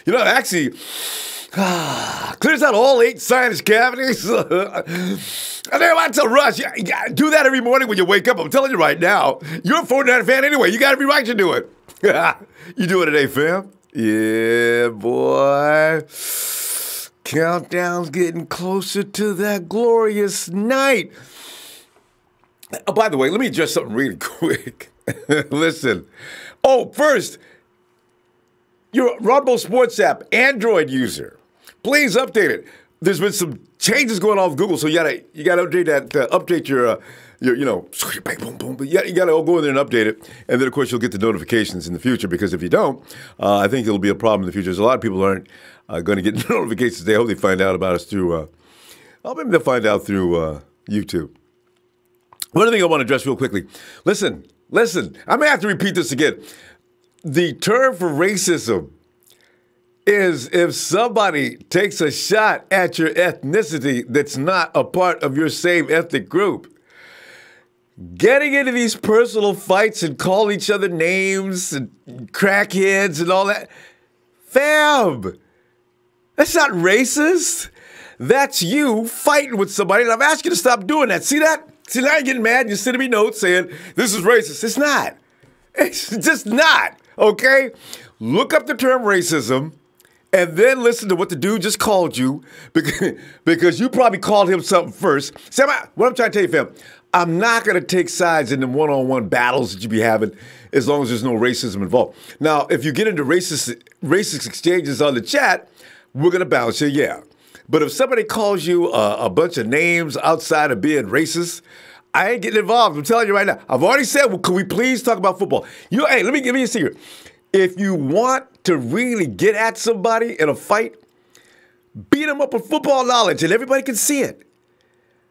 Actually, clears out all 8 sinus cavities. And then I tell Russ, you gotta do that every morning when you wake up. I'm telling you right now, you're a 49er fan anyway. You got every right to do it. You do it today, fam. Yeah, boy. Countdown's getting closer to that glorious night. Oh, by the way, let me address something really quick. Listen. Oh, first, your Ronbo Sports app, Android user, please update it. There's been some changes going on with Google, so you gotta update that. Update your boom, boom. But you gotta go in there and update it, and then of course you'll get the notifications in the future. Because if you don't, I think it'll be a problem in the future. There's a lot of people aren't going to get notifications. They hope they find out about us through. Maybe they'll find out through YouTube. One other thing I want to address real quickly. Listen. I may have to repeat this again. The term for racism is if somebody takes a shot at your ethnicity that's not a part of your same ethnic group. Getting into these personal fights and call each other names and crackheads and all that. Fam, that's not racist. That's you fighting with somebody, and I've asked you to stop doing that. See that? See, now you're getting mad and you're sending me notes saying, this is racist. It's not. It's just not, okay? Look up the term racism and then listen to what the dude just called you because you probably called him something first. See, what I'm trying to tell you, fam, I'm not going to take sides in the one-on-one battles that you be having as long as there's no racism involved. Now, if you get into racist exchanges on the chat, we're going to balance you, yeah. But if somebody calls you a bunch of names outside of being racist, I ain't getting involved. I'm telling you right now. I've already said, well, can we please talk about football? Hey, let me give you a secret. If you want to really get at somebody in a fight, beat them up with football knowledge and everybody can see it.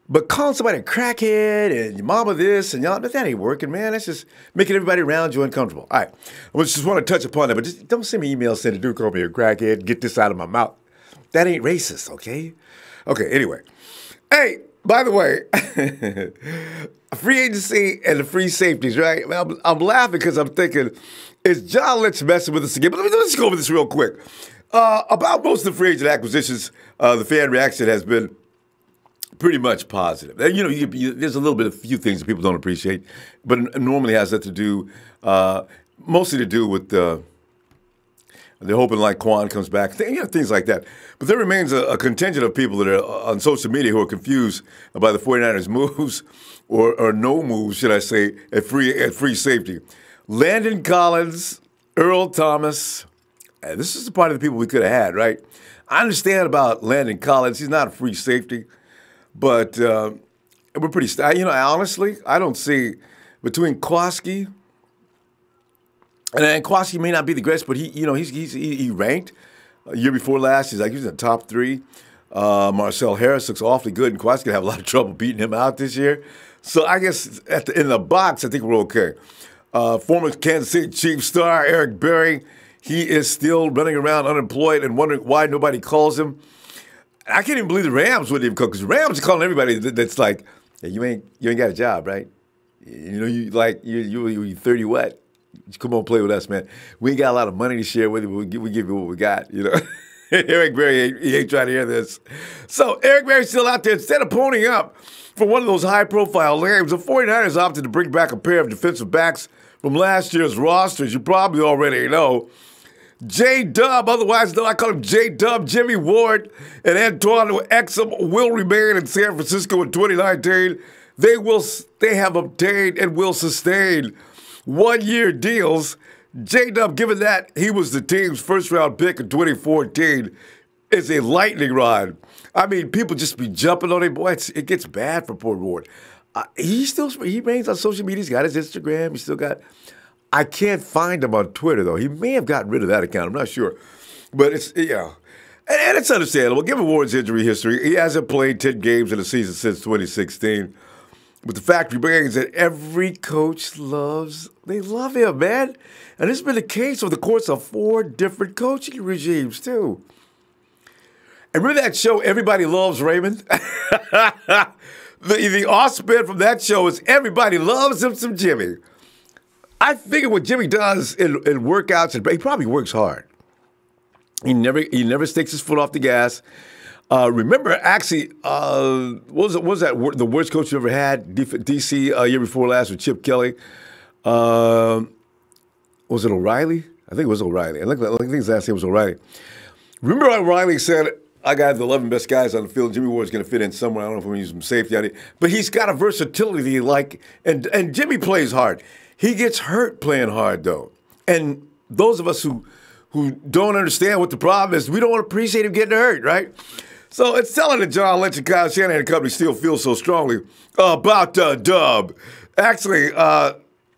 But calling somebody a crackhead and your mama this and y'all, that ain't working, man. That's just making everybody around you uncomfortable. All right. I just want to touch upon that, but just don't send me emails saying the dude called me a crackhead. Get this out of my mouth. That ain't racist, okay? Okay, anyway. Hey, by the way, free agency and the free safeties, right? I'm laughing because I'm thinking, is John Lynch messing with us again? But let's go over this real quick. About most of the free agent acquisitions, the fan reaction has been pretty much positive. And, there's a little bit of a few things that people don't appreciate, but it normally has that to do, mostly to do with they're hoping like Quan comes back, things like that. But there remains a contingent of people that are on social media who are confused by the 49ers' moves, or no moves, should I say, at free safety. Landon Collins, Earl Thomas, this is the part of the people we could have had, right? I understand about Landon Collins. He's not a free safety, but we're pretty, honestly, I don't see between Kowski. And Kowski may not be the greatest, but he ranked a year before last. He's in the top 3. Marcel Harris looks awfully good, and Kowski gonna have a lot of trouble beating him out this year. So I guess in the box, I think we're okay. Former Kansas City Chiefs star Eric Berry, he is still running around unemployed and wondering why nobody calls him. I can't even believe the Rams wouldn't even call, because the Rams are calling everybody that's like, hey, you ain't got a job, right? You 30 what? Come on, play with us, man. We ain't got a lot of money to share with you. We give you what we got, Eric Berry, he ain't trying to hear this. So Eric Berry's still out there. Instead of ponying up for one of those high-profile names, the 49ers opted to bring back a pair of defensive backs from last year's roster, as you probably already know. J-Dub, otherwise known, I call him J-Dub, Jimmie Ward, and Antoine Exum will remain in San Francisco in 2019. They have obtained and will sustain one-year deals. J-Dub, given that he was the team's first-round pick in 2014, is a lightning rod. I mean, people just be jumping on him. Boy, it gets bad for poor Ward. He remains on social media. He's got his Instagram. He's still got. I can't find him on Twitter though. He may have gotten rid of that account. I'm not sure, but and it's understandable. Given Ward's injury history, he hasn't played 10 games in a season since 2016. But the fact remains that every coach they love him, man. And this has been the case over the course of 4 different coaching regimes, too. And remember that show, Everybody Loves Raymond? The off-spin from that show is everybody loves him some Jimmie. I figure what Jimmie does in workouts, and he probably works hard. He never takes his foot off the gas. Remember, actually, what was that the worst coach you ever had? DC year before last with Chip Kelly. Was it O'Reilly? I think it was O'Reilly. I think his last name was O'Reilly. Remember O'Reilly said, I got the 11 best guys on the field. Jimmie Ward's going to fit in somewhere. I don't know if I'm going to use some safety on it. But he's got a versatility and Jimmie plays hard. He gets hurt playing hard, though. And those of us who don't understand what the problem is, we don't want to appreciate him getting hurt, right? So it's telling that John Lynch and Kyle Shanahan and company still feel so strongly about Dub. Actually,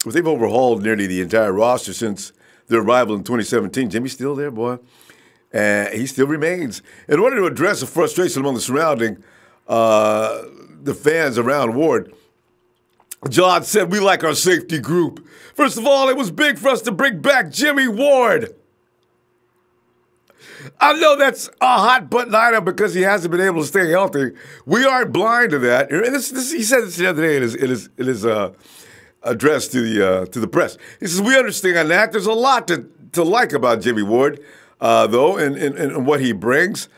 they've overhauled nearly the entire roster since their arrival in 2017. Jimmie's still there, boy. And he still remains. In order to address the frustration among the surrounding the fans around Ward, John said, we like our safety group. First of all, it was big for us to bring back Jimmie Ward. I know that's a hot-button item because he hasn't been able to stay healthy. We aren't blind to that. And he said this the other day in his address to the press. He says, we understand that. There's a lot to like about Jimmie Ward, though, and what he brings.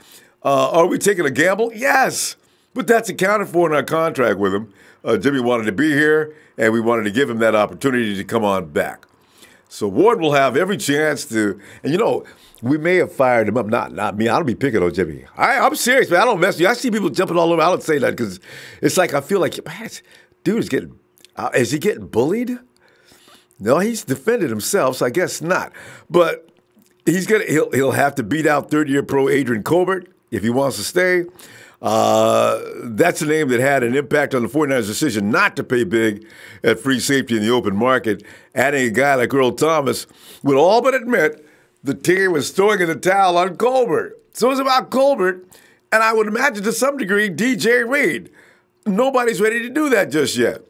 Are we taking a gamble? Yes. But that's accounted for in our contract with him. Jimmie wanted to be here, and we wanted to give him that opportunity to come on back. So Ward will have every chance to, and we may have fired him up. Not me. I don't be picking on Jimmie. I'm serious, man. I don't mess with you. I see people jumping all over. I don't say that because it's like I feel like, man, dude is he getting bullied? No, he's defended himself, so I guess not. But he'll have to beat out third-year pro Adrian Colbert if he wants to stay. That's a name that had an impact on the 49ers' decision not to pay big at free safety in the open market. Adding a guy like Earl Thomas would all but admit the team was throwing in the towel on Colbert. So it's about Colbert, and I would imagine to some degree DJ Reed. Nobody's ready to do that just yet.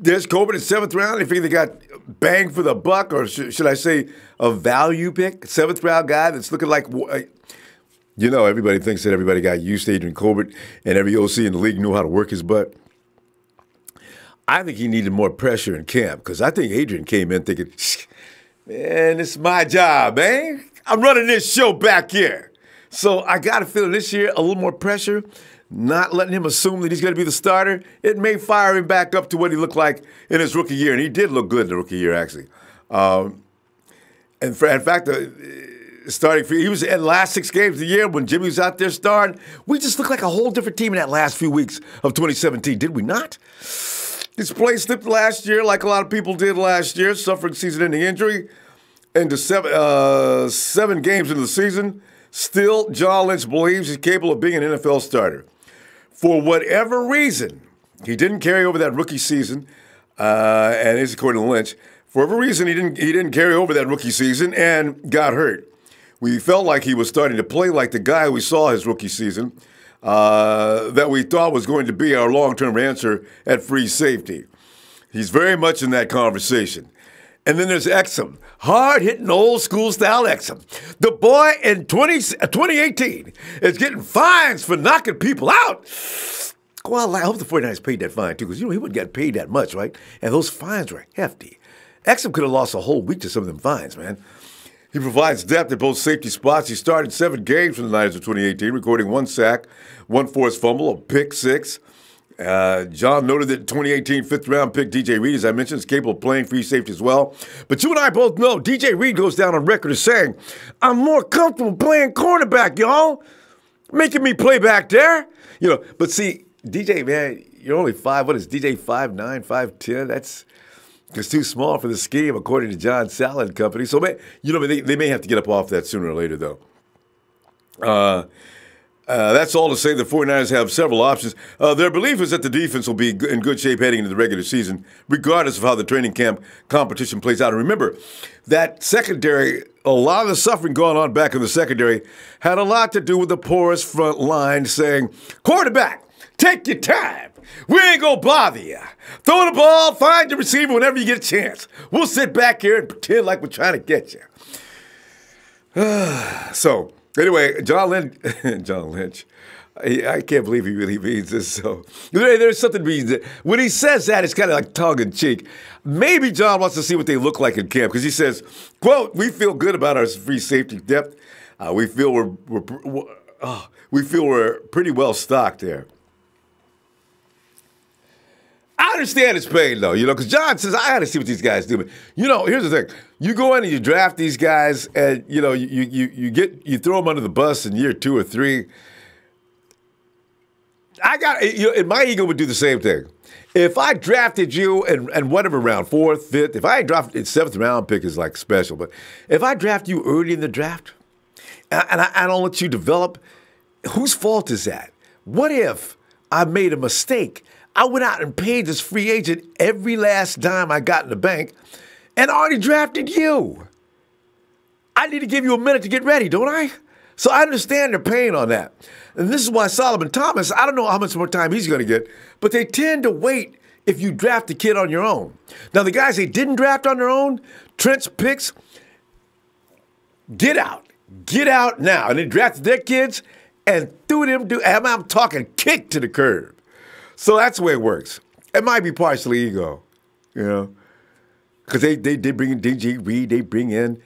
There's Colbert in 7th round. If he either got bang for the buck, or should I say a value pick, 7th round guy that's looking like, everybody thinks that everybody got used to Adrian Colbert and every OC in the league knew how to work his butt. I think he needed more pressure in camp because I think Adrian came in thinking, man, it's my job, man. I'm running this show back here. So I got a feeling this year, a little more pressure, not letting him assume that he's going to be the starter. It may fire him back up to what he looked like in his rookie year. And he did look good in the rookie year, actually. In fact, he was in the last 6 games of the year when Jimmie was out there starting. We just looked like a whole different team in that last few weeks of 2017, did we not? His play slipped last year like a lot of people did last year, suffering season-ending injury. Into 7 games into the season, still John Lynch believes he's capable of being an NFL starter. For whatever reason, he didn't carry over that rookie season, and it's according to Lynch. For whatever reason, he didn't carry over that rookie season and got hurt. We felt like he was starting to play like the guy we saw his rookie season, that we thought was going to be our long-term answer at free safety. He's very much in that conversation. And then there's Exum, hard-hitting, old-school-style Exum. The boy in 2018 is getting fines for knocking people out. Well, I hope the 49ers paid that fine, too, because, he wouldn't get paid that much, right? And those fines were hefty. Exum could have lost a whole week to some of them fines, man. He provides depth at both safety spots. He started 7 games for the Niners in 2018, recording 1 sack, 1 forced fumble, a pick 6. John noted that 2018 5th-round pick D.J. Reed, as I mentioned, is capable of playing free safety as well. But you and I both know D.J. Reed goes down on record as saying, I'm more comfortable playing cornerback, y'all. Making me play back there. But see, DJ, man, you're only 5. What is DJ, 5'9", 5'10"? That's too small for the scheme, according to John Sal and company. So, they may have to get up off that sooner or later, though. That's all to say the 49ers have several options. Their belief is that the defense will be in good shape heading into the regular season, regardless of how the training camp competition plays out. And remember, that secondary, a lot of the suffering going on back in the secondary had a lot to do with the porous front line saying, quarterback, take your time. We ain't going to bother you. Throw the ball, find the receiver whenever you get a chance. We'll sit back here and pretend like we're trying to get you. So, anyway, John Lynch, I can't believe he really means this. So there's something means that when he says that, it's kind of like tongue in cheek. Maybe John wants to see what they look like in camp because he says, "quote We feel good about our free safety depth. We feel we're pretty well stocked there." I understand his pain though, because John says I got to see what these guys do. But here's the thing: you go in and you draft these guys, and you throw them under the bus in year 2 or 3. And my ego would do the same thing. If I drafted you in whatever round, 4th, 5th, if I drafted in 7th round pick is like special, but if I draft you early in the draft and I don't let you develop, whose fault is that? What if I made a mistake? I went out and paid this free agent every last dime I got in the bank and already drafted you. I need to give you a minute to get ready, don't I? So I understand their pain on that. And this is why Solomon Thomas, I don't know how much more time he's going to get, but they tend to wait if you draft a kid on your own. Now, the guys they didn't draft on their own, Trent's picks, get out. Get out now. And they drafted their kids and threw them, I'm talking kick to the curb. So that's the way it works. It might be partially ego, because they bring in D.J. Reed, they bring in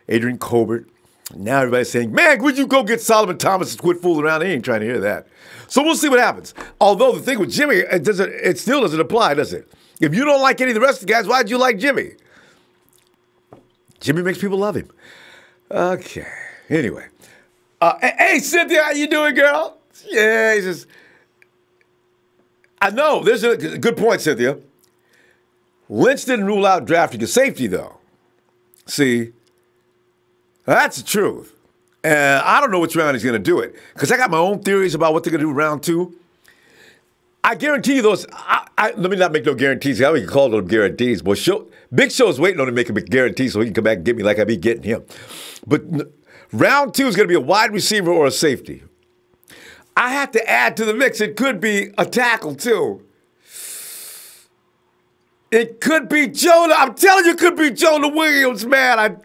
Adrian Colbert. Now everybody's saying, man, would you go get Solomon Thomas and quit fooling around? They ain't trying to hear that. So we'll see what happens. Although the thing with Jimmie, it still doesn't apply, does it? If you don't like any of the rest of the guys, why'd you like Jimmie? Jimmie makes people love him. Okay. Anyway. Hey, Cynthia, how you doing, girl? Yeah, he says, I know. There's a good point, Cynthia. Lynch didn't rule out drafting a safety, though. See? That's the truth. And I don't know which round he's going to do it because I got my own theories about what they're going to do round 2. I guarantee you those. Let me not make no guarantees. How we can call them guarantees. Well, Big Show's waiting on him to make a guarantee so he can come back and get me like I be getting him. But round 2 is going to be a wide receiver or a safety. I have to add to the mix. It could be a tackle, too. It could be Jonah. I'm telling you, it could be Jonah Williams, man.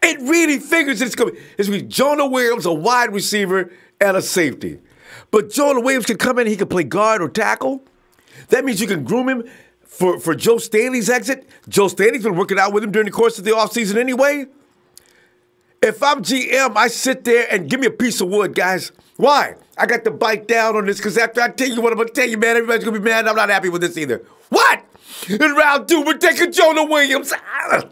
It really figures it's going to be Jonah Williams, a wide receiver, and a safety. But Jonah Williams can come in, he can play guard or tackle. That means you can groom him for Joe Staley's exit. Joe Staley's been working out with him during the course of the offseason anyway. If I'm GM, I sit there and give me a piece of wood, guys. Why? I got to bite down on this because after I tell you what I'm going to tell you, man, everybody's going to be mad. I'm not happy with this either. What? In round 2, we're taking Jonah Williams. I'm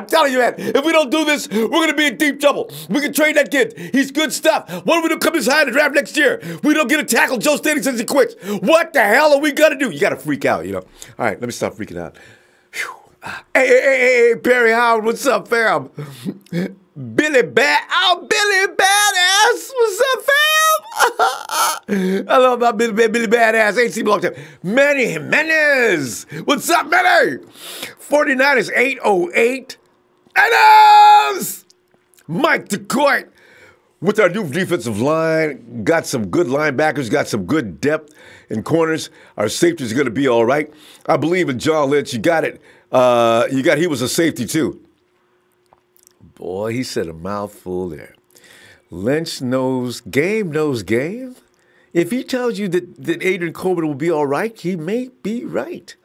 telling you, man, if we don't do this, we're going to be in deep trouble. We can trade that kid. He's good stuff. What if we don't come this high in the draft next year? We don't get a tackle. Joe Staley says he quits. What the hell are we going to do? You got to freak out, All right, let me stop freaking out. Hey, Perry Howard, what's up, fam? Billy Badass, what's up, fam? I love my Billy Badass, ain't seen him a long time. Manny Jimenez, what's up, Manny? 49ers 808. Adams! Mike DeCoit. With our new defensive line, got some good linebackers, got some good depth in corners. Our safeties are going to be all right. I believe in John Lynch. You got it. He was a safety too. Boy, he said a mouthful there. Lynch knows game. If he tells you that Adrian Colbert will be all right, he may be right.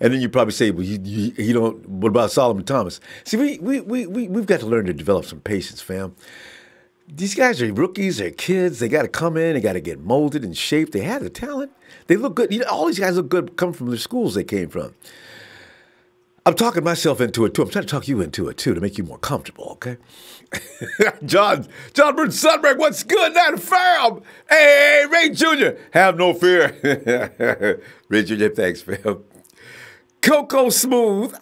And then you probably say, well, you don't. What about Solomon Thomas? See, we've got to learn to develop some patience, fam. These guys are rookies, they're kids. They got to come in, they got to get molded and shaped. They have the talent. They look good. All these guys look good coming from the schools they came from. I'm talking myself into it, too. I'm trying to talk you into it, too, to make you more comfortable, okay? John Burton Sudberg, what's good now, fam? Hey, Ray Jr., have no fear. Ray Jr., thanks, fam. Coco Smooth,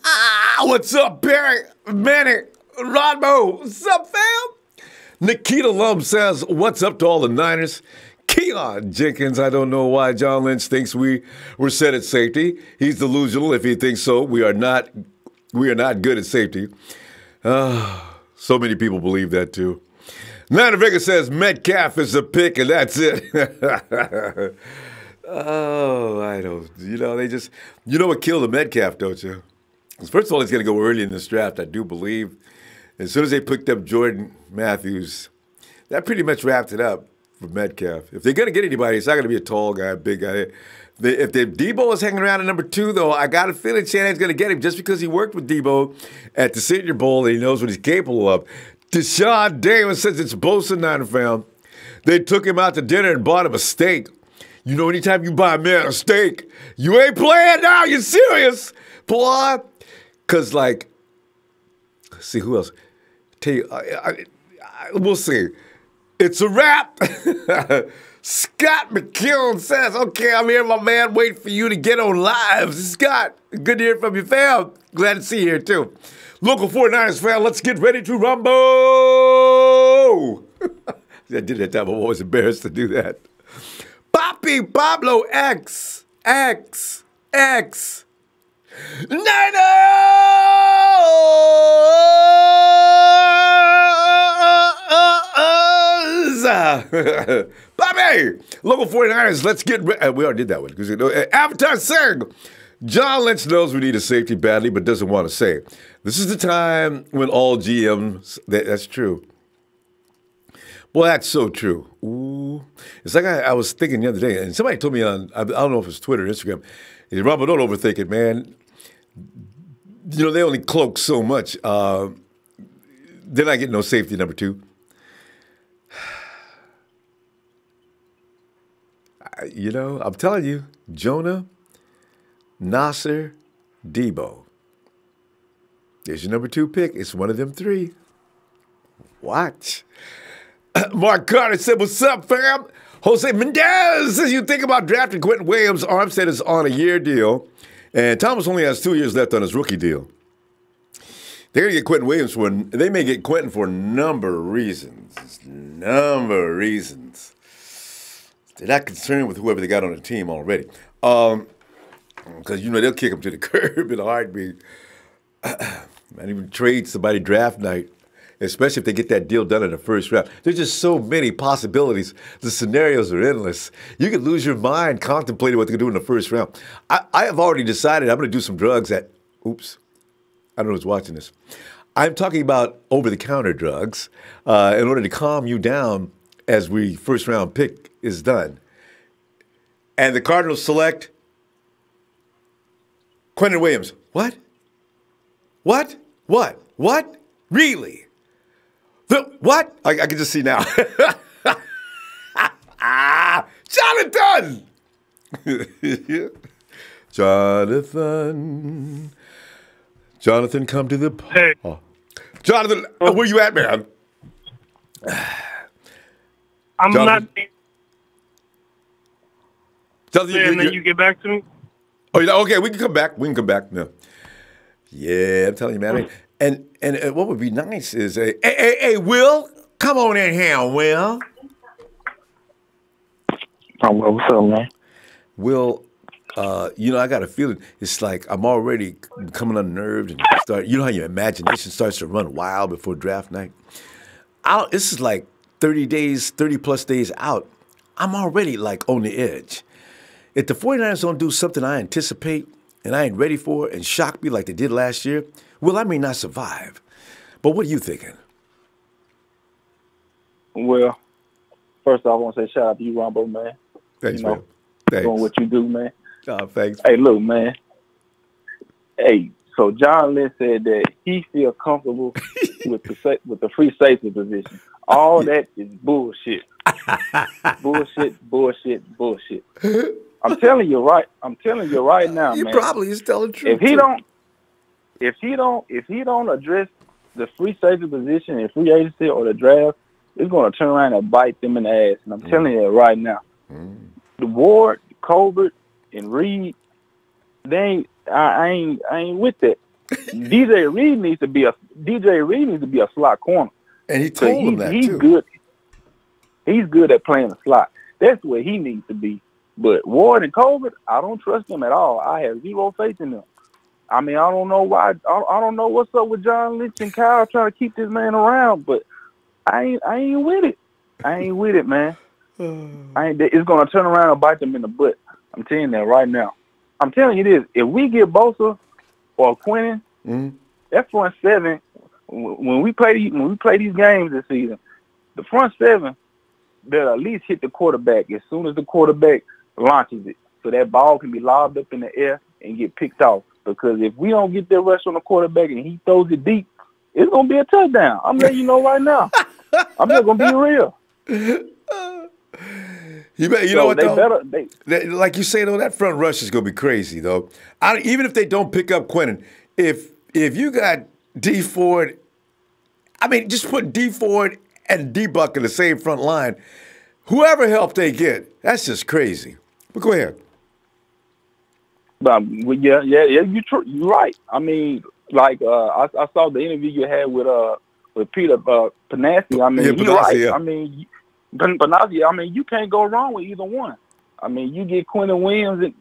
what's up, Barry? Manny, Ronbo, what's up, fam? Nikita Lum says, what's up to all the Niners? Keon Jenkins, I don't know why John Lynch thinks we were set at safety. He's delusional if he thinks so. We are not good at safety. So many people believe that too. Niner Vega says Metcalf is a pick and that's it. Oh, I don't. They just, what killed the Metcalf, don't you? First of all, he's going to go early in this draft, I do believe. As soon as they picked up Jordan Matthews, that pretty much wrapped it up for Metcalf. If they're going to get anybody, it's not going to be a tall guy, a big guy. If Debo is hanging around at number 2, though, I got a feeling Shanahan's going to get him just because he worked with Debo at the Senior Bowl and he knows what he's capable of. Deshaun Davis says it's Bosa Niner fam. They took him out to dinner and bought him a steak. You know, anytime you buy a man a steak, you ain't playing now. You serious, boy? Because, like, let's see, who else? Tell you, we'll see. It's a wrap. Scott McKeown says, okay, I'm here, my man, waiting for you to get on live. Scott, good to hear from you, fam. Glad to see you here, too. Local 49ers fan, let's get ready to rumble. I did that time. I'm always embarrassed to do that. Poppy Pablo X. Niners! Bobby! Local 49ers, let's get ready. We already did that one. Avatar saying, John Lynch knows we need a safety badly, but doesn't want to say. This is the time when all GMs, that's true. Boy, that's so true. Ooh. It's like I was thinking the other day, and somebody told me on, I don't know if it's Twitter or Instagram, he said, Ronbo, don't overthink it, man. You know, they only cloak so much. They're not getting no safety number 2. You know, I'm telling you, Jonah, Nasser, Debo. There's your number 2 pick. It's one of them 3. Watch. Mark Carter said, what's up, fam? Jose Mendez says, you think about drafting Quentin Williams. Armstead is on a year deal. And Thomas only has 2 years left on his rookie deal. They're going to get Quentin Williams they may get Quentin for a number of reasons. They're not concerned with whoever they got on the team already. Because, you know, they'll kick him to the curb in a heartbeat. Not even trade somebody draft night, especially if they get that deal done in the first round. There's just so many possibilities. The scenarios are endless. You could lose your mind contemplating what they could do in the first round. I have already decided I'm going to do some drugs I don't know who's watching this. I'm talking about over-the-counter drugs in order to calm you down as first round pick is done. And the Cardinals select Quentin Williams. What? Really? What? I can just see now. Jonathan! Jonathan, come to the... Hey. Oh. Jonathan, where you at, man? I'm Jonathan. not... Jonathan, and then you get back to me? Oh, yeah, okay, we can come back. No. Yeah, I'm telling you, man. And what would be nice is, hey, Will, come on in here, Will. What's up, man? Will, you know, I got a feeling it's like I'm already becoming unnerved and you know how your imagination starts to run wild before draft night? This is like 30 plus days out. I'm already like on the edge. If the 49ers don't do something I anticipate and I ain't ready for and shock me like they did last year, well, I may not survive. But what are you thinking? Well, first off, I want to say shout out to you, Ronbo, man. Thanks, man. Thanks. Doing what you do, man. Oh, thanks. Hey, look, man. Hey, so John Lynch said that he feels comfortable with the free safety position. All that is bullshit. bullshit. I'm telling you right now, man. He probably is telling the truth. If he don't address the free safety position in free agency or the draft, it's going to turn around and bite them in the ass. And I'm telling you right now, the Ward, Colbert, and Reed, I ain't with that. DJ Reed needs to be a slot corner. And he told him that he's too. Good. He's good at playing the slot. That's where he needs to be. But Ward and Colbert, I don't trust them at all. I have zero faith in them. I mean, I don't know why. I don't know what's up with John Lynch and Kyle trying to keep this man around, but I ain't with it. I ain't with it, man. It's going to turn around and bite them in the butt. I'm telling you that right now. I'm telling you this. If we get Bosa or Quentin, that front seven, when we play these games this season, the front seven they'll at least hit the quarterback as soon as the quarterback launches it, so that ball can be lobbed up in the air and get picked off. Because if we don't get that rush on the quarterback and he throws it deep, it's gonna be a touchdown. I'm letting you know right now. I'm just gonna be real. You know what, though? Like you say, though, that front rush is going to be crazy, though. Even if they don't pick up Quentin, if you got D Ford, I mean, just put D Ford and D Buck in the same front line, whoever help they get, that's just crazy. But go ahead. Yeah, you're right. I mean, like I saw the interview you had with Peter Panassi. I mean, you're right. Yeah. I mean. But now, I mean, you can't go wrong with either one. I mean, you get Quentin Williams,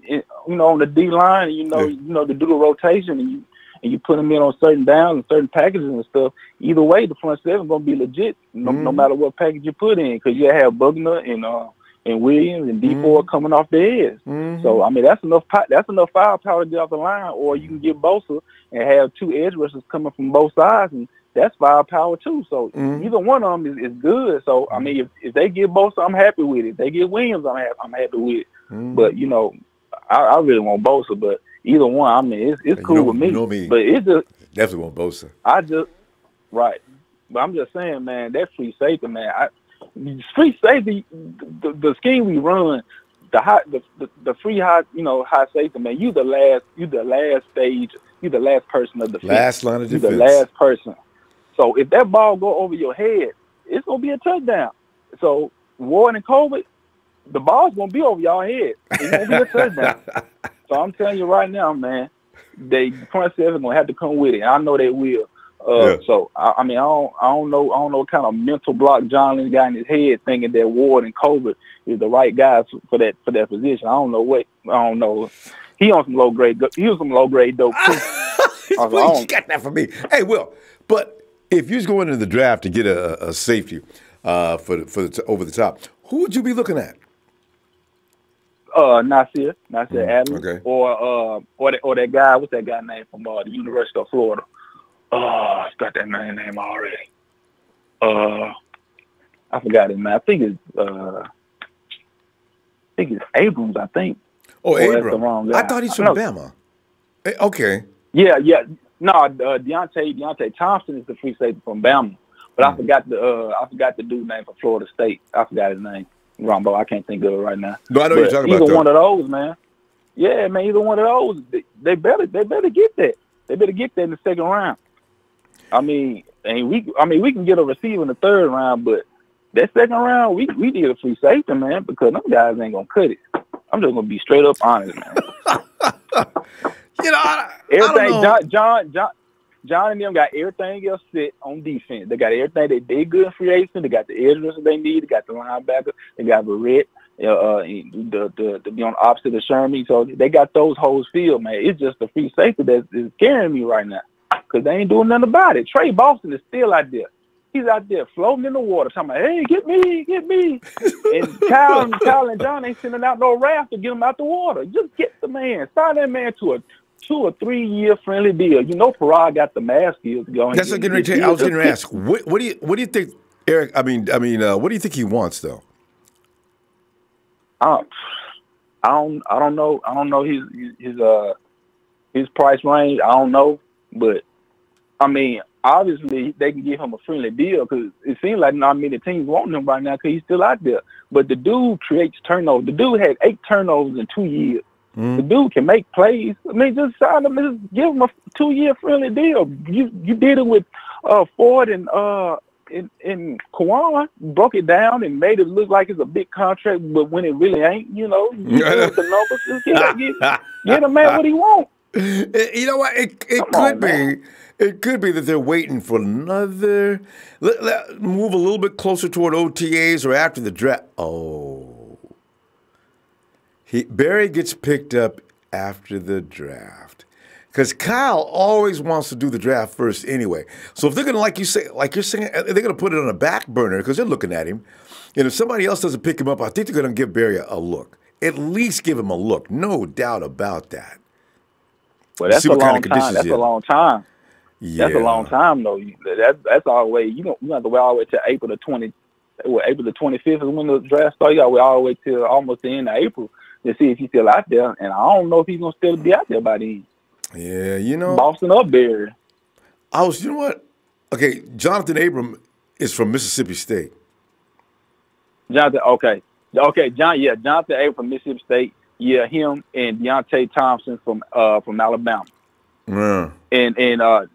on the D line, and to do the rotation, and you put him in on certain downs and certain packages and stuff. Either way, the front seven gonna be legit, no matter what package you put in, because you have Bugner and Williams and D4 coming off the edge. So I mean, that's enough firepower to get off the line, or you can get Bosa and have two edge rushers coming from both sides, and that's firepower too. So either one of them is good. So I mean, if they get Bosa, I'm happy with it. If they get Williams, I'm happy with it. But I really want Bosa. But either one, I mean, it's cool with me. But it's just definitely want Bosa. Right. But I'm just saying, man, that free safety, man. Free safety, the scheme we run, the free high safety, man. You the last stage. You the last person of defense. Last line of defense. You the last person. So if that ball go over your head, it's gonna be a touchdown. So Ward and Colbert, the ball's gonna be over y'all head. It's gonna be a touchdown. So I'm telling you right now, man, they front seven gonna have to come with it. And I know they will. So I mean, I don't know what kind of mental block John Lynch got in his head, thinking that Ward and Colbert is the right guys for that position. I don't know. He on some low grade. He was some low grade dope too. You got that for me. Hey, Will, but if you're going into the draft to get a safety for over the top, who would you be looking at? Nasir Adams, okay. or that guy. What's that guy name from the University of Florida? I got that name already. I forgot his name. I think it's Abrams. I think. Oh, Abrams. I thought he's from Bama. Okay. Yeah. No, Deontay Thompson is the free safety from Bama, but I forgot the dude's name from Florida State. I forgot his name. Ronbo. I can't think of it right now. No, I know you're talking about. Either one of those, man. Yeah, man. Either one of those, they better get that. They better get that in the second round. I mean, we can get a receiver in the third round, but that second round, we need a free safety, man, because them guys ain't gonna cut it. I'm just gonna be straight up honest, man. Everything John and them got everything else set on defense. They got everything they good in free agency. They got the edge rushers they need. They got the linebacker. They got Barrett to be on the opposite of Sherman. So they got those holes filled, man. It's just the free safety that is scaring me right now because they ain't doing nothing about it. Trey Boston is still out there. He's out there floating in the water, talking about, hey, get me. And Kyle and John ain't sending out no raft to get him out the water. Just get the man. Sign that man to a 2 or 3 year friendly deal. You know, Parag got the mask skills going. That's what I was going to ask. What do you think, Eric? I mean, what do you think he wants though? I don't know his price range. I don't know, but I mean, obviously they can give him a friendly deal because it seems like not many teams want him right now because he's still out there. But the dude creates turnovers. The dude had 8 turnovers in 2 years. The dude can make plays. I mean, just sign him, just give him a 2 year friendly deal. You did it with Ford and Kwan, broke it down and made it look like it's a big contract, but when it really ain't, you know the numbers. Just get a man what he wants. You know what? It could be. It could be that they're waiting for another. Move a little bit closer toward OTAs or after the draft. Barry gets picked up after the draft because Kyle always wants to do the draft first anyway. So if they're going to, like you're saying, they're going to put it on a back burner because they're looking at him. And if somebody else doesn't pick him up, I think they're going to give Barry a look. At least give him a look. No doubt about that. Well, that's a long time. That's a long time. Yeah. That's a long time, though. That's always you don't have to wait all the way to April of April the 25th is when the draft starts. You got to wait all the way till almost the end of April to see if he's still out there. And I don't know if he's gonna still be out there by then. Yeah, you know, Boston or Barry. you know what? Okay, Jonathan Abram is from Mississippi State. Jonathan Abram from Mississippi State. Yeah, him and Deontay Thompson from Alabama. Yeah. And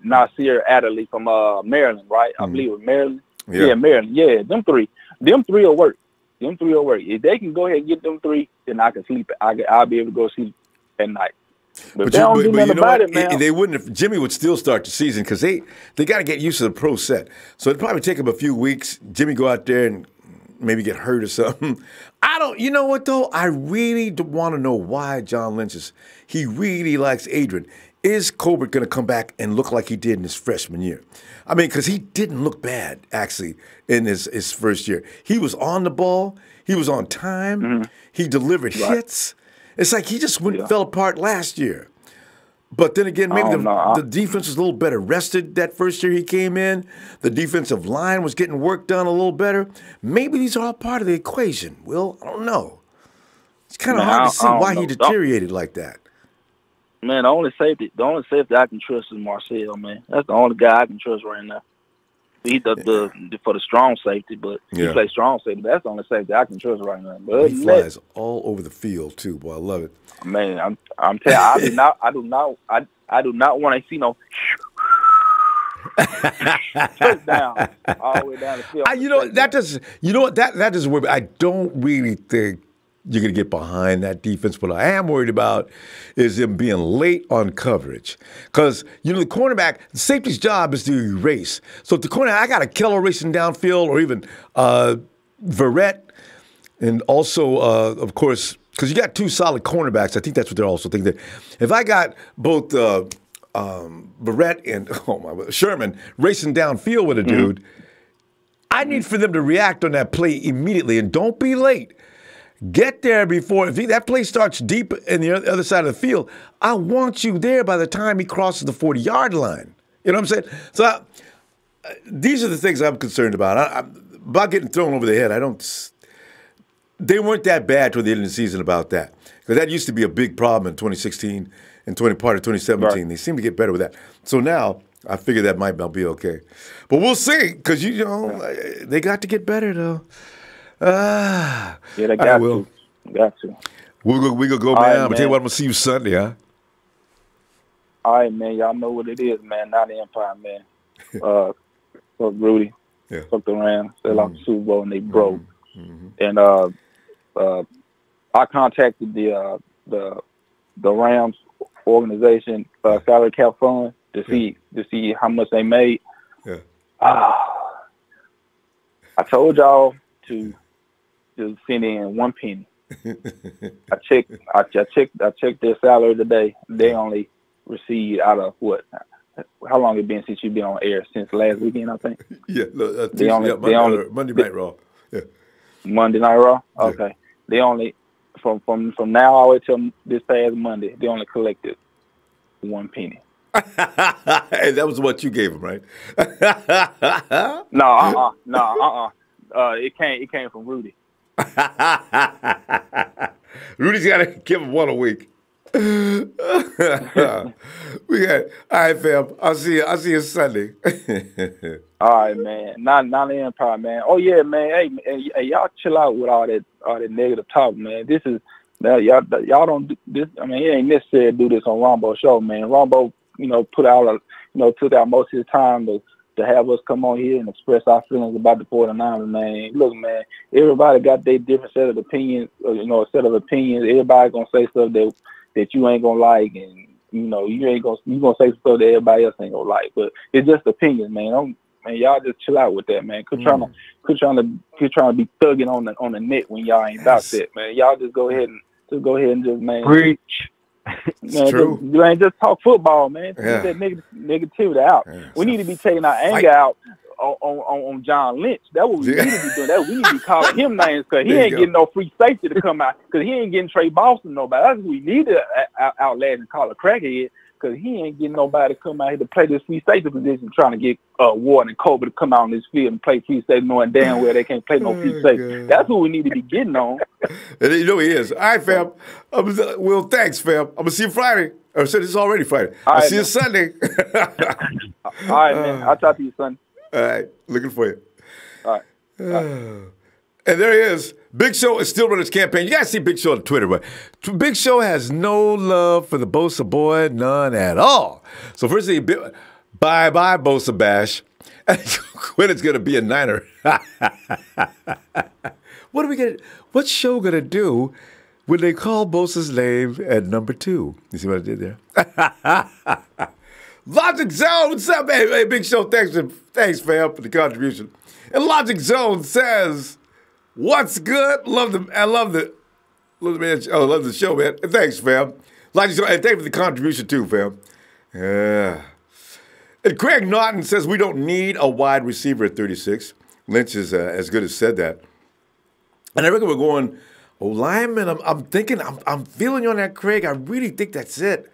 Nasir Adderley from Maryland, right? I believe it was Maryland. Yeah. Maryland. Yeah, them three will work. If they can go ahead and get them three, then I can sleep. I'll be able to go sleep at night. But they don't do nothing about it, man. They wouldn't if Jimmie would still start the season because they got to get used to the pro set. So it'd probably take them a few weeks. Jimmie go out there and maybe get hurt or something. You know what though? I really want to know why John Lynch he really likes Adrian. Is Colbert going to come back and look like he did in his freshman year? I mean, because he didn't look bad, actually, in his first year. He was on the ball. He was on time. Mm-hmm. He delivered hits. It's like he just fell apart last year. But then again, maybe the defense was a little better rested that first year he came in. The defensive line was getting work done a little better. Maybe these are all part of the equation. Will, I don't know. It's kind of hard to see why he deteriorated like that. Man, the only safety I can trust is Marcel, man. That's the only guy I can trust right now. He's for the strong safety, but he plays strong safety. That's the only safety I can trust right now. But he flies all over the field too, boy. I love it. Man, I'm telling you, I do not want to see no straight down all the way down the field. That doesn't worry. I don't really think you're going to get behind that defense. What I am worried about is them being late on coverage. Because, the cornerback, the safety's job is to erase. So if the corner, I got a Keller racing downfield or even Verrett. And also, of course, because you got two solid cornerbacks, I think that's what they're also thinking. If I got both Verrett and Sherman racing downfield with a dude, I need for them to react on that play immediately. And don't be late. Get there before, if that play starts deep in the other side of the field, I want you there by the time he crosses the 40-yard line. You know what I'm saying? So these are the things I'm concerned about. About getting thrown over the head, they weren't that bad toward the end of the season about that. Because that used to be a big problem in 2016 and part of 2017. Right. They seem to get better with that. So now I figure that might not be okay. But we'll see, because, they got to get better, though. Yeah, they got to. Got to. We're gonna go, man. Right, I'm gonna tell you what, I'm gonna see you Sunday, huh? All right, man. Y'all know what it is, man. Not the Empire, man. Fuck Rudy. Yeah. Fuck the Rams. They lost the Super Bowl and they broke. Mm-hmm. And I contacted the Rams organization salary cap fund to see how much they made. Yeah. I told y'all to send in 1 penny. I checked their salary today. They only received out of what? How long it been since you've been on air? Since last weekend, I think. Yeah, Monday Night Raw. Yeah. Monday Night Raw. Okay. Yeah. They only from now all the way till this past Monday, they only collected 1 penny. Hey, that was what you gave them, right? No. It came from Rudy. Rudy's got to give him one a week. All right, fam. I'll see you Sunday. All right, man. Not the Empire, man. Oh yeah, man. Hey, y'all chill out with all that negative talk, man. This is y'all don't do this. I mean, it ain't necessary to do this on Ronbo show, man. Ronbo, took out most of his time to have us come on here and express our feelings about the 49ers, man. Look, man, everybody got their different set of opinions, a set of opinions. Everybody gonna say stuff that you ain't gonna like, and you gonna say stuff that everybody else ain't gonna like. But it's just opinions, man. Man, y'all just chill out with that, man. Quit trying to be thugging on the net when y'all ain't about that, man. Y'all just go ahead and just man. Preach. Man, true. You ain't just talk football, man. Get that negativity out. Yeah, we need to be taking our anger out on John Lynch. That's what we need to be doing. We need to be calling him names because he ain't getting no free safety to come out because he ain't getting Trey Boston nobody. That's what we need to outlast and call a crackhead. because he ain't getting nobody to come out here to play this free safety position, trying to get Ward and Colbert to come out on this field and play free safety, knowing damn well they can't play no free safety. That's who we need to be getting on. And you know he is. All right, fam. Well, thanks, fam. I'm going to see you Friday. Or said it's already Friday. I'll see you Sunday. All right, man. I'll talk to you Sunday. All right. Looking for you. All right. And there he is. Big Show is still running his campaign. You got to see Big Show on Twitter, but Big Show has no love for the Bosa boy, none at all. So first thing, bye-bye, Bosa Bash. Quinnen's going to be a Niner. What's Show going to do when they call Bosa's name at number 2? You see what I did there? Logic Zone, what's up? Hey, Big Show, thanks, fam, for the contribution. And Logic Zone says, what's good? I love the show, man. Thanks, fam. Logic Zone, and thanks for the contribution too, fam. Yeah. And Craig Naughton says we don't need a wide receiver at 36. Lynch is as good as said that. And I reckon we're going O-lineman. I'm thinking, I'm feeling you on that, Craig. I really think that's it.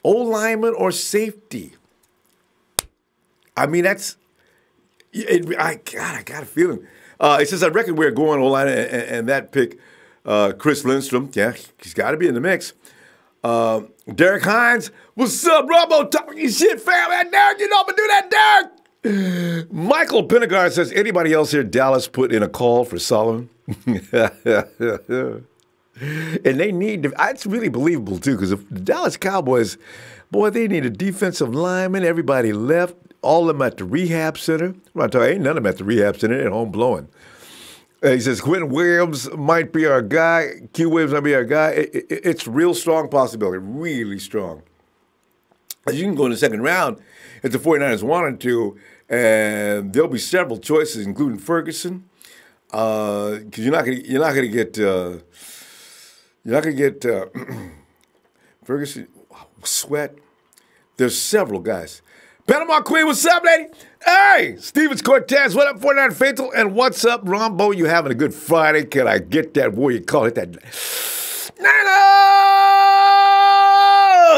O-lineman or safety. I mean, that's. I got a feeling. It says, I reckon we're going O-line, and that pick, Chris Lindstrom, yeah, he's got to be in the mix. Derek Hines, what's up, Ronbo? Talking shit, fam. That Derek, you know I'm going to do that, Derek. Michael Penegard says, anybody else here, Dallas put in a call for Solomon? And they need, it's really believable, too, because if the Dallas Cowboys, boy, they need a defensive lineman. Everybody left. All of them at the rehab center. I'm not talking, ain't none of them at the rehab center. They're at home blowing. He says, Quentin Williams might be our guy. Q Williams might be our guy. It's a real strong possibility, really strong. As you can go in the second round if the 49ers wanted to, and there'll be several choices, including Ferguson, because you're not gonna get Ferguson, Sweat. There's several guys. Panama Queen, what's up, lady? Hey, Stevens Cortez, what up, 49 Faithful? And what's up, Ronbo? You having a good Friday? Can I get that warrior call? Hit that.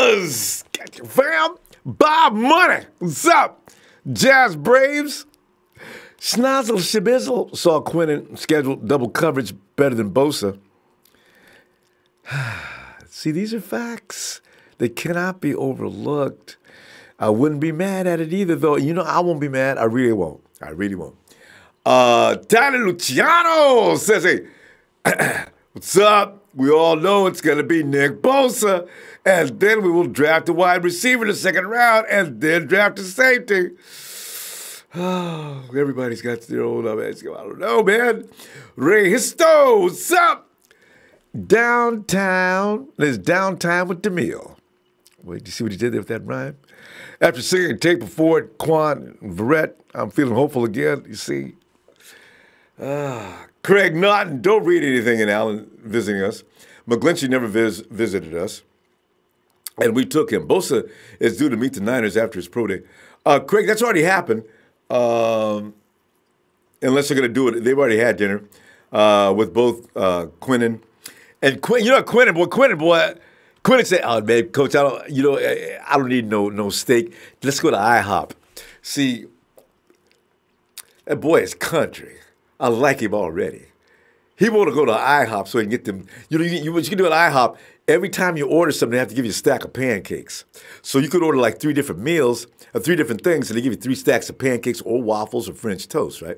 Niners! Got you, fam. Bob Money, what's up? Jazz Braves. Schnozzle Shibizzle saw Quinnen schedule double coverage better than Bosa. See, these are facts. They cannot be overlooked. I wouldn't be mad at it either, though. You know, I won't be mad. I really won't. Tyler Luciano says, hey, what's up? We all know it's going to be Nick Bosa. And then we will draft a wide receiver in the second round and then draft a safety. Oh, everybody's got their own, I don't know, man. Ray Histo, what's up? Downtown. There's Downtime with DeMille. Wait, you see what he did there with that rhyme? After singing Take Before It, Quan, Verrett, I'm feeling hopeful again, you see. Craig Naughton, don't read anything in Allen visiting us. McGlinchey never visited us. And we took him. Bosa is due to meet the Niners after his pro day. Craig, that's already happened. Unless they're going to do it. They've already had dinner with both Quinnen. And Quinnen said, "Oh man, Coach, I don't need no steak. Let's go to IHOP." See, that boy is country. I like him already. He want to go to IHOP so he can get them. What you can do at IHOP, every time you order something, they have to give you a stack of pancakes. So you could order like 3 different meals or 3 different things, and they give you 3 stacks of pancakes or waffles or French toast, right?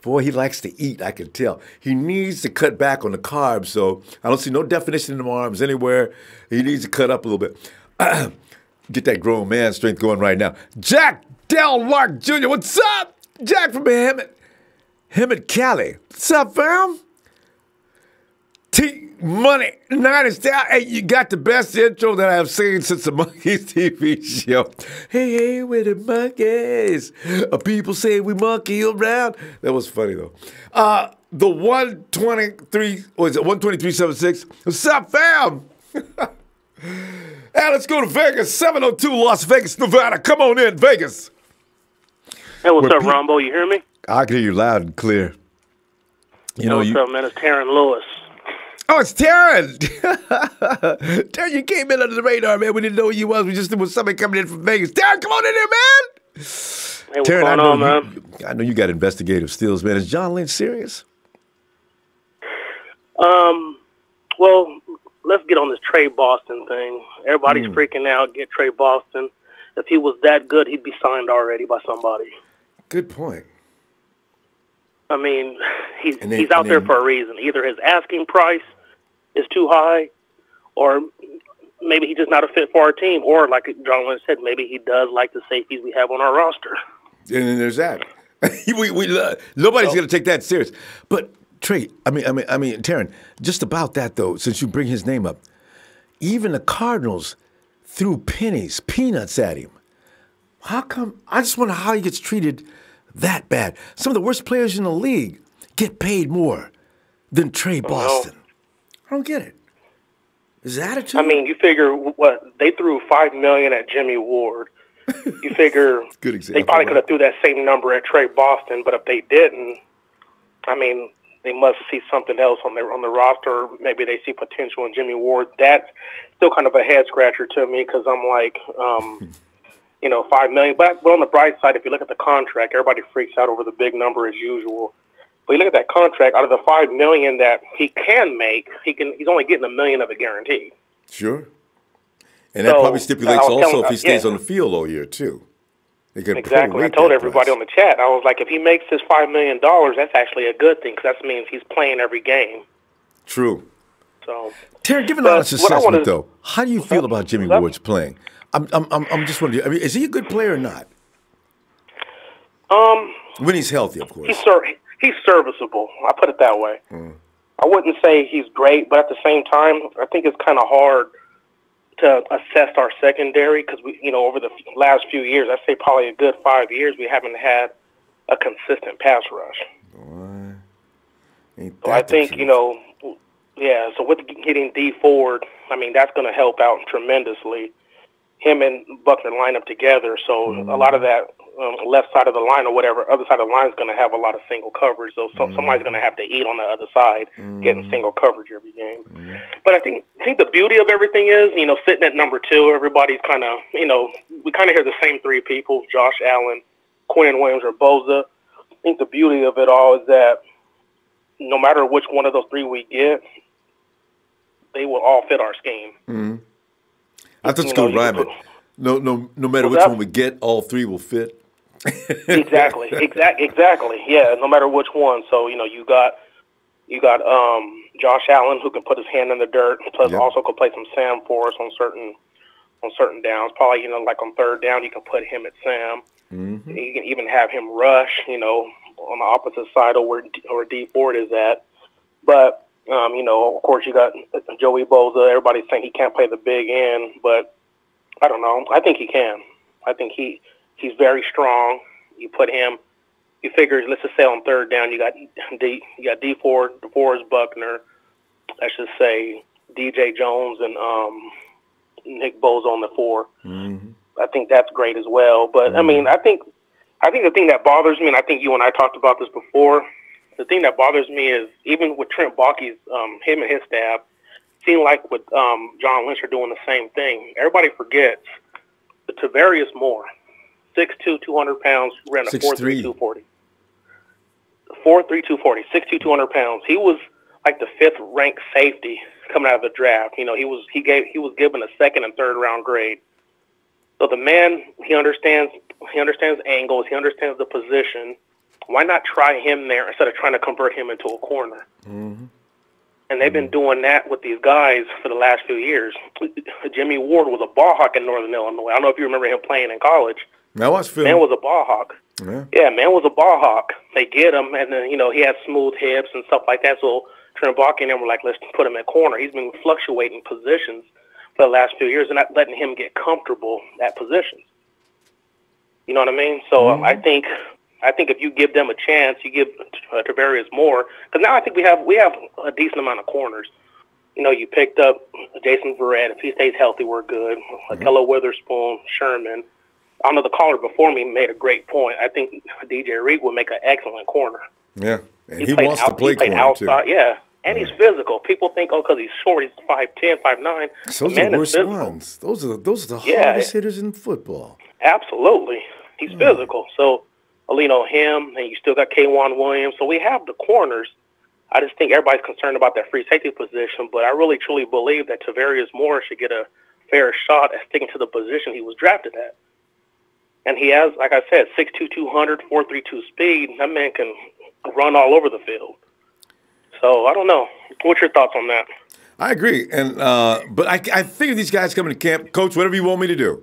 Boy, he likes to eat, I can tell. He needs to cut back on the carbs, so I don't see no definition in the arms anywhere. He needs to cut up a little bit. Get that grown man strength going right now. Jack Del Lark Jr., what's up? Jack from Hemet Cali. What's up, fam? T-Money, Niners down. Hey, you got the best intro that I've seen since the Monkeys TV show. Hey, we're the Monkeys. People say we monkey around. That was funny, though. The 123, what is it, 123.76. What's up, fam? Hey, let's go to Vegas. 702 Las Vegas, Nevada. Come on in, Vegas. Hey, what's up, Ronbo? You hear me? I can hear you loud and clear. What's up, man? It's Taryn Lewis. Oh, it's Taryn. Taryn, you came in under the radar, man. We didn't know who you was. We just knew somebody coming in from Vegas. Taryn, come on in here, man. Hey, what's going on, man? I know you got investigative skills, man. Is John Lynch serious? Well, let's get on this Trey Boston thing. Everybody's freaking out. Get Trey Boston. If he was that good, he'd be signed already by somebody. Good point. I mean, he's out there for a reason. Either his asking price is too high, or maybe he's just not a fit for our team. Or, like John Lynch said, maybe he does like the safeties we have on our roster. And then there's that. Nobody's going to take that serious. But Trey, I mean, Taryn, just about that though, since you bring his name up, even the Cardinals threw peanuts at him. How come? I just wonder how he gets treated that bad. Some of the worst players in the league get paid more than Trey Boston. I don't get it. His attitude. I mean, you figure what they threw $5 million at Jimmie Ward. You figure good example, they probably could have threw that same number at Trey Boston, but if they didn't, I mean, they must see something else on the roster. Maybe they see potential in Jimmie Ward. That's still kind of a head scratcher to me because I'm like, $5 million. But on the bright side, if you look at the contract, everybody freaks out over the big number as usual. But you look at that contract, out of the $5 million that he can make, he's only getting $1 million of it guaranteed. Sure. And that probably stipulates also if he stays on the field all year too. Exactly. I told everybody on the chat, I was like, if he makes this $5 million, that's actually a good thing because that means he's playing every game. True. So, Terry, give an honest assessment though. How do you feel about Jimmie Ward's playing? I'm just wondering. I mean, is he a good player or not? When he's healthy, of course. He's serviceable. I put it that way. I wouldn't say he's great, but at the same time, I think it's kind of hard to assess our secondary because over the last few years, I'd say probably a good 5 years, we haven't had a consistent pass rush. Boy, so I think So with getting D Ford, I mean that's going to help out tremendously. Him and Buckner line up together, so a lot of that left side of the line or whatever other side of the line is going to have a lot of single coverage. So somebody's going to have to eat on the other side, getting single coverage every game. But I think the beauty of everything is, sitting at number 2, everybody's kind of, we kind of hear the same 3 people: Josh Allen, Quinn Williams, or Boza. I think the beauty of it all is that no matter which one of those 3 we get, they will all fit our scheme. I thought you could rhyme it. No matter which one we get, all 3 will fit. Exactly. Yeah, no matter which one. So you got Josh Allen who can put his hand in the dirt, plus also could play some Sam for us on certain downs. Probably like on 3rd down, you can put him at Sam. You can even have him rush, on the opposite side of where D Ford is at. But of course, you got Joey Boza. Everybody's saying he can't play the big end, but I don't know. I think he can. I think he's very strong. You put him. You figure, let's just say on 3rd down, you got D Ford, DeForest Buckner. Let's just say DJ Jones and Nick Boza on the 4. I think that's great as well. But I mean, I think the thing that bothers me, and I think you and I talked about this before. The thing that bothers me is even with Trent Baalke's, him and his staff, seem like with John Lynch are doing the same thing. Everybody forgets the Tavarius Moore, 6'2", 200 pounds, ran a 4.3 240. 4.3 240, 6'2", 200 pounds. He was like the 5th ranked safety coming out of the draft. He was given a 2nd and 3rd round grade. So the man, he understands angles, he understands the position. Why not try him there instead of trying to convert him into a corner? And they've been doing that with these guys for the last few years. Jimmie Ward was a ball hawk in Northern Illinois. I don't know if you remember him playing in college. Man was a ball hawk. Yeah, man was a ball hawk. They get him, and then, he had smooth hips and stuff like that. So Trent Baalke and them were like, let's put him at corner. He's been fluctuating positions for the last few years and not letting him get comfortable at positions. You know what I mean? So I think if you give them a chance, you give Tavarius Moore, because now I think we have a decent amount of corners. You picked up Jason Verrett. If he stays healthy, we're good. Akello Witherspoon, Sherman. I know the caller before me made a great point. I think DJ Reed would make an excellent corner. Yeah, and he wants to play corner outside, too. Yeah, And he's physical. People think, because he's short, he's 5'10", 5'9". Those are the worst ones. Those are the hardest hitters in football. Absolutely. He's physical. So, him, and you still got K'Wan Williams. So we have the corners. I just think everybody's concerned about that free safety position, but I really, truly believe that Tavarius Moore should get a fair shot at sticking to the position he was drafted at. And he has, like I said, 6'2", 200, 4.32 speed. That man can run all over the field. So I don't know. What's your thoughts on that? I agree, and but I figure these guys coming to camp, coach, whatever you want me to do.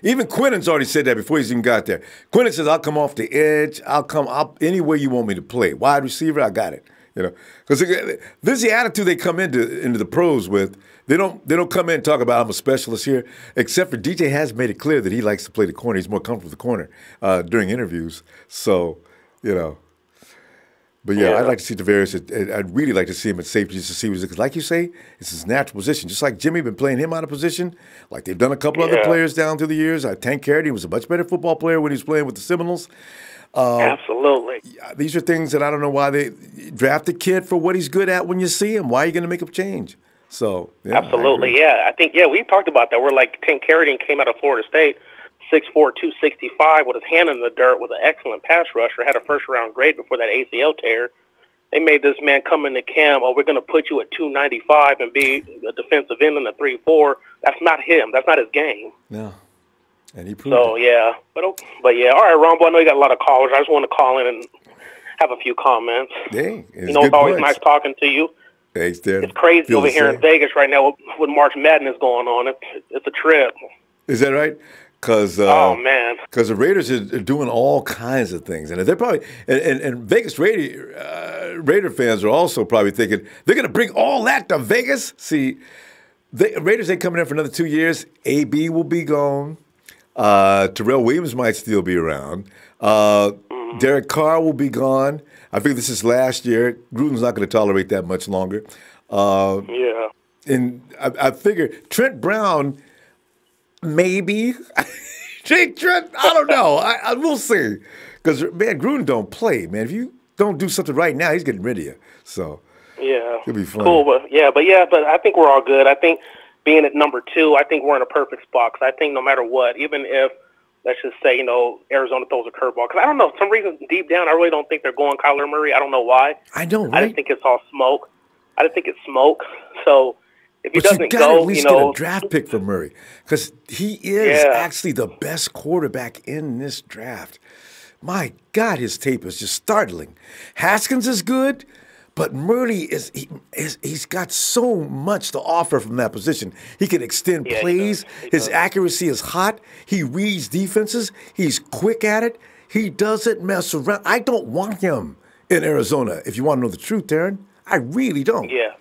Even Quinnen's already said that before he's even got there. Quinnen says, "I'll come off the edge. I'll come up any way you want me to play. Wide receiver, I got it." Because this is the attitude they come into the pros with. They don't come in and talk about I'm a specialist here. Except for DJ has made it clear that he likes to play the corner. He's more comfortable with the corner during interviews. So But I'd like to see Tavarius. I'd really like to see him at safety just to see because, like you say, it's his natural position. Just like Jimmie been playing him out of position, like they've done a couple other players down through the years. Tank Carradine was a much better football player when he was playing with the Seminoles. Absolutely. These are things that I don't know why they draft a kid for what he's good at when you see him. Why are you going to make a change? So absolutely, I think we talked about that. We're like Tank Carradine came out of Florida State. 6'4", 265 with his hand in the dirt with an excellent pass rusher, had a first-round grade before that ACL tear. They made this man come into camp, we're going to put you at 295 and be a defensive end in the 3-4. That's not him. That's not his game. No. And he proved it. Yeah. But all right, Ronbo, I know you got a lot of callers. I just want to call in and have a few comments. Dang, it's always nice talking to you. Thanks, Dan. It's crazy over here in Vegas right now with March Madness going on. It's a trip. Is that right? Because the Raiders are doing all kinds of things, and they're probably and Vegas Raider fans are also probably thinking they're going to bring all that to Vegas. See, Raiders ain't coming in for another 2 years. AB will be gone. Terrell Williams might still be around. Derek Carr will be gone. I think this is last year. Gruden's not going to tolerate that much longer. And I figure Trent Brown. Maybe. Trent, I don't know. I will see. Because, man, Gruden don't play, man. If you don't do something right now, he's getting rid of you. So, it'll be fun. Cool, but I think we're all good. I think being at number 2, I think we're in a perfect spot. Because I think no matter what, even if, let's just say, Arizona throws a curveball. Because I don't know, for some reason, deep down, I really don't think they're going Kyler Murray. I don't know why. I know, right? I just think it's all smoke. I just think it's smoke. So, if he doesn't you go, at least get a draft pick for Murray because he is actually the best quarterback in this draft. My God, his tape is just startling. Haskins is good, but Murray he's got so much to offer from that position. He can extend plays. His accuracy is hot. He reads defenses. He's quick at it. He doesn't mess around. I don't want him in Arizona. If you want to know the truth, Darren, I really don't. Get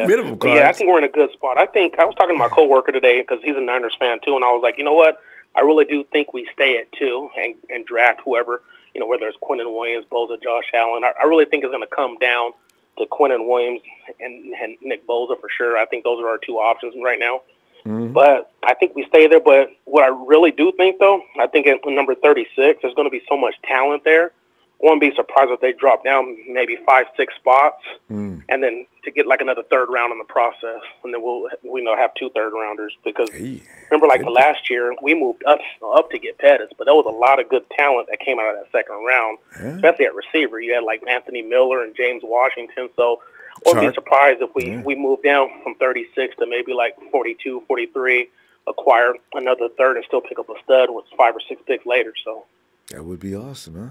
rid of him, Cards. I think we're in a good spot. I was talking to my coworker today because he's a Niners fan too, and I was like, you know what? I really do think we stay at 2 and draft whoever, whether it's Quinnen Williams, Bosa, Josh Allen. I really think it's going to come down to Quinnen Williams and Nick Bosa for sure. I think those are our 2 options right now. Mm-hmm. But I think we stay there. But what I really do think, though, I think at number 36, there's going to be so much talent there. I wouldn't be surprised if they drop down maybe 5-6 spots, and then to get like another third round in the process, and then we'll have 2 third-rounders because remember the last year we moved up to get Pettis, but there was a lot of good talent that came out of that second round, especially at receiver. You had like Anthony Miller and James Washington, so I wouldn't be surprised if we move down from 36 to maybe like 42, 43, acquire another third and still pick up a stud with 5 or 6 picks later. So that would be awesome, huh?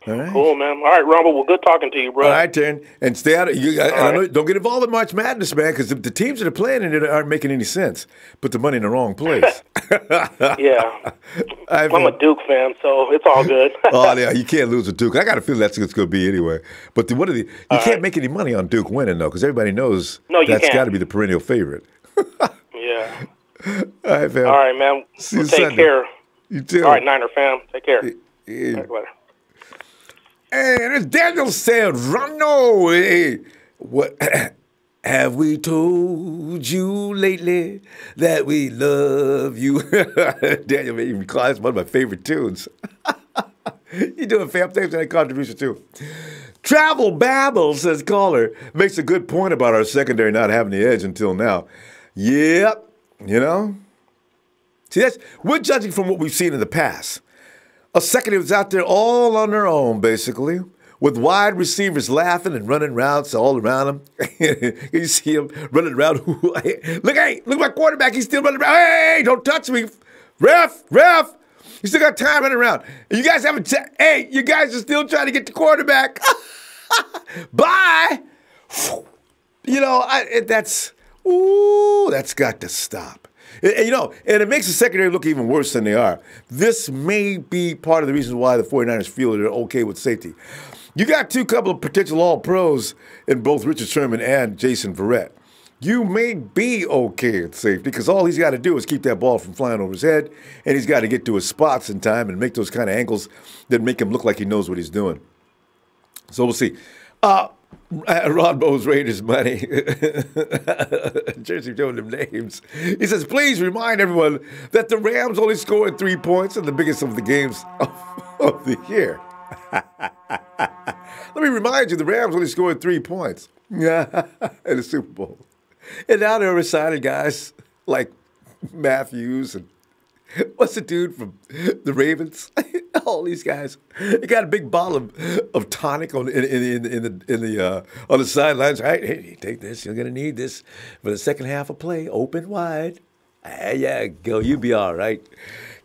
All right. Cool, man. All right, Ronbo, well, good talking to you, bro. All right, Taryn. And stay out of I know, don't get involved in March Madness, man, because the teams that are playing in it aren't making any sense. Put the money in the wrong place. I'm a Duke fan, so it's all good. You can't lose to Duke. I got a feeling that's what it's going to be anyway. But you can't make any money on Duke winning, though, because everybody knows that's got to be the perennial favorite. All right, man. All right, man. See you take care. You too. All right, Niner fam. Take care. Yeah. All right, later. Hey, and Daniel said, Ronbo, hey, what have we told you lately that we love you? Daniel made me cry. It's one of my favorite tunes. You doing, fam? Thanks for that contribution, too. Travel babble, says caller, makes a good point about our secondary not having the edge until now. Yep, you know. See, we're judging from what we've seen in the past. A secondary was out there all on their own, basically, with wide receivers laughing and running routes all around them. You see him running around. Look at my quarterback. He's still running around. Hey, don't touch me. Ref. You still got time running around. You guys haven't. Hey, you guys are still trying to get the quarterback. Bye. You know, that's got to stop. And, you know, and it makes the secondary look even worse than they are. This may be part of the reason why the 49ers feel they're okay with safety. You got couple of potential all-pros in both Richard Sherman and Jason Verrett. You may be okay at safety because all he's got to do is keep that ball from flying over his head, and he's got to get to his spots in time and make those kind of angles that make him look like he knows what he's doing. So we'll see. Ronbo's Raiders money. Jersey showing them names. He says, please remind everyone that the Rams only scored 3 points in the biggest of the games of the year. Let me remind you, the Rams only scored 3 points in the Super Bowl. And now they're resigning guys like Matthews and what's the dude from the Ravens? All these guys. They got a big bottle of tonic on the sidelines. Right? Hey, take this. You're gonna need this for the second half of play. Open wide. Yeah, go. You be all right.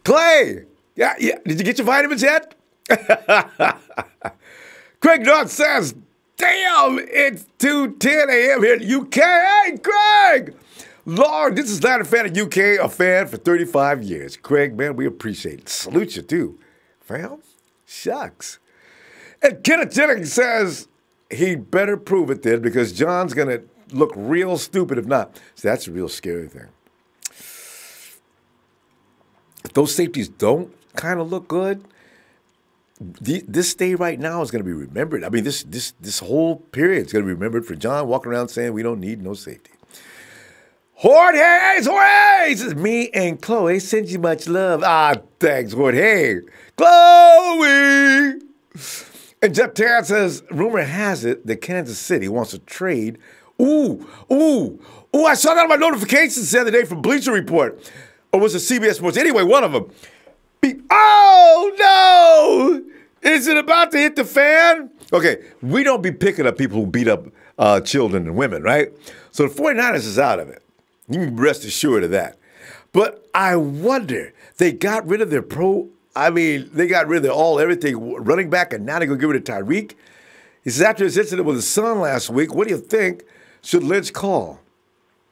Clay. Yeah. Did you get your vitamins yet? Craig North says, damn, it's 2:10 a.m. here in the UK. Hey, Craig! Lord, this is not a fan of UK, a fan for 35 years. Craig, man, we appreciate it. Salute you, too. Fam, shucks. And Kenneth Jennings says he better prove it then because John's going to look real stupid if not. So that's a real scary thing. If those safeties don't kind of look good, this day right now is going to be remembered. I mean, this whole period is going to be remembered for John walking around saying we don't need no safety. Jorge! This is me and Chloe. Send you much love. Thanks, Jorge. Chloe! And Jeff Tarrant says, rumor has it that Kansas City wants to trade. Ooh, I saw that on my notifications the other day from Bleacher Report. Or was it CBS Sports? Anyway, one of them. Oh, no! Is it about to hit the fan? Okay, we don't be picking up people who beat up children and women, right? So the 49ers is out of it. You can rest assured of that. But I wonder, they got rid of their they got rid of everything running back, and now they're going to get rid of Tyreek. He says, after his incident with his son last week, what do you think should Lynch call?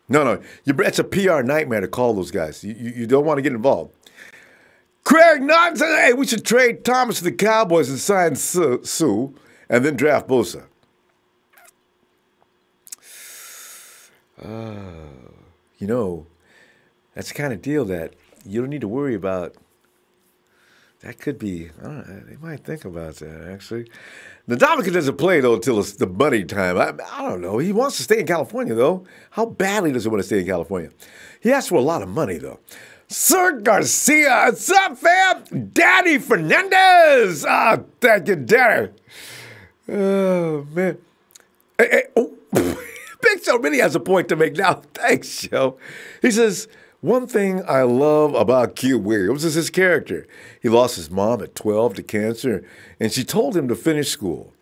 No, it's a PR nightmare to call those guys. You don't want to get involved. Craig Norton says, hey, we should trade Thomas to the Cowboys and sign Sue and then draft Bosa. You know, that's the kind of deal that you don't need to worry about. That could be, I don't know, they might think about that, actually. Ndamukong doesn't play, though, until it's the money time. I don't know. He wants to stay in California, though. How badly does he want to stay in California? He asks for a lot of money, though. Sir Garcia, what's up, fam? Daddy Fernandez. Thank you, Daddy. Oh, man. Hey, Big Show really has a point to make now. Thanks, Joe. He says, one thing I love about Q Williams is his character. He lost his mom at 12 to cancer, and she told him to finish school,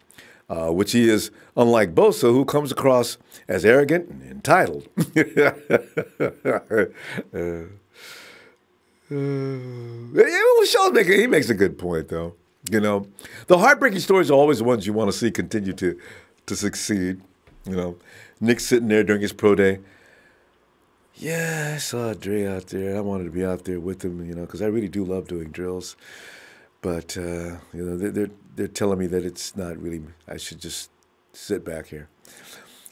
which he is, unlike Bosa, who comes across as arrogant and entitled. He makes a good point, though. You know, the heartbreaking stories are always the ones you want to see continue to succeed. You know, Nick's sitting there during his pro day. Yeah, I saw Dre out there. I wanted to be out there with him, you know, because I really do love doing drills. But, you know, they're telling me that it's not really, I should just sit back here.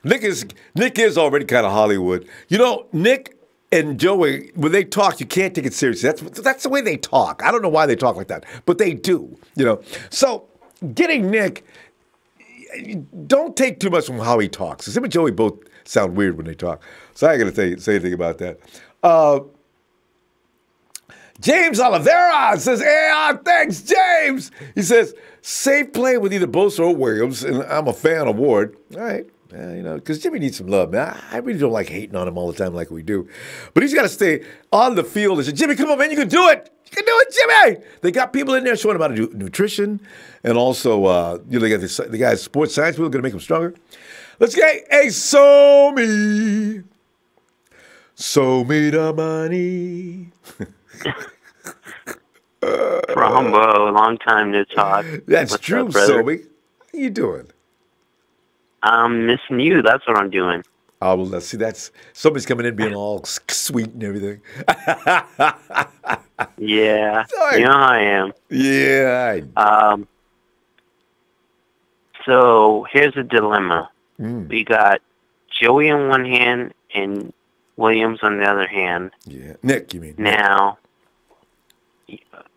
Nick is already kind of Hollywood. You know, Nick and Joey, when they talk, you can't take it seriously. That's the way they talk. I don't know why they talk like that, but they do, you know. So getting Nick, don't take too much from how he talks. Him and Joey both sound weird when they talk. So I ain't going to say anything about that. James Oliveira says, hey, thanks, James. He says, safe play with either Bosa or Williams, and I'm a fan of Ward. All right. Because Jimmie needs some love, man. I really don't like hating on him all the time like we do. But he's got to stay on the field and say, Jimmie, come on, man, you can do it. You can do it, Jimmie. They got people in there showing him how to do nutrition. And also, they got the guy's sports science people going to make him stronger. Let's get a Show Me the Money. Ronbo, long time to talk. That's What's true, up, brother? Sobe. How you doing? I'm missing you. That's what I'm doing. Oh, well, let's see. That's somebody's coming in being all sweet and everything. Yeah, Sorry. you know how I am. Yeah. So here's a dilemma. We got Joey on one hand and Williams on the other hand. Yeah. Nick, you mean? Now,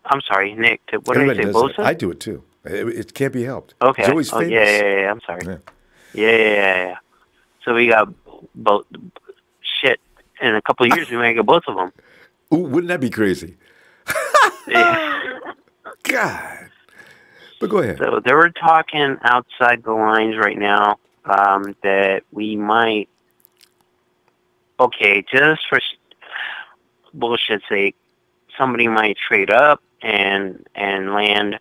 I'm sorry, Nick. What did I Everybody say? does that. Bosa? I do it too. It can't be helped. Okay. Joey's famous. Yeah. I'm sorry. Yeah. Yeah. So we got both. Shit. In a couple of years, we might get both of them. Ooh, wouldn't that be crazy? Yeah. God. But go ahead. So they were talking outside the lines right now that we might. Okay, just for bullshit's sake, somebody might trade up and land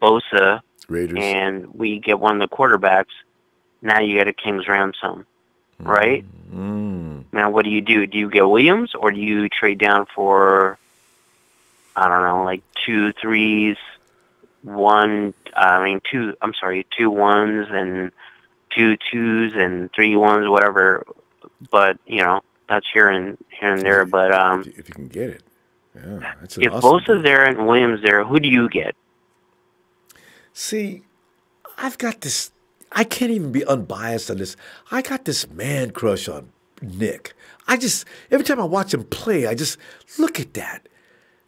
Bosa, Raiders. and we get one of the quarterbacks. Now you get a king's ransom, right? Now what do you do? Do you get Williams, or do you trade down for, I don't know, like 2 3s, 2 1s and 2 2s and 3 1s, whatever. But that's here and there. But if you can get it, yeah, that's if awesome Bosa's there and Williams there, who do you get? See, I've got this. I can't even be unbiased on this. I got this man crush on Nick. Every time I watch him play, I just look at that.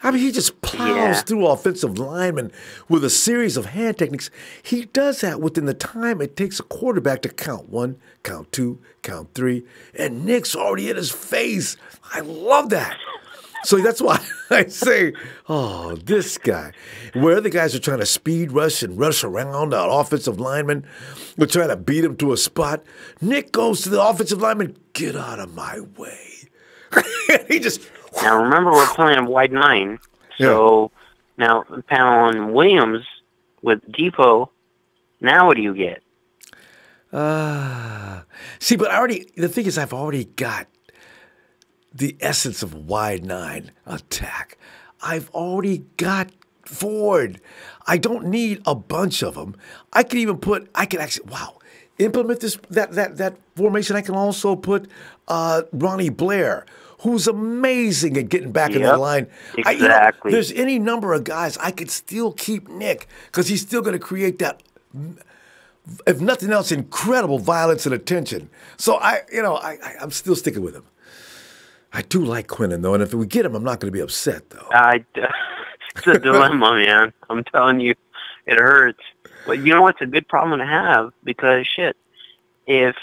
I mean, he just plows through offensive linemen with a series of hand techniques. He does that within the time it takes a quarterback to count 1, count 2, count 3, and Nick's already in his face. I love that. So that's why I say, oh, this guy. Where other guys are trying to speed rush and rush around the offensive lineman, we're trying to beat him to a spot. Nick goes to the offensive lineman, get out of my way. He just... Now remember, we're playing wide 9. So now on Williams with Depot, now what do you get? See, but the thing is, I've already got the essence of wide 9 attack. I've already got Ford. I don't need a bunch of them. I can actually implement that formation. I can also put Ronnie Blair, who's amazing at getting back in the line. Exactly. There's any number of guys. I could still keep Nick because he's still going to create that, if nothing else, incredible violence and attention. So I'm still sticking with him. I do like Quinnen, though, and if we get him, I'm not going to be upset, though. It's a dilemma, man. I'm telling you, it hurts. But you know what's a good problem to have? Because, shit, if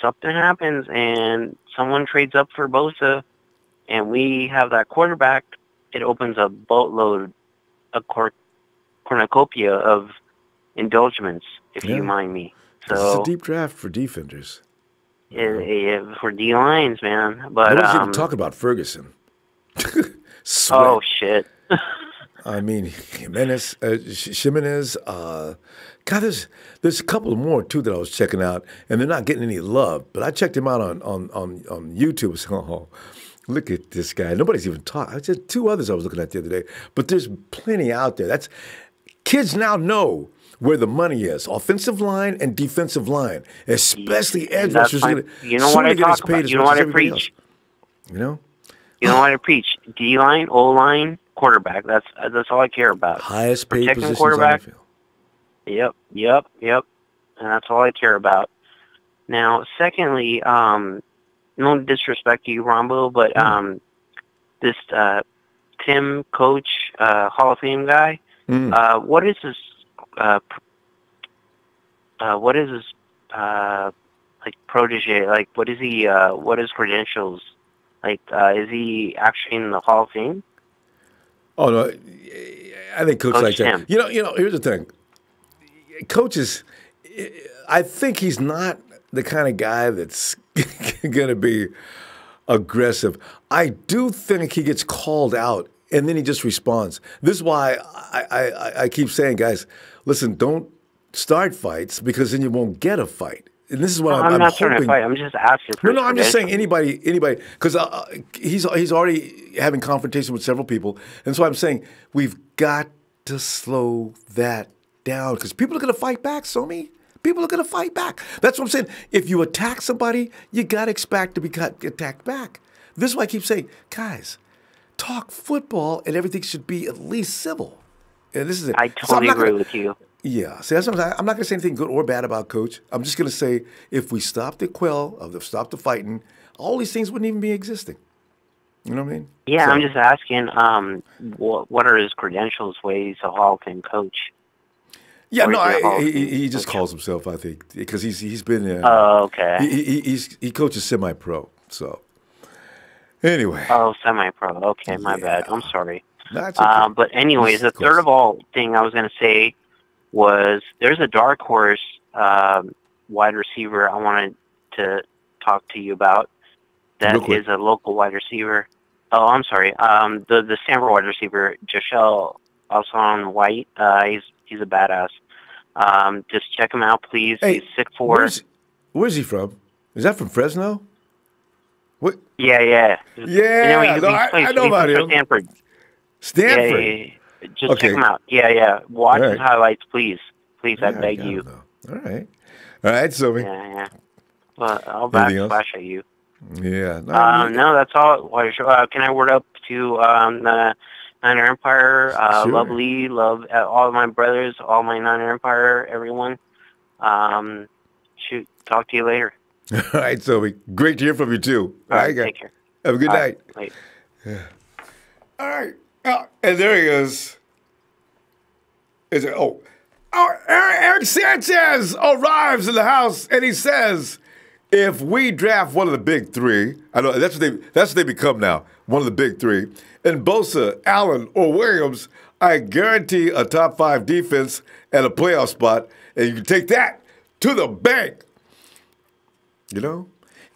something happens and someone trades up for Bosa and we have that quarterback, it opens a boatload, a cornucopia of indulgements, if you mind me. So, this is a deep draft for defenders. For D-lines, man. But nobody's even talking about Ferguson. Oh, shit. I mean, Jimenez, God, there's a couple more, too, that I was checking out, and they're not getting any love. But I checked him out on YouTube. So, oh, look at this guy. Nobody's even talking. Just 2 others I was looking at the other day. But there's plenty out there. Kids now know where the money is, offensive line and defensive line, especially edge rushers. You know what I talk about? You know what I preach? You know? You know what I preach? D-line, O-line, quarterback. That's all I care about. Highest paid protecting positions quarterback. on the field. Yep. And that's all I care about. Now, secondly, no disrespect to you, Ronbo, but this Tim Coach Hall of Fame guy, what is his protege? Like, what is he? What is credentials? Like, is he actually in the Hall of Fame? Oh no, I think coach like that. Tim. You know. Here's the thing. Coaches, I think he's not the kind of guy that's going to be aggressive. I do think he gets called out and then he just responds. This is why I keep saying, guys, listen, don't start fights because then you won't get a fight. And this is what I'm not hoping. trying to fight. I'm just asking for. No, I'm just saying anybody, because he's already having confrontation with several people, and so I'm saying we've got to slow that down because people are going to fight back. Somi, people are going to fight back. That's what I'm saying. If you attack somebody, you got to expect to be attacked back. This is why I keep saying, guys, talk football, and everything should be at least civil. And this is it. I totally agree with you. Yeah, see, that's what I'm not going to say anything good or bad about Coach. I'm just going to say if we stop the stop the fighting, all these things wouldn't even be existing. You know what I mean? Yeah, so, I'm just asking, what are his credentials? He's a Hall of Fame coach. Yeah, no, he just calls himself, I think, because he's been. Okay. He coaches semi-pro, so anyway. Oh, semi-pro. Okay, my bad. I'm sorry. That's okay. But anyways, the third of all thing I was going to say was there's a dark horse wide receiver I wanted to talk to you about. That is a local wide receiver. Oh, I'm sorry. The Stanford wide receiver, Joshua Alson White. He's a badass. Just check him out, please. Hey, he's 6'4". Where's he from? Is that from Fresno? What? Yeah. Yeah, I know about him. Stanford. Stanford. Yeah. Just check him out. Yeah. Watch his highlights, please. Please, I beg you. All right, Somi. Yeah. Well, I'll backslash at you. Yeah. No, that's all. Can I word up to the Niner Empire? Sure. Love all my brothers, all my Niner Empire, everyone. Talk to you later. All right, Somi. Great to hear from you, too. All right, take care. Have a good night. Right. Yeah. All right. And there he is. Eric Sanchez arrives in the house, and he says, if we draft one of the big three, I know that's what they become now, one of the big three, and Bosa, Allen, or Williams, I guarantee a top 5 defense and a playoff spot, and you can take that to the bank. You know?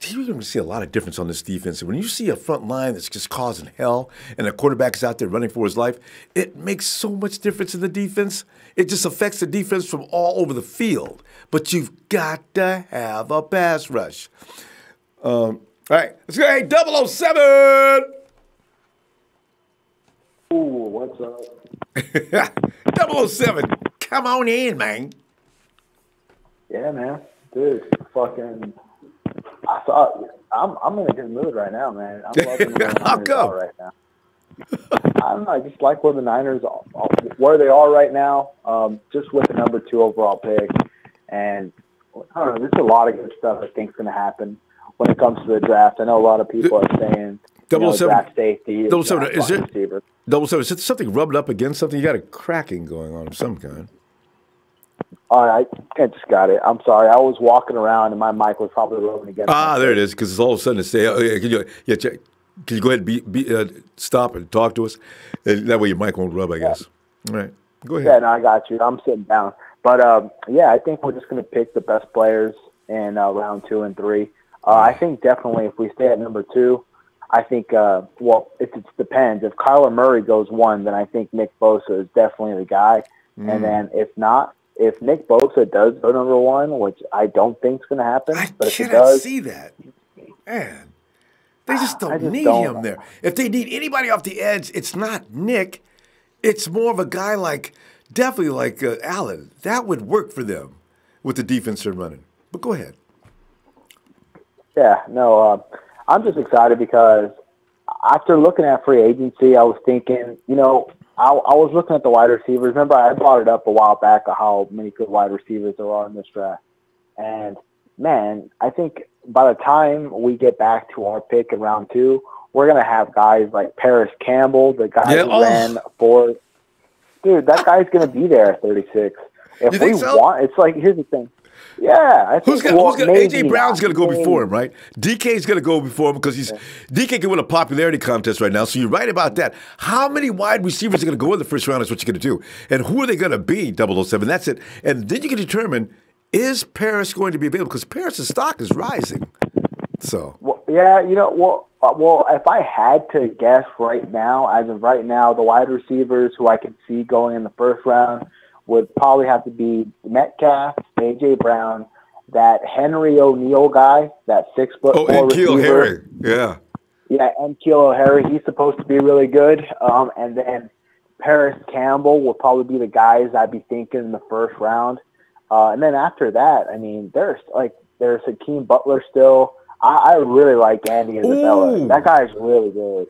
You're going to see a lot of difference on this defense. And when you see a front line that's just causing hell and a quarterback is out there running for his life, it makes so much difference in the defense. It just affects the defense from all over the field. But you've got to have a pass rush. All right, let's go. Hey, 007! Ooh, what's up? 007, come on in, man. Yeah, man. Dude, fucking... I'm in a good mood right now, man. I'm loving where the Niners are right now. I don't know. I just like where the Niners are, where they are right now. Just with the number 2 overall pick, and I don't know. There's a lot of good stuff I think is going to happen when it comes to the draft. I know a lot of people are saying draft safety, 007. Is it receiver. 007? Is it something rubbed up against something? You got a cracking going on of some kind. All right, I just got it. I'm sorry. I was walking around and my mic was probably rubbing against. There it is. Because all of a sudden it's can you go ahead and stop and talk to us? And that way your mic won't rub, I guess. All right, go ahead. Yeah, no, I got you. I'm sitting down. But I think we're just going to pick the best players in round 2 and 3. I think definitely if we stay at number 2, I think it depends. If Kyler Murray goes 1, then I think Nick Bosa is definitely the guy. And then if not. If Nick Bosa does go number 1, which I don't think is going to happen, but if it does, see that. Man, they just don't need him there. If they need anybody off the edge, it's not Nick. It's more of a guy definitely like Allen. That would work for them with the defense they're running. But go ahead. Yeah, no, I'm just excited because after looking at free agency, I was thinking, I was looking at the wide receivers. Remember, I brought it up a while back of how many good wide receivers there are in this draft. And, man, I think by the time we get back to our pick in round 2, we're going to have guys like Paris Campbell, the guy who ran for – dude, that guy's going to be there at 36. If we want – it's like, here's the thing. Yeah. Who's gonna AJ Brown's going to go before him, right? DK's going to go before him because DK can win a popularity contest right now. So you're right about that. How many wide receivers are going to go in the first round is what you're going to do. And who are they going to be, 007? That's it. And then you can determine, is Paris going to be available? Because Paris' stock is rising. So. Well, yeah, well, if I had to guess right now, as of right now, the wide receivers who I could see going in the first round would probably have to be Metcalf, A.J. Brown, that Henry O'Neal guy, that 6'4" and receiver. N'Keal Harry, yeah. Yeah, and N'Keal Harry, he's supposed to be really good. And then Paris Campbell will probably be the guys I'd be thinking in the first round. And then after that, I mean, there's Hakeem Butler still. I really like Andy Isabella. Ooh. That guy's really good.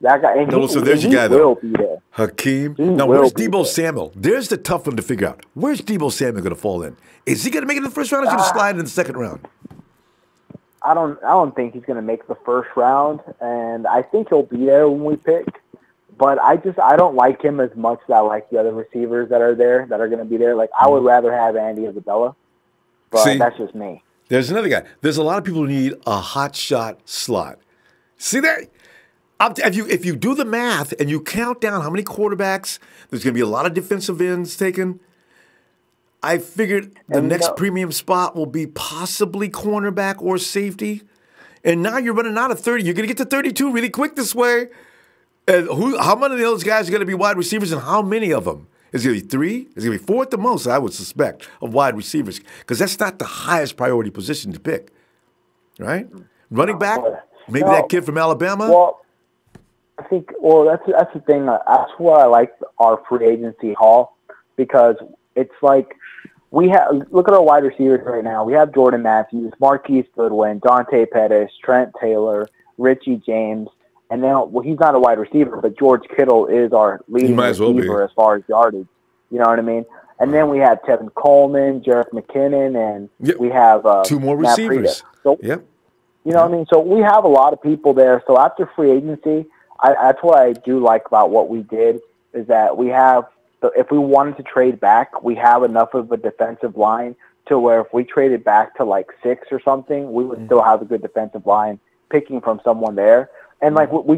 That guy, and so there's your guy, though. Will be there. Hakeem. Now, where's Deebo Samuel? There's the tough one to figure out. Where's Deebo Samuel going to fall in? Is he going to make it in the first round or is he going to slide in the second round? I don't think he's going to make the first round, and I think he'll be there when we pick. But I don't like him as much as I like the other receivers that are there, that are going to be there. Like, I would rather have Andy Isabella, but that's just me. There's another guy. There's a lot of people who need a hot shot slot. See that? If you do the math and you count down how many quarterbacks, there's going to be a lot of defensive ends taken. I figured the next premium spot will be possibly cornerback or safety. And now you're running out of 30. You're going to get to 32 really quick this way. And how many of those guys are going to be wide receivers and how many of them? Is it going to be 3? Is it going to be 4 at the most, I would suspect, of wide receivers? Because that's not the highest priority position to pick, right? Running back, maybe that kid from Alabama? Well, I think, that's the thing. That's why I like our free agency haul, because it's like look at our wide receivers right now. We have Jordan Matthews, Marquise Goodwin, Dante Pettis, Trent Taylor, Richie James, and then, he's not a wide receiver, but George Kittle is our leading receiver as far as yardage. You know what I mean? And then we have Tevin Coleman, Jarek McKinnon, and we have 2 more Matt receivers. So, you know what I mean? So we have a lot of people there. So after free agency, that's what I do like about what we did, is that we have, if we wanted to trade back, we have enough of a defensive line to where if we traded back to like 6 or something, we would still have a good defensive line picking from someone there. And like we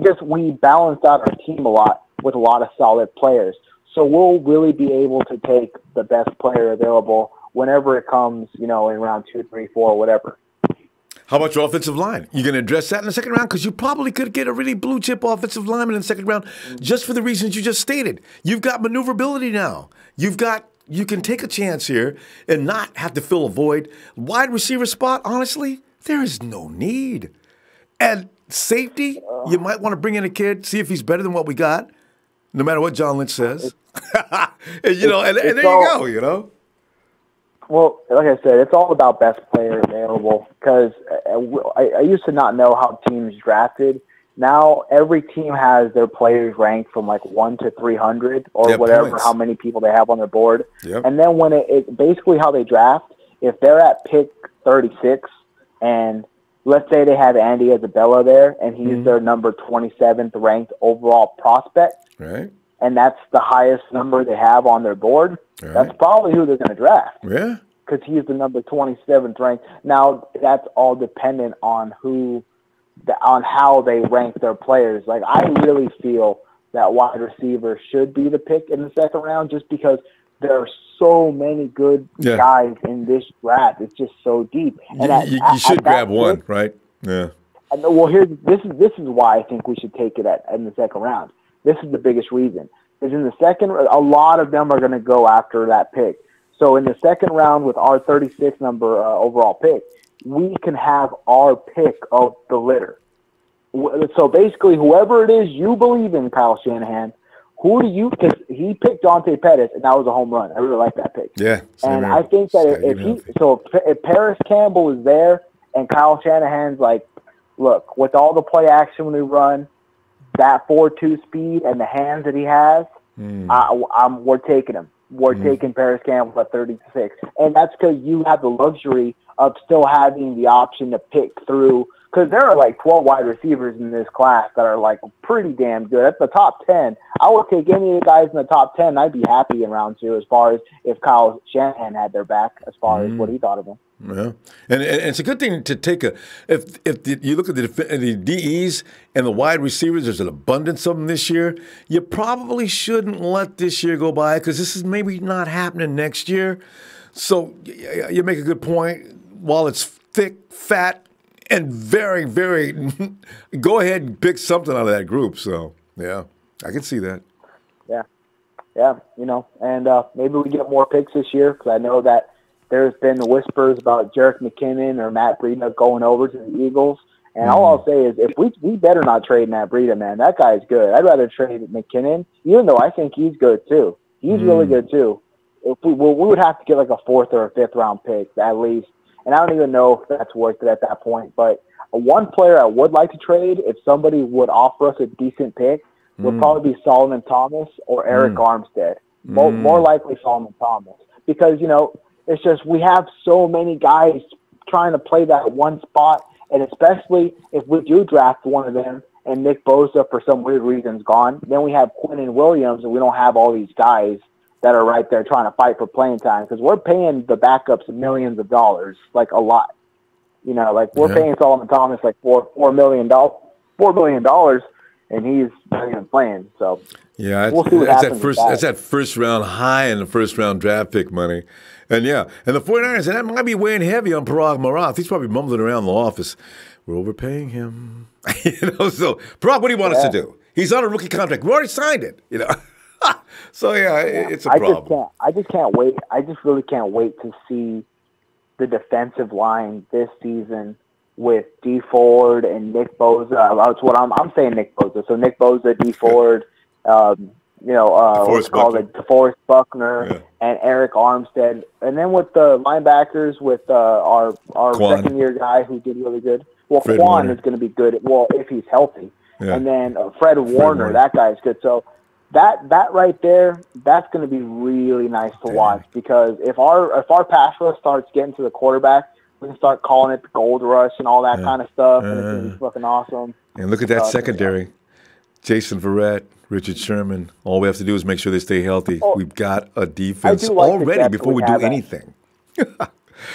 balanced out our team a lot with a lot of solid players. So we'll really be able to take the best player available whenever it comes, in round 2, 3, 4, whatever. How about your offensive line? You going to address that in the second round? Because you probably could get a really blue-chip offensive lineman in the second round just for the reasons you just stated. You've got maneuverability now. You can take a chance here and not have to fill a void. Wide receiver spot, honestly, there is no need. And safety, you might want to bring in a kid, see if he's better than what we got, no matter what John Lynch says. And there you go, Well, like I said, it's all about best player available, because I used to not know how teams drafted. Now every team has their players ranked from like 1 to 300 or whatever, points. How many people they have on their board. Yep. And then when it basically how they draft, if they're at pick 36 and let's say they have Andy Isabella there and he's their number 27th ranked overall prospect, right? And that's the highest number they have on their board, right. That's probably who they're going to draft. Yeah. Because he's the number 27th ranked. Now, that's all dependent on how they rank their players. Like, I really feel that wide receiver should be the pick in the second round just because there are so many good guys in this draft. It's just so deep. And you should grab one, right? Yeah. Well, this is why I think we should take it in the second round. This is the biggest reason. Because in the second, a lot of them are going to go after that pick. So in the second round with our 36 number overall pick, we can have our pick of the litter. So basically, whoever it is you believe in, Kyle Shanahan, because he picked Dante Pettis, and that was a home run. I really like that pick. Yeah. And I think that if Paris Campbell is there and Kyle Shanahan's like, look, with all the play action when we run, that 4.2 speed and the hands that he has, we're taking him. We're taking Paris Campbell at 36. And that's because you have the luxury of still having the option to pick through because there are like 12 wide receivers in this class that are like pretty damn good. At the top 10, I would take any of the guys in the top 10. I'd be happy in round 2 as far as if Kyle Shanahan had their back as far as what he thought of them. Yeah, and it's a good thing to take you look at the DEs and the wide receivers, there's an abundance of them this year. You probably shouldn't let this year go by because this is maybe not happening next year. So you make a good point. While it's thick, fat, and very, very, go ahead and pick something out of that group. So, yeah, I can see that. Yeah, and maybe we get more picks this year because I know that there's been whispers about Jerick McKinnon or Matt Breida going over to the Eagles. And all I'll say is if we better not trade Matt Breida, man. That guy's good. I'd rather trade McKinnon, even though I think he's good too. He's really good too. If we would have to get like a 4th or a 5th round pick at least. And I don't even know if that's worth it at that point. But one player I would like to trade, if somebody would offer us a decent pick, would probably be Solomon Thomas or Eric Armstead. More likely Solomon Thomas. Because, it's just we have so many guys trying to play that one spot. And especially if we do draft one of them and Nick Bosa, for some weird reason, is gone, then we have Quinnen Williams and we don't have all these guys that are right there trying to fight for playing time because we're paying the backups millions of dollars, like a lot. We're paying Solomon Thomas like $4 million, and he's not even playing. So we'll see what happens. That's that first round high in the first round draft pick money. And the 49ers, and that might be weighing heavy on Parag Marath. He's probably mumbling around the office. We're overpaying him. So Parag, what do you want us to do? He's on a rookie contract. We already signed it, So, it's a problem. I just can't wait. I just really can't wait to see the defensive line this season with D. Ford and Nick Bosa. That's what I'm saying, Nick Bosa. So Nick Bosa, D. Ford, DeForest Buckner, and Eric Armstead. And then with the linebackers, with our second-year guy who did really good. Well, Fred Quan Warner is going to be good, if he's healthy. Yeah. And then Fred Warner, that guy's good. So that right there, that's going to be really nice to watch because if our pass rush starts getting to the quarterback, we can start calling it the gold rush and all that kind of stuff, and it's going to be fucking awesome. And look at that secondary. Jason Verrett, Richard Sherman. All we have to do is make sure they stay healthy. We've got a defense already before we do anything.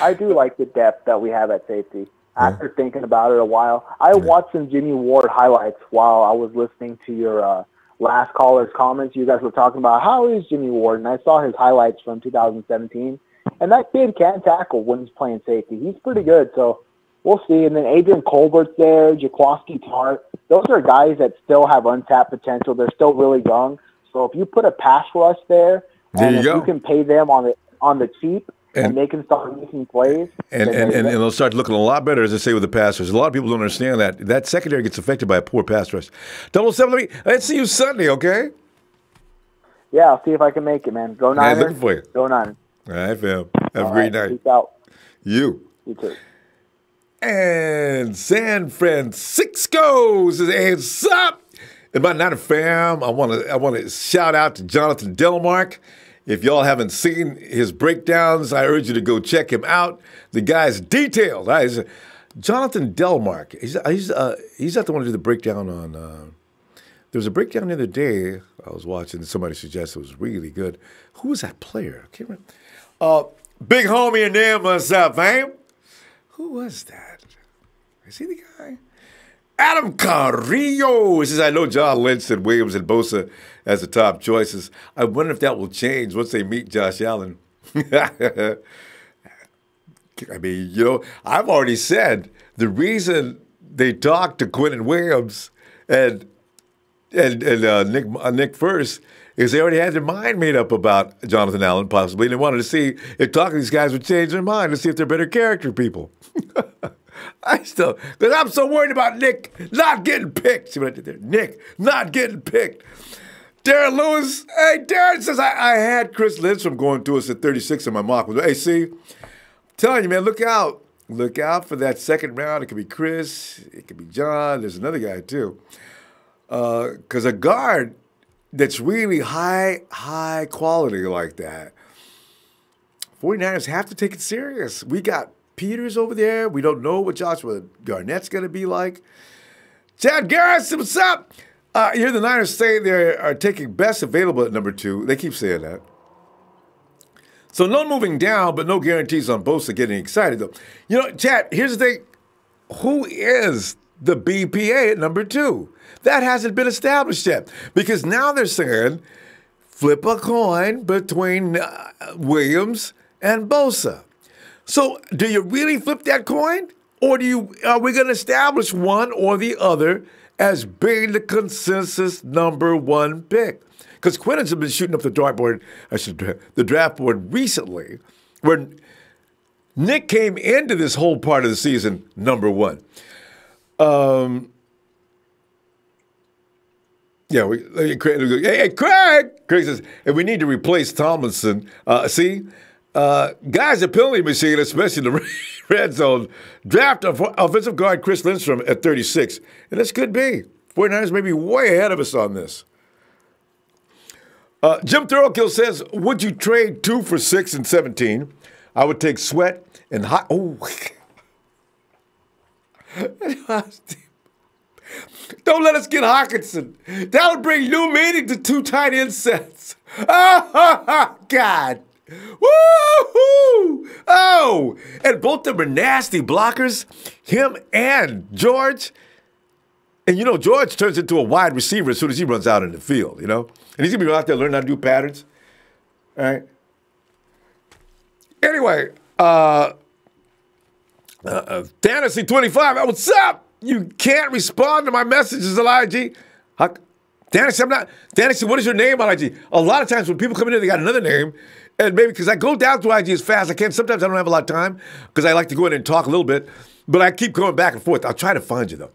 I do like the depth that we have at safety. After thinking about it a while, I watched some Jimmie Ward highlights while I was listening to your last caller's comments. You guys were talking about how is Jimmie Ward, and I saw his highlights from 2017. And that kid can tackle when he's playing safety. He's pretty good, so we'll see. And then Adrian Colbert's there, Jaquaski Tart. Those are guys that still have untapped potential. They're still really young. So if you put a pass rush there, and if you can pay them on the cheap, and they can start making plays. And they'll start looking a lot better, as I say, with the pass rush. A lot of people don't understand that. That secondary gets affected by a poor pass rush. 7, let's see you Sunday, okay? Yeah, I'll see if I can make it, man. Go Niners. Looking for you. Go Niners. All right, fam. Have a great night. Peace out. You too. And San Francisco says, hey, what's up? And my Niner fam, I want to shout out to Jonathan Delmark. If y'all haven't seen his breakdowns, I urge you to go check him out. The guy's detailed. Jonathan Delmark. He's not the one to do the breakdown on. There was a breakdown the other day I was watching. Somebody suggested it was really good. Who was that player? I can't remember. Big homie in there, myself, fam. Who was that? Is he the guy? Adam Carrillo. He says, I know John Lynch said Williams and Bosa as the top choices. I wonder if that will change once they meet Josh Allen. I mean, I've already said the reason they talked to Quinnen Williams and Nick first is they already had their mind made up about Jonathan Allen, possibly. And they wanted to see if talking to these guys would change their mind to see if they're better character people. Because I'm so worried about Nick not getting picked. See what I did there? Nick not getting picked. Darren Lewis. Hey, Darren says, I had Chris Lindstrom going to us at 36 in my mock. Hey, see, I'm telling you, man, look out. Look out for that second round. It could be Chris. It could be John. There's another guy, too. Because a guard that's really high quality like that, 49ers have to take it serious. We got Peters over there. We don't know what Joshua Garnett's going to be like. Chad Garrison, what's up? Here the Niners say they are taking best available at number 2. They keep saying that. So no moving down, but no guarantees on Bosa getting excited, though. You know, Chad, here's the thing. Who is the BPA at number 2? That hasn't been established yet. Because now they're saying flip a coin between Williams and Bosa. So do you really flip that coin? Or are we going to establish one or the other as being the consensus number 1 pick? Because Quinn's have been shooting up the draft board recently, where Nick came into this whole part of the season number 1. Hey, Craig! Craig says, and we need to replace Tomlinson. Guys, a penalty machine, especially in the red zone. Draft offensive guard Chris Lindstrom at 36. And this could be. 49ers may be way ahead of us on this. Jim Thorokill says, would you trade 2 for 6 and 17? I would take Sweat and Don't let us get Hawkinson. That would bring new meaning to 2 tight end sets. Oh, God. Woo-hoo! Oh, and both of them are nasty blockers, him and George. And, you know, George turns into a wide receiver as soon as he runs out in the field, you know. And he's going to be out there learning how to do patterns. All right. Anyway, Fantasy 25, what's up? You can't respond to my messages on IG. Fantasy, what is your name on IG? A lot of times when people come in here, they got another name. And maybe because I go down to IG as fast as I can. Sometimes I don't have a lot of time because I like to go in and talk a little bit. But I keep going back and forth. I'll try to find you, though.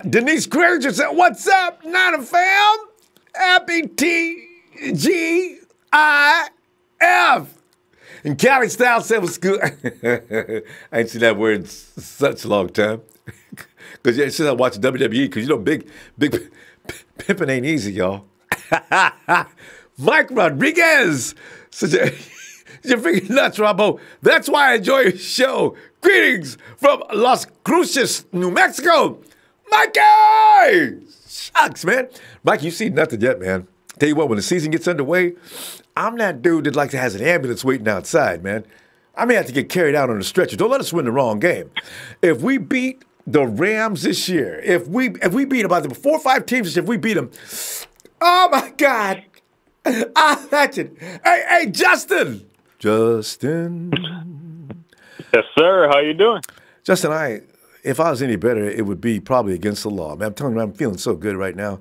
Denise Granger said, what's up, Niner fam? Happy TGIF. And Cali Style said, what's good? I ain't seen that word in such a long time. Because since I watch WWE, because, you know, big pimping ain't easy, y'all. Mike Rodriguez says, you're freaking nuts, Ronbo. That's why I enjoy your show. Greetings from Las Cruces, New Mexico. Mikey! Shucks, man. Mike, you see nothing yet, man. Tell you what, when the season gets underway, I'm that dude that like has an ambulance waiting outside, man. I may have to get carried out on a stretcher. Don't let us win the wrong game. If we beat the Rams this year, if we beat about the 4 or 5 teams, if we beat them, oh my God, that's it. Hey, Justin. Yes, sir. How you doing? Justin, if I was any better, it would be probably against the law. Man, I'm telling you, I'm feeling so good right now.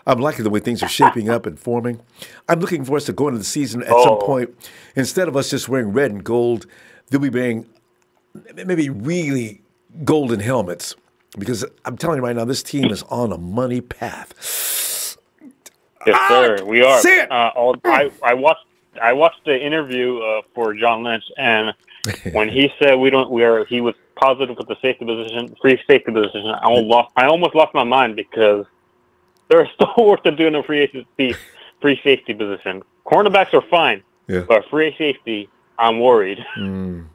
I'm liking the way things are shaping up and forming. I'm looking for us to go into the season at some point. Instead of us just wearing red and gold, they'll be wearing maybe really golden helmets. Because I'm telling you right now, this team is on a money path. Yes, sir. We are. See it. I watched the interview for John Lynch, and when he said he was positive with the safety position, free safety position, I almost lost my mind because there's still work to do in the free safety position. Cornerbacks are fine, but free safety, I'm worried. And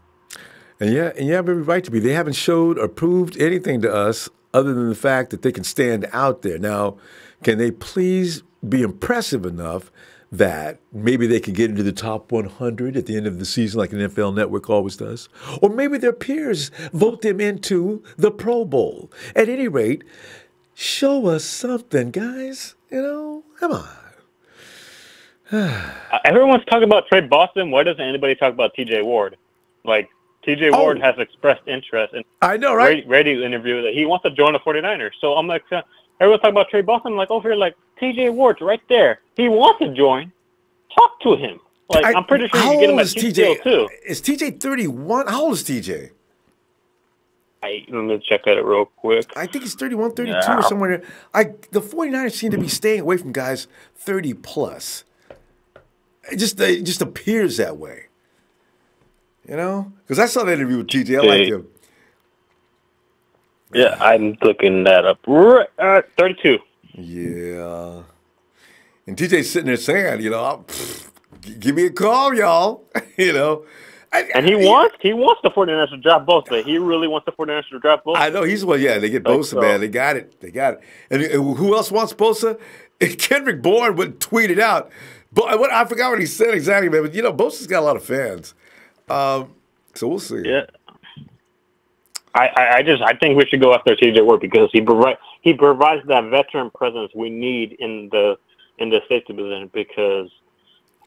you have every right to be. They haven't showed or proved anything to us other than the fact that they can stand out there. Now, can they please be impressive enough that maybe they could get into the top 100 at the end of the season like an NFL Network always does? Or maybe their peers vote them into the Pro Bowl. At any rate, show us something, guys. You know, come on. Everyone's talking about Trey Boston. Why doesn't anybody talk about T.J. Ward? Like, T.J. Ward has expressed interest in I know, right? radio interview that he wants to join the 49ers. So I'm like, everyone's talking about Trey Boston. I'm like, over here, like, T.J. Ward's right there. He wants to join. Talk to him. Like, I'm pretty sure you can get him at TJ too. Is TJ 31? How old is TJ? Let me check at it real quick. I think he's 31, 32 or somewhere there. The 49ers seem to be staying away from guys 30 plus. It just appears that way. You know? Because I saw that interview with TJ. I like him. Yeah, I'm looking that up. 32. Yeah. And TJ's sitting there saying, you know, give me a call, y'all. You know, And he wants the 49ers to draft Bosa. He really wants the 49ers to draft Bosa. I know he's they get Bosa, man. They got it. And who else wants Bosa? Kendrick Bourne would tweet it out. But I forgot what he said exactly, man. But Bosa's got a lot of fans. So we'll see. Yeah. I think we should go after T.J. Ward because he provides that veteran presence we need in the safety position because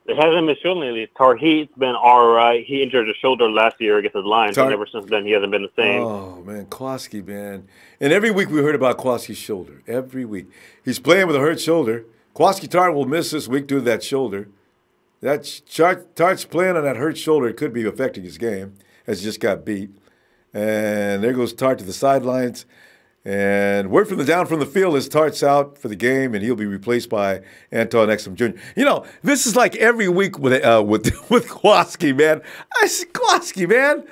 it hasn't been shown lately. Tarheed's been all right. He injured his shoulder last year against the Lions, and ever since then he hasn't been the same. Oh, man, Kowalski, man. And every week we heard about Kowalski's shoulder. Every week. He's playing with a hurt shoulder. Kowalski Tart will miss this week due to that shoulder. Tart's playing on that hurt shoulder. It could be affecting his game as he just got beat. And there goes Tart to the sidelines. And word down from the field is Tart's out for the game, and he'll be replaced by Anton Exum Jr. This is like every week with Kowalski, man. I see Kowalski, man.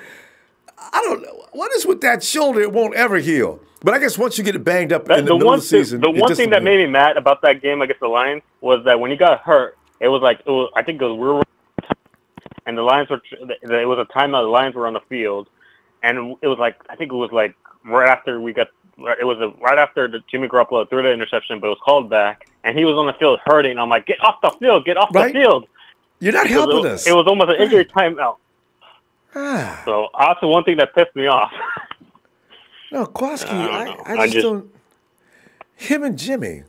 I don't know. What is with that shoulder? It won't ever heal. But I guess once you get it banged up in the middle of the season. The one thing that made me mad about that game against the Lions was that when he got hurt, I think we were, and the Lions were, it was a timeout, the Lions were on the field, and it was right after right after the Jimmy Garoppolo threw the interception, but it was called back, and he was on the field hurting. I'm like, get off the field, the field. You're not helping us. It was almost an injury timeout. So that's the one thing that pissed me off. No, Kowalski, I just don't. Him and Jimmy,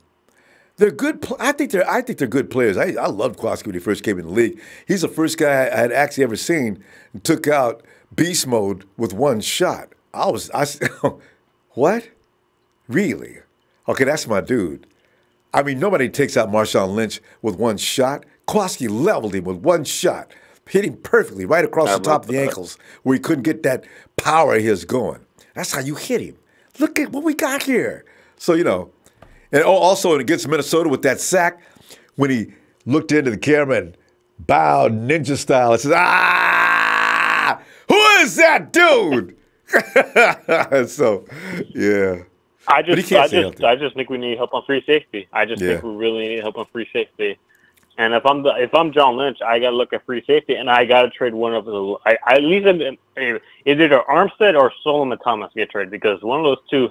they're good. I think they're good players. I loved Kowalski when he first came in the league. He's the first guy I had actually ever seen and took out beast mode with one shot. What? Really? Okay, that's my dude. I mean, nobody takes out Marshawn Lynch with one shot. Kowalski leveled him with one shot, hit him perfectly right across the top of the ankles where he couldn't get that power of his going. That's how you hit him. Look at what we got here. So, and also against Minnesota with that sack, when he looked into the camera and bowed ninja style and says, who is that dude? So, yeah. I just think we need help on free safety. I just think we really need help on free safety. And if I'm John Lynch, I gotta look at free safety, and I gotta trade one of the. At least either Armstead or Solomon Thomas get traded because one of those two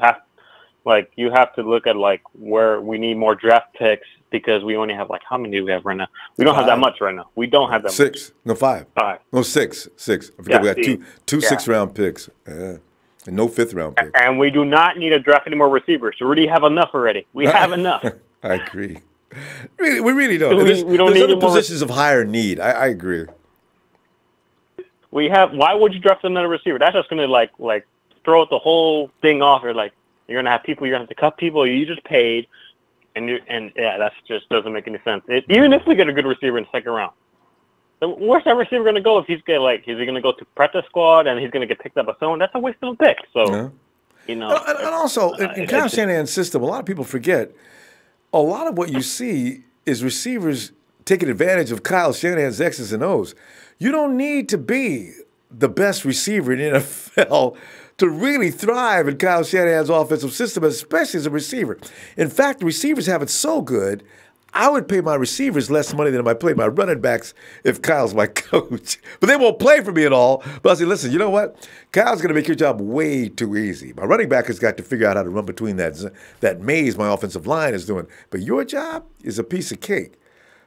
you have to look at where we need more draft picks because we only have how many do we have right now? We don't have that much right now. We don't have that six. Much. No, five. Five. No, six. I forget we got two 6th-round picks. And no 5th-round picks. And we do not need to draft any more receivers. We already have enough already. We have enough. I agree. We really don't. We don't need other positions of higher need. I agree. We have. Why would you draft another receiver? That's just going to throw the whole thing off. You're going to have people. You're going to have to cut people you just paid, that just doesn't make any sense. Even if we get a good receiver in the 2nd round, where's that receiver going to go? If he's is he going to go to practice squad and he's going to get picked up by someone? That's a waste of a pick. So And also in Kyle Shanahan's system, a lot of people forget. A lot of what you see is receivers taking advantage of Kyle Shanahan's X's and O's. You don't need to be the best receiver in the NFL to really thrive in Kyle Shanahan's offensive system, especially as a receiver. In fact, receivers have it so good, I would pay my receivers less money than I pay my running backs if Kyle's my coach. But they won't play for me at all. But I say, listen, you know what? Kyle's going to make your job way too easy. My running back has got to figure out how to run between that maze my offensive line is doing. But your job is a piece of cake.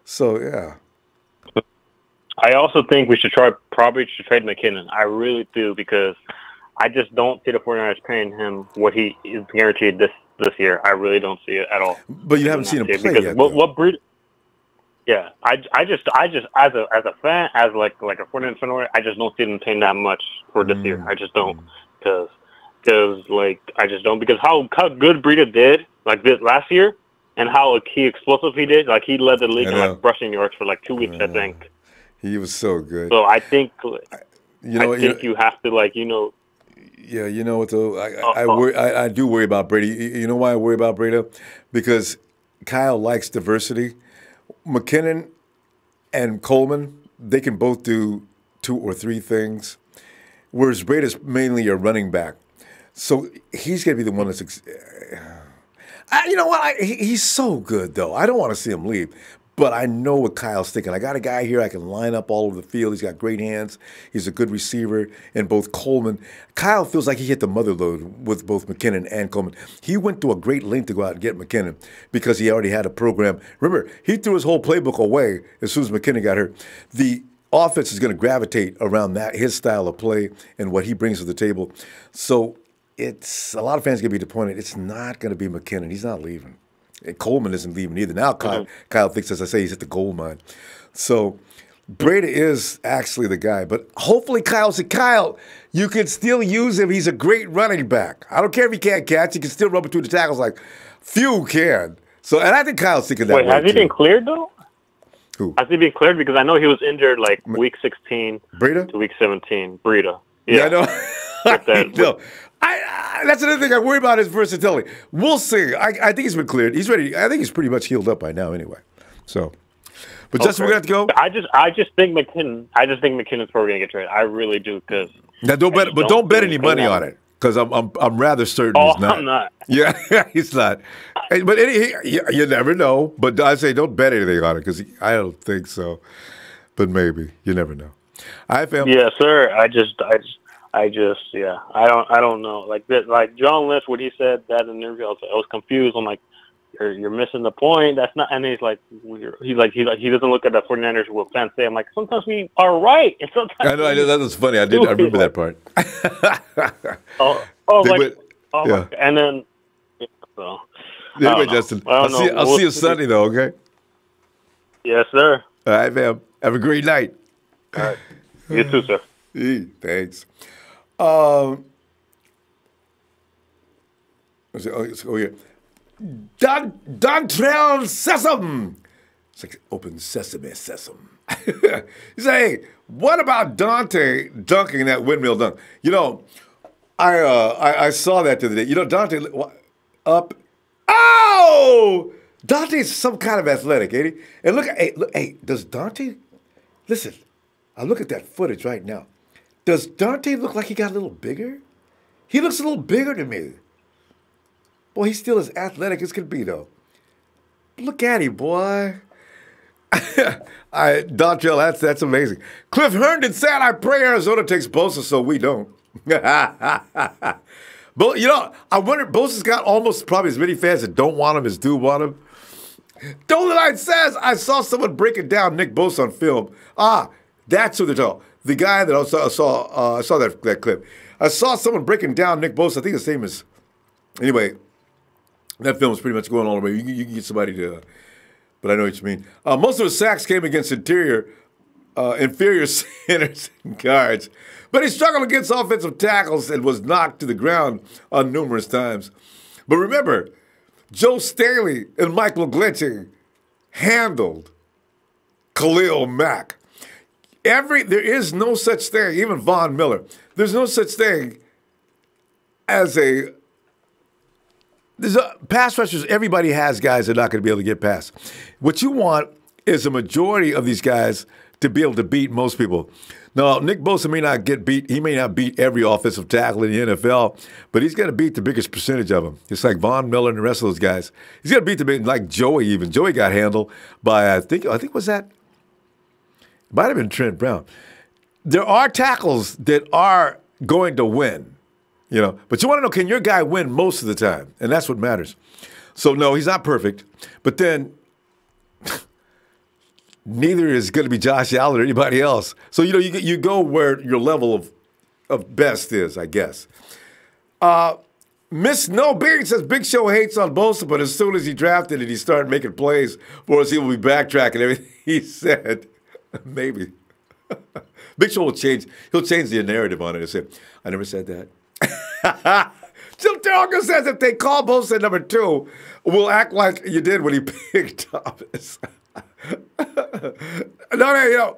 So, yeah. I also think we should probably trade McKinnon. I really do because I just don't see the 49ers paying him what he is guaranteed this year. I really don't see it at all. But you haven't seen him play because yet. What breed? Yeah, I just as a fan, as a 49ers fan, I just don't see them paying that much for this year. I just don't because I just don't because how good Breida did this last year and how explosive he did. He led the league in rushing yards for 2 weeks, I think. He was so good. So I think you have to Yeah, you know what though? I do worry about Brady. You know why I worry about Brady? Because Kyle likes diversity. McKinnon and Coleman, they can both do 2 or 3 things, whereas Brady's mainly a running back. So he's going to be the one that's. You know what? He's so good though. I don't want to see him leave. But I know what Kyle's thinking. I got a guy here I can line up all over the field. He's got great hands. He's a good receiver. And both Coleman, Kyle feels like he hit the mother load with both McKinnon and Coleman. He went to a great length to go out and get McKinnon because he already had a program. Remember, he threw his whole playbook away as soon as McKinnon got hurt. The offense is going to gravitate around that, his style of play and what he brings to the table. So it's a lot of fans going to be disappointed. It's not going to be McKinnon. He's not leaving. And Coleman isn't leaving either. Now Kyle thinks, as I say, he's at the gold mine. So Breda is actually the guy. But hopefully Kyle said, Kyle, you can still use him. He's a great running back. I don't care if he can't catch. He can still run between the tackles like few can. So, and I think Kyle's thinking that way. Wait, has he been cleared, though? Who? Has he been cleared? Because I know he was injured like week 16 Breda? to week 17. Breda. Yeah, I know. No. That's another thing I worry about his versatility. We'll see. I think he's been cleared. He's ready. I think he's pretty much healed up by now anyway. So, but Justin, we're going to have to go. I just think McKinnon's probably going to get traded. I really do because. Now don't bet any money on it because I'm rather certain he's not. I'm not. Yeah, he's not. But you never know. But I say don't bet anything on it because I don't think so. But maybe you never know. Yes, sir. I don't know. Like John Lynch, what he said that in the interview, I was confused. I'm like, you're missing the point. That's not. And he's like, he doesn't look at the 49ers what fans say. I'm like, sometimes we are right, and sometimes I know that was funny. I remember that part. Yeah. And then, so. Anyway, Justin, I'll see you Sunday though. Okay. Yes, sir. All right, man. Have a great night. All right. You too, sir. Thanks. Yeah. Dontrell Sessom. It's like open sesame, sesame. You say, hey, what about Dante dunking that windmill dunk? You know, I saw that the other day. You know, Dante up. Oh! Dante's some kind of athletic, ain't he? And hey, does Dante, listen, I look at that footage right now. Does Dante look like he got a little bigger? He looks a little bigger to me. Boy, he's still as athletic as could be, though. Look at him, boy. Dontrell, that's amazing. Cliff Herndon said, I pray Arizona takes Bosa so we don't. But, you know, I wonder, Bosa's got almost probably as many fans that don't want him as do want him. Dolan says, I saw someone breaking down Nick Bosa on film. That's who they're talking. The guy that I saw that clip. I saw someone breaking down Nick Bosa. I think his name is. Anyway, that film is pretty much going all the way. You can get somebody to. But I know what you mean. Most of his sacks came against inferior centers and guards. But he struggled against offensive tackles and was knocked to the ground on numerous times. But remember, Joe Staley and Michael Glenching handled Khalil Mack. There is no such thing, even Von Miller, there's no such thing as there's pass rushers. Everybody has guys that are not going to be able to get past. What you want is a majority of these guys to be able to beat most people. Now, Nick Bosa may not get beat. He may not beat every offensive tackle in the NFL, but he's going to beat the biggest percentage of them. It's like Von Miller and the rest of those guys. He's going to beat them like Joey even. Joey got handled by, I think was that? It might have been Trent Brown. There are tackles that are going to win, you know. But you want to know, can your guy win most of the time? And that's what matters. So, no, he's not perfect. But then neither is going to be Josh Allen or anybody else. So, you know, you go where your level of best is, I guess. Miss No Beard says Big Show hates on Bosa, but as soon as he drafted it, he started making plays for us. He will be backtracking everything he said. Maybe. Big Show will change. He'll change the narrative on it and say, I never said that. Jim Terrell says if they call Bosa number 2, we'll act like you did when he picked Thomas. No,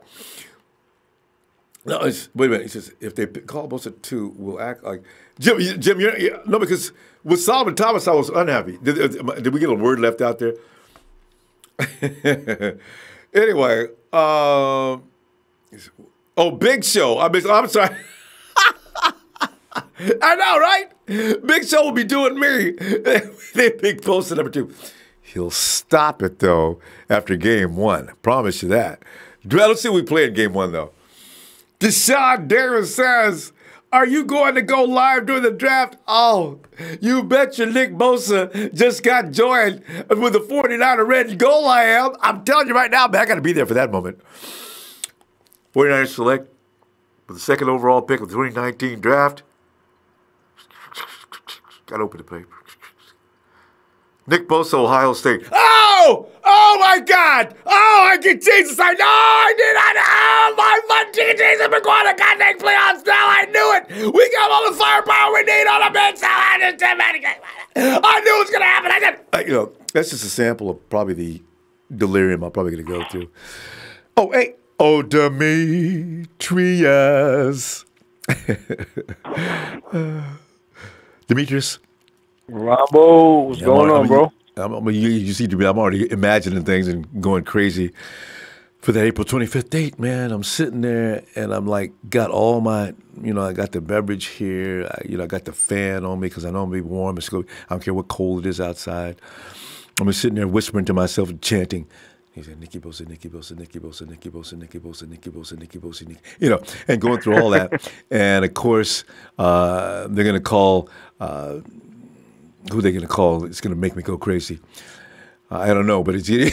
wait a minute. He says if they call Bosa 2, we'll act like Jim. No, because with Solomon Thomas, I was unhappy. Did we get a word left out there? Anyway, Big Show. I'm sorry. I know, right? Big Show will be doing me. They pick Bosa number 2. He'll stop it, though, after game one. I promise you that. Let's see what we play in game one, though. Deshaun Davis says, are you going to go live during the draft? Oh, you betcha Nick Bosa just got joined with the 49er red and gold. I am. I'm telling you right now, man, I got to be there for that moment. 49ers select with the second overall pick of the 2019 draft. Got to open the paper. Nick Bosa, Ohio State. Oh! Oh, my God! Oh, I get Jesus. I know I did. Oh, my fun chicken Jesus. We're going to goddamn playoffs now. I knew it. We got all the firepower we need on the bench. I knew it was going to happen. I did. That's just a sample of probably the delirium I'm probably going to go through. Oh, hey. Oh, Demetrius. Demetrius. Ronbo, what's going on, bro? You see, I'm already imagining things and going crazy for that April 25th date, man. I'm sitting there and I'm like, got all my, I got the beverage here. I got the fan on me because I know I'm going to be warm. I don't care what cold it is outside. I'm just sitting there whispering to myself and chanting. He said, Nicky Bosa, Nicky Bosa, Nicky Bosa, Nicky Bosa, Nicky Bosa, Nicky Bosa, Nicky Bosa, Nicky, and going through all that. And, of course, they're going to call who they're going to call. It's going to make me go crazy. I don't know, but it's going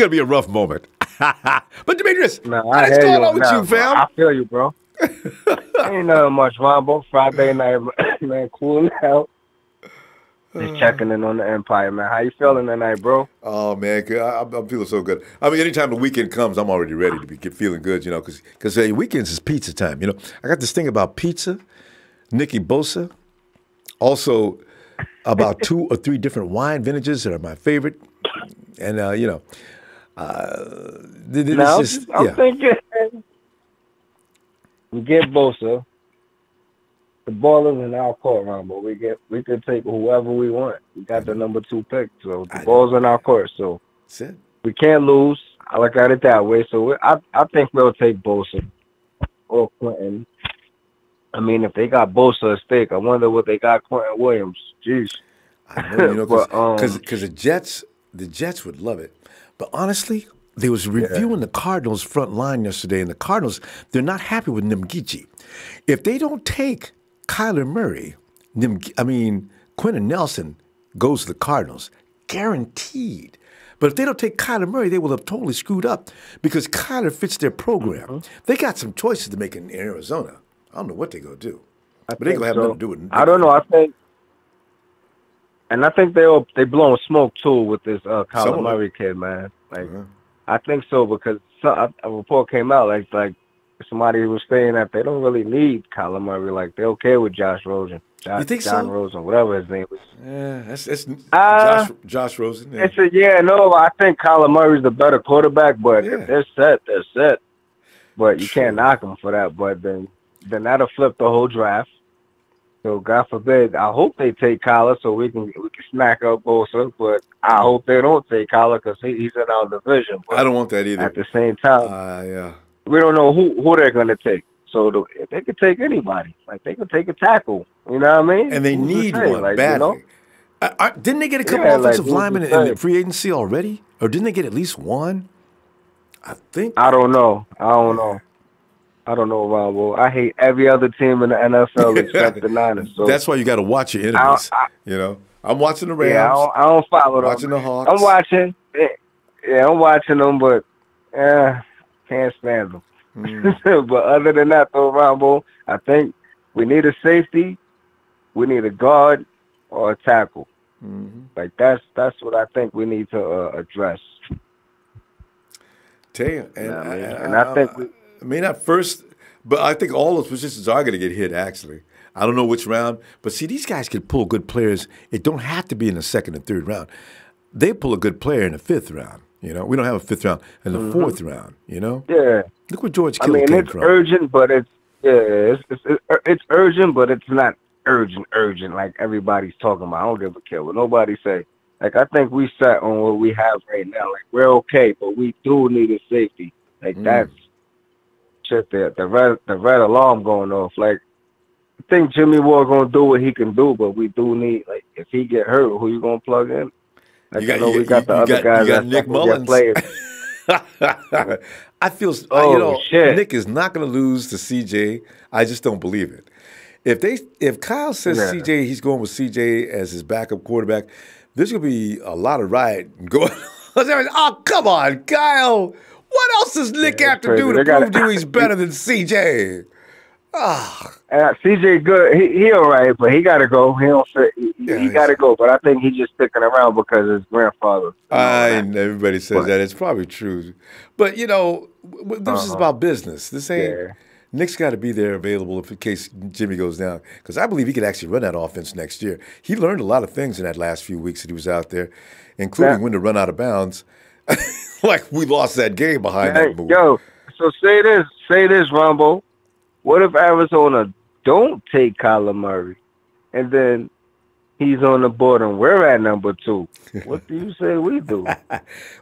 to be a rough moment. But, Demetrius, what's going on with you, fam? I feel you, bro. Ain't nothing much, Ronbo. Friday night, man, cooling out. Just checking in on the Empire, man. How you feeling tonight, bro? Oh, man, I'm feeling so good. I mean, anytime the weekend comes, I'm already ready to be feeling good, because weekends is pizza time. I got this thing about pizza, Nicky Bosa, also about 2 or 3 different wine vintages that are my favorite, and I'm thinking we get Bosa. The ball is in our court, Ronbo. We could take whoever we want. We got the number 2 pick, so the ball's in our court. So we can't lose. I look at it that way. So I think we'll take Bosa or Quentin. I mean, if they got Bosa at stake, I wonder what they got Quentin Williams. Jeez. I know, because the Jets would love it. But honestly, they was reviewing the Cardinals' front line yesterday, and the Cardinals, they're not happy with Nimgichi. If they don't take Kyler Murray, Quentin Nelson goes to the Cardinals, guaranteed. But if they don't take Kyler Murray, they will have totally screwed up because Kyler fits their program. Mm-hmm. They got some choices to make in Arizona. I don't know what they're going to do. But they're going to have nothing to do with it. I don't know. I think they blowing smoke, too, with this Kyler Murray kid, man. I think so because a report came out like somebody was saying that they don't really need Kyler Murray. Like, they're okay with Josh Rosen. You think John so? Rosen, whatever his name is. Yeah, that's Josh Rosen. Yeah. I think Kyler Murray's the better quarterback, but if they're set, they're set. But you can't knock them for that. But then that'll flip the whole draft. So God forbid, I hope they take Kyler so we can smack up Bosa. But I hope they don't take Kyler because he's in our division. But I don't want that either. At the same time, we don't know who they're going to take. So they could take anybody. Like, they could take a tackle. You know what I mean? And they need one badly. Didn't they get a couple offensive linemen in the free agency already? Or didn't they get at least one? I think. I don't know, Ronbo. I hate every other team in the NFL except the Niners. So that's why you got to watch your enemies. I'm watching the Rams. Yeah, I don't follow them. Watching the Hawks. I'm watching. Yeah, I'm watching them, but can't stand them. But other than that, though, Ronbo, I think we need a safety, we need a guard, or a tackle. Mm-hmm. Like that's what I think we need to address. Tell you, I think not first, but I think all those positions are going to get hit. Actually, I don't know which round, but see, these guys can pull good players. It don't have to be in the second and third round. They pull a good player in the fifth round. We don't have a fifth round in the fourth round. Yeah. Look where George Kittle came from. Urgent, but it's urgent, but it's not urgent like everybody's talking about. I don't give a care what nobody say. Like, I think we set on what we have right now. Like, we're okay, but we do need a safety. Like, that's shit. The red alarm going off. Like, I think Jimmie Ward gonna do what he can do, but we do need, like, if he get hurt, who you gonna plug in? We got the other guys. You got Nick Mullins. Players. I feel, shit. Nick is not going to lose to CJ. I just don't believe it. If Kyle says CJ, he's going with CJ as his backup quarterback, there's going to be a lot of riot going on. Oh, come on, Kyle. What else does Nick have to do to prove to you he's better than CJ? CJ good. He all right, but he got to go. He don't fit. He got to go. But I think he's just sticking around because his grandfather. Everybody says that. It's probably true. But, this is about business. This ain't. Yeah. Nick's got to be there available in case Jimmie goes down, because I believe he could actually run that offense next year. He learned a lot of things in that last few weeks that he was out there, including when to run out of bounds. Like we lost that game behind that move. Yo, so say this, Ronbo. What if Arizona don't take Kyler Murray, and then he's on the board and we're at number 2? What do you say we do?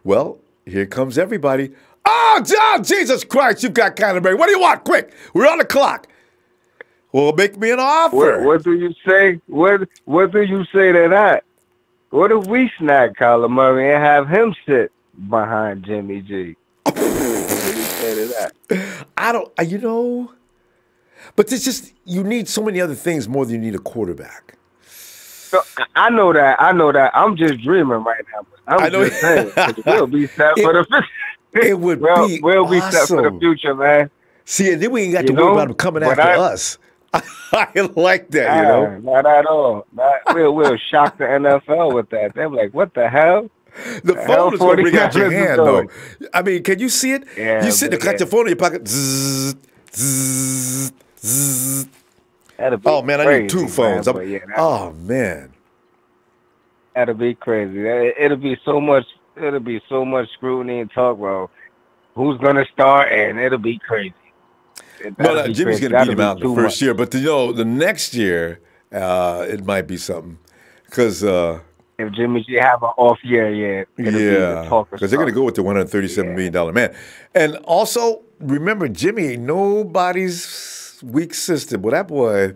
Well, here comes everybody. Oh, John, Jesus Christ, you've got Kyler Murray. What do you want? Quick, we're on the clock. Well, make me an offer. What do you say? What do you say to that? What if we snag Kyler Murray and have him sit behind Jimmy G? What do you say to that? I don't, but it's just, you need so many other things more than you need a quarterback. So, I know that. I'm just dreaming right now. I'm just saying, we'll be set for the future. It would be we'll be set for the future, man. See, and then we ain't got to worry about him coming after us. I like that, Not at all. We'll shock the NFL with that. They're like, what the hell? The phone is going to bring out your hand, though. I mean, can you see it? Yeah, you sit there, got your phone in your pocket. Zzz, zzz, zzz. Oh, man, I need 2 phones. Oh, man. That'll be crazy. It'll be so much scrutiny and talk about who's going to start, and it'll be crazy. Well, Jimmy's going to beat him out in the first year, but the next year, it might be something. Because if Jimmy G have an off year, because they're going to go with the $137 million man. And also, remember, Jimmie ain't nobody's weak system. Well, that boy,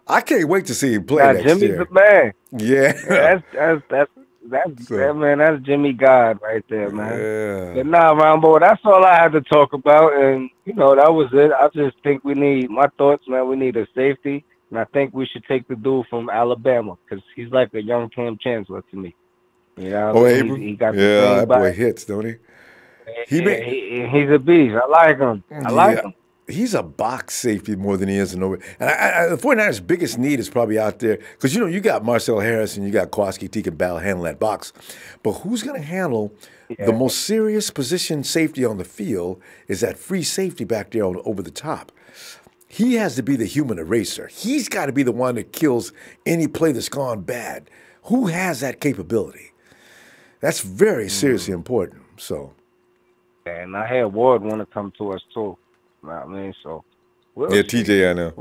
I can't wait to see him play next Jimmy's year. the man. Yeah. That's Jimmy God right there, man. Yeah. But Ronbo, that's all I had to talk about, and that was it. I just think we need a safety, and I think we should take the dude from Alabama because he's like a young Cam Chancellor to me. Abram? He got that boy hits, don't he? He's a beast. I like him. Him. He's a box safety more than he is an over. And the 49ers' biggest need is probably out there because, you got Marcel Harris and you got Kowalski, Teague, and Bell handling that box. But who's going to handle the most serious position safety on the field is that free safety back there over the top. He has to be the human eraser. He's got to be the one that kills any play that's gone bad. Who has that capability? That's very seriously important. So, and I had Ward want to come to us too. So we'll see. TJ, I know.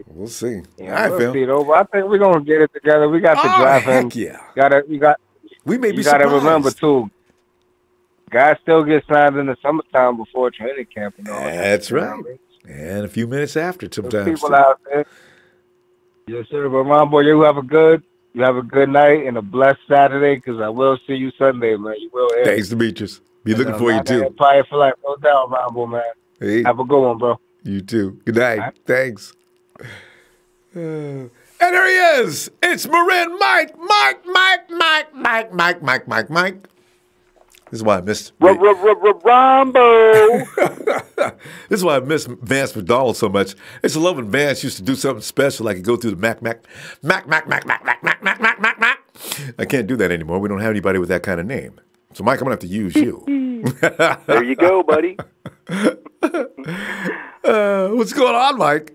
We'll see. Yeah, all right, Phil. I think we're gonna get it together. We got the draft. Heck yeah. We may be You surprised. gotta remember too. Guys still get signed in the summertime before training camp and all that. That's right. And a few minutes after, sometimes. There's people out there. Yes, sir. But Ronbo, you have a good night and a blessed Saturday because I will see you Sunday, man. You will. Thanks, Demetrius. Be looking for you too. Empire for life, no doubt, Ronbo, man. Hey. Have a good one, bro. You too. Good night. Right. Thanks. And there he is. It's Marin Mike. This is why I missed Ronbo. This is why I miss Vance McDonald so much. It's a love when Vance used to do something special, like he'd go through the Mac. I can't do that anymore. We don't have anybody with that kind of name. So, Mike, I'm going to have to use you. There you go, buddy. What's going on, Mike?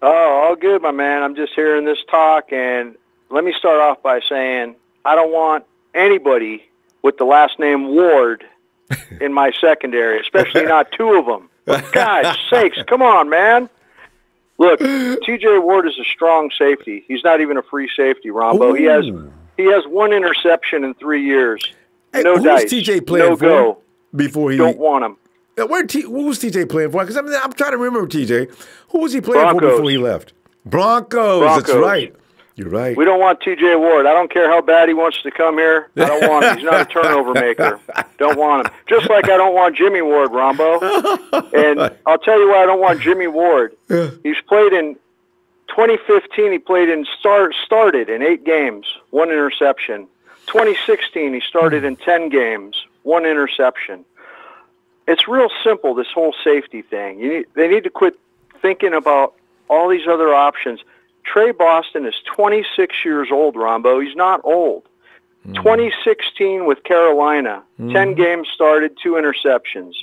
Oh, all good, my man. I'm just hearing this talk, and let me start off by saying I don't want anybody with the last name Ward in my secondary, especially not 2 of them. For God's sakes, come on, man. Look, T.J. Ward is a strong safety. He's not even a free safety, Ronbo. He has 1 interception in 3 years. Hey, no dice. Who's TJ playing for? Go. Before he don't want him. Who was TJ playing for? Because I'm trying to remember TJ. Who was he playing for before he left? Broncos. That's right. You're right. We don't want T.J. Ward. I don't care how bad he wants to come here. I don't want him. He's not a turnover maker. Don't want him. Just like I don't want Jimmie Ward, Ronbo. And I'll tell you why I don't want Jimmie Ward. He's played in 2015. He played in started in 8 games, 1 interception. 2016, he started in 10 games, 1 interception. It's real simple, this whole safety thing. They need to quit thinking about all these other options. Trey Boston is 26 years old, Ronbo. He's not old. 2016 with Carolina, 10 games started, 2 interceptions.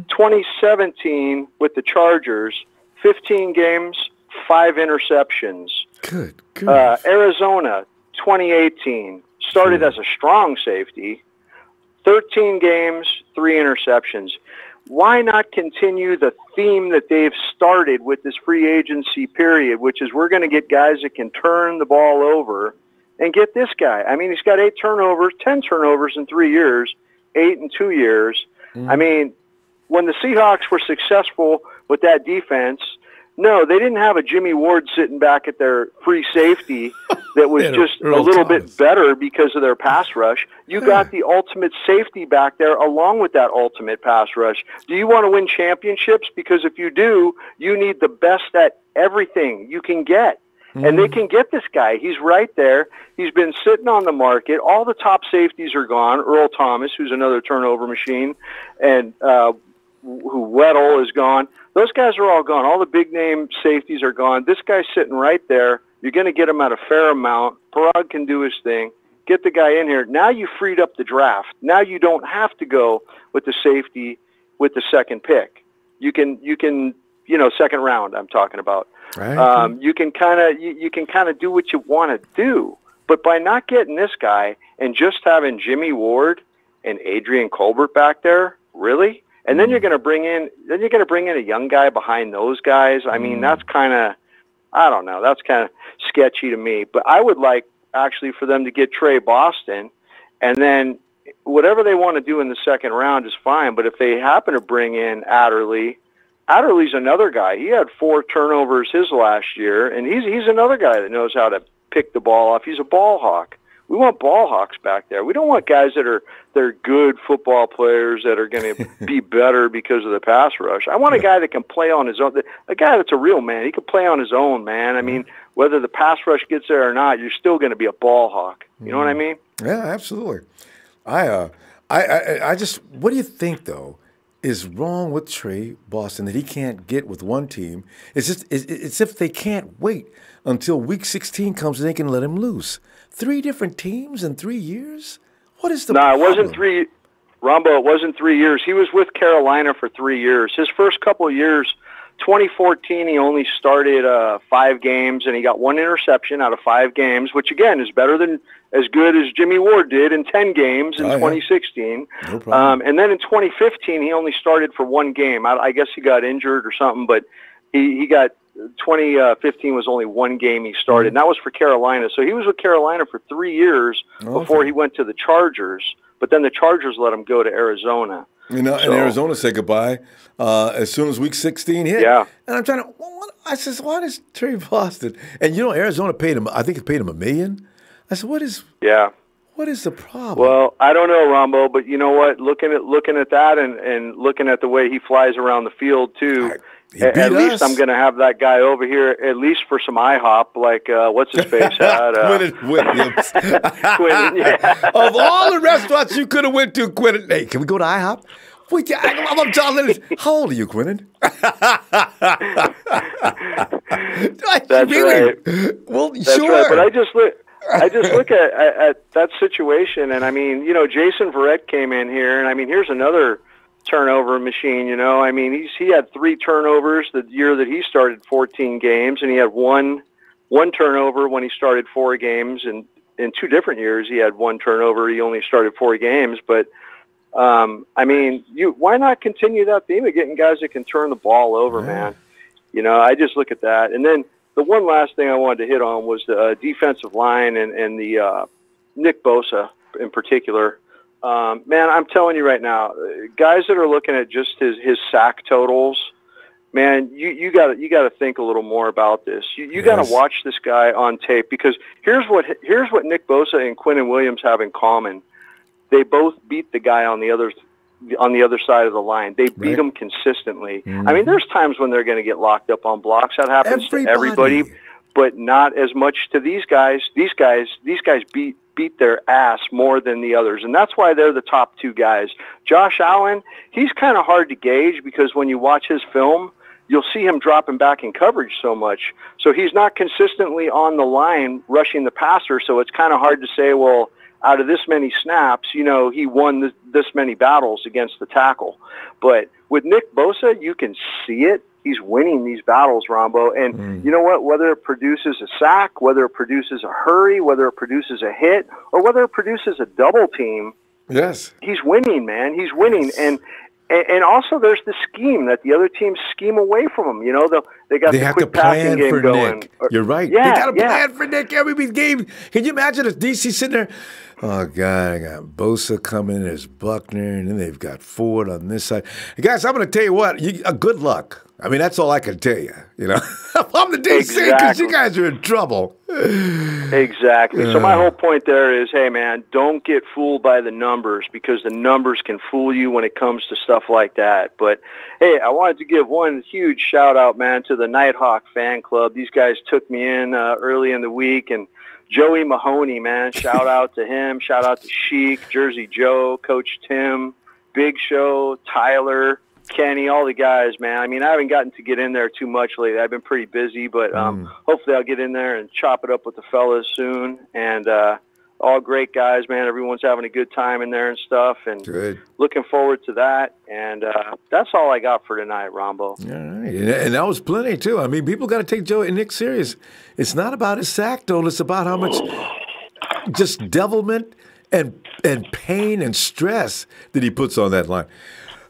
2017 with the Chargers, 15 games, 5 interceptions. Good. Arizona, 2018, started as a strong safety, 13 games, 3 interceptions. Why not continue the theme that they've started with this free agency period, which is we're going to get guys that can turn the ball over, and get this guy. I mean, he's got 10 turnovers in 3 years, 8 in 2 years. I mean, when the Seahawks were successful with that defense, no, they didn't have a Jimmie Ward sitting back at their free safety that was just a little bit better because of their pass rush. You got the ultimate safety back there along with that ultimate pass rush. Do you want to win championships? Because if you do, you need the best at everything you can get. And they can get this guy. He's right there. He's been sitting on the market. All the top safeties are gone. Earl Thomas, who's another turnover machine, and who Weddle is gone. Those guys are all gone. All the big-name safeties are gone. This guy's sitting right there. You're going to get him at a fair amount. Parag can do his thing. Get the guy in here. Now you freed up the draft. Now you don't have to go with the safety with the second pick. You can second round I'm talking about. Right. You can kind of do what you want to do. But by not getting this guy and just having Jimmie Ward and Adrian Colbert back there, really? And then you're going to bring in a young guy behind those guys. I mean, that's kind of, I don't know, that's kind of sketchy to me. But I would like actually for them to get Trey Boston, and then whatever they want to do in the second round is fine. But if they happen to bring in Adderley's another guy. He had 4 turnovers his last year, and he's another guy that knows how to pick the ball off. He's a ball hawk. We want ball hawks back there. We don't want guys they're good football players that are going to be better because of the pass rush. I want a guy that can play on his own. A guy that's a real man. He can play on his own, man. I mean, whether the pass rush gets there or not, you're still going to be a ball hawk. You know what I mean? Yeah, absolutely. I just, what do you think though is wrong with Trey Boston that he can't get with one team? It's if they can't wait until week 16 comes and they can let him loose. 3 different teams in 3 years? What is the problem? No, it wasn't 3. Ronbo, it wasn't 3 years. He was with Carolina for 3 years. His first couple of years, 2014, he only started 5 games, and he got 1 interception out of 5 games, which, again, is better than as good as Jimmie Ward did in 10 games in 2016. No problem. And then in 2015, he only started for 1 game. I guess he got injured or something, but he got 2015 was only 1 game he started, and that was for Carolina. So he was with Carolina for 3 years before he went to the Chargers, but then the Chargers let him go to Arizona. And Arizona said goodbye as soon as week 16 hit. Yeah. And I'm trying to, I says, why does Trey Boston? And Arizona paid him, I think it paid him $1 million. I said, what is the problem? Well, I don't know, Ronbo, but you know what? Looking at that and looking at the way he flies around the field too, at least I'm going to have that guy over here at least for some IHOP, like what's his face had. Quentin Williams. Quentin, yeah. Of all the restaurants you could have went to, Quentin. Hey, can we go to IHOP? I'm John Lynch. How old are you, Quentin? That's right. Well, That's sure. right. But I just look at that situation, and I mean, Jason Verrett came in here, and I mean, here's another turnover machine. I mean, he had 3 turnovers the year that he started 14 games, and he had one turnover when he started 4 games, and in 2 different years he had 1 turnover. He only started 4 games, but I mean, why not continue that theme of getting guys that can turn the ball over, man? I just look at that, and then the one last thing I wanted to hit on was the defensive line and the Nick Bosa in particular. Man, I'm telling you right now, guys that are looking at just his sack totals man, you got to think a little more about this. You got to watch this guy on tape, because here's what Nick Bosa and Quinnen Williams have in common. They both beat the guy on the other side of the line. They beat him consistently. I mean, there's times when they're going to get locked up on blocks. That happens to everybody, but not as much to these guys. These guys beat their ass more than the others, and that's why they're the top two guys. Josh Allen, he's kind of hard to gauge, because when you watch his film, you'll see him dropping back in coverage so much. So he's not consistently on the line rushing the passer, so it's kind of hard to say, well, out of this many snaps, he won this many battles against the tackle. But with Nick Bosa, you can see it. He's winning these battles, Ronbo. And you know what? Whether it produces a sack, whether it produces a hurry, whether it produces a hit, or whether it produces a double team, he's winning, man. He's winning. And also there's the scheme that the other teams scheme away from him. They have quick to plan game for going. Nick. You're right. Yeah, they got to plan for Nick every game. Can you imagine if DC sitting there? Oh, God, I got Bosa coming. There's Buckner, and then they've got Ford on this side. Guys, I'm going to tell you what. Good luck. I mean, that's all I can tell you. I'm the DC, because you guys are in trouble. Exactly. So my whole point there is, hey, man, don't get fooled by the numbers, because the numbers can fool you when it comes to stuff like that. But, hey, I wanted to give one huge shout-out, man, to the Nighthawk fan club. These guys took me in early in the week, and Joey Mahoney, man, shout out to him. Shout out to Sheik, Jersey Joe, Coach Tim, Big Show, Tyler, Kenny, all the guys, man. I mean, I haven't gotten to get in there too much lately. I've been pretty busy, but hopefully I'll get in there and chop it up with the fellas soon. And all great guys, man. Everyone's having a good time in there and stuff, and looking forward to that. And that's all I got for tonight, Rombo. All right. And that was plenty, too. I mean, people got to take Joe and Nick serious. It's not about his sack, though. It's about how much just devilment and pain and stress that he puts on that line.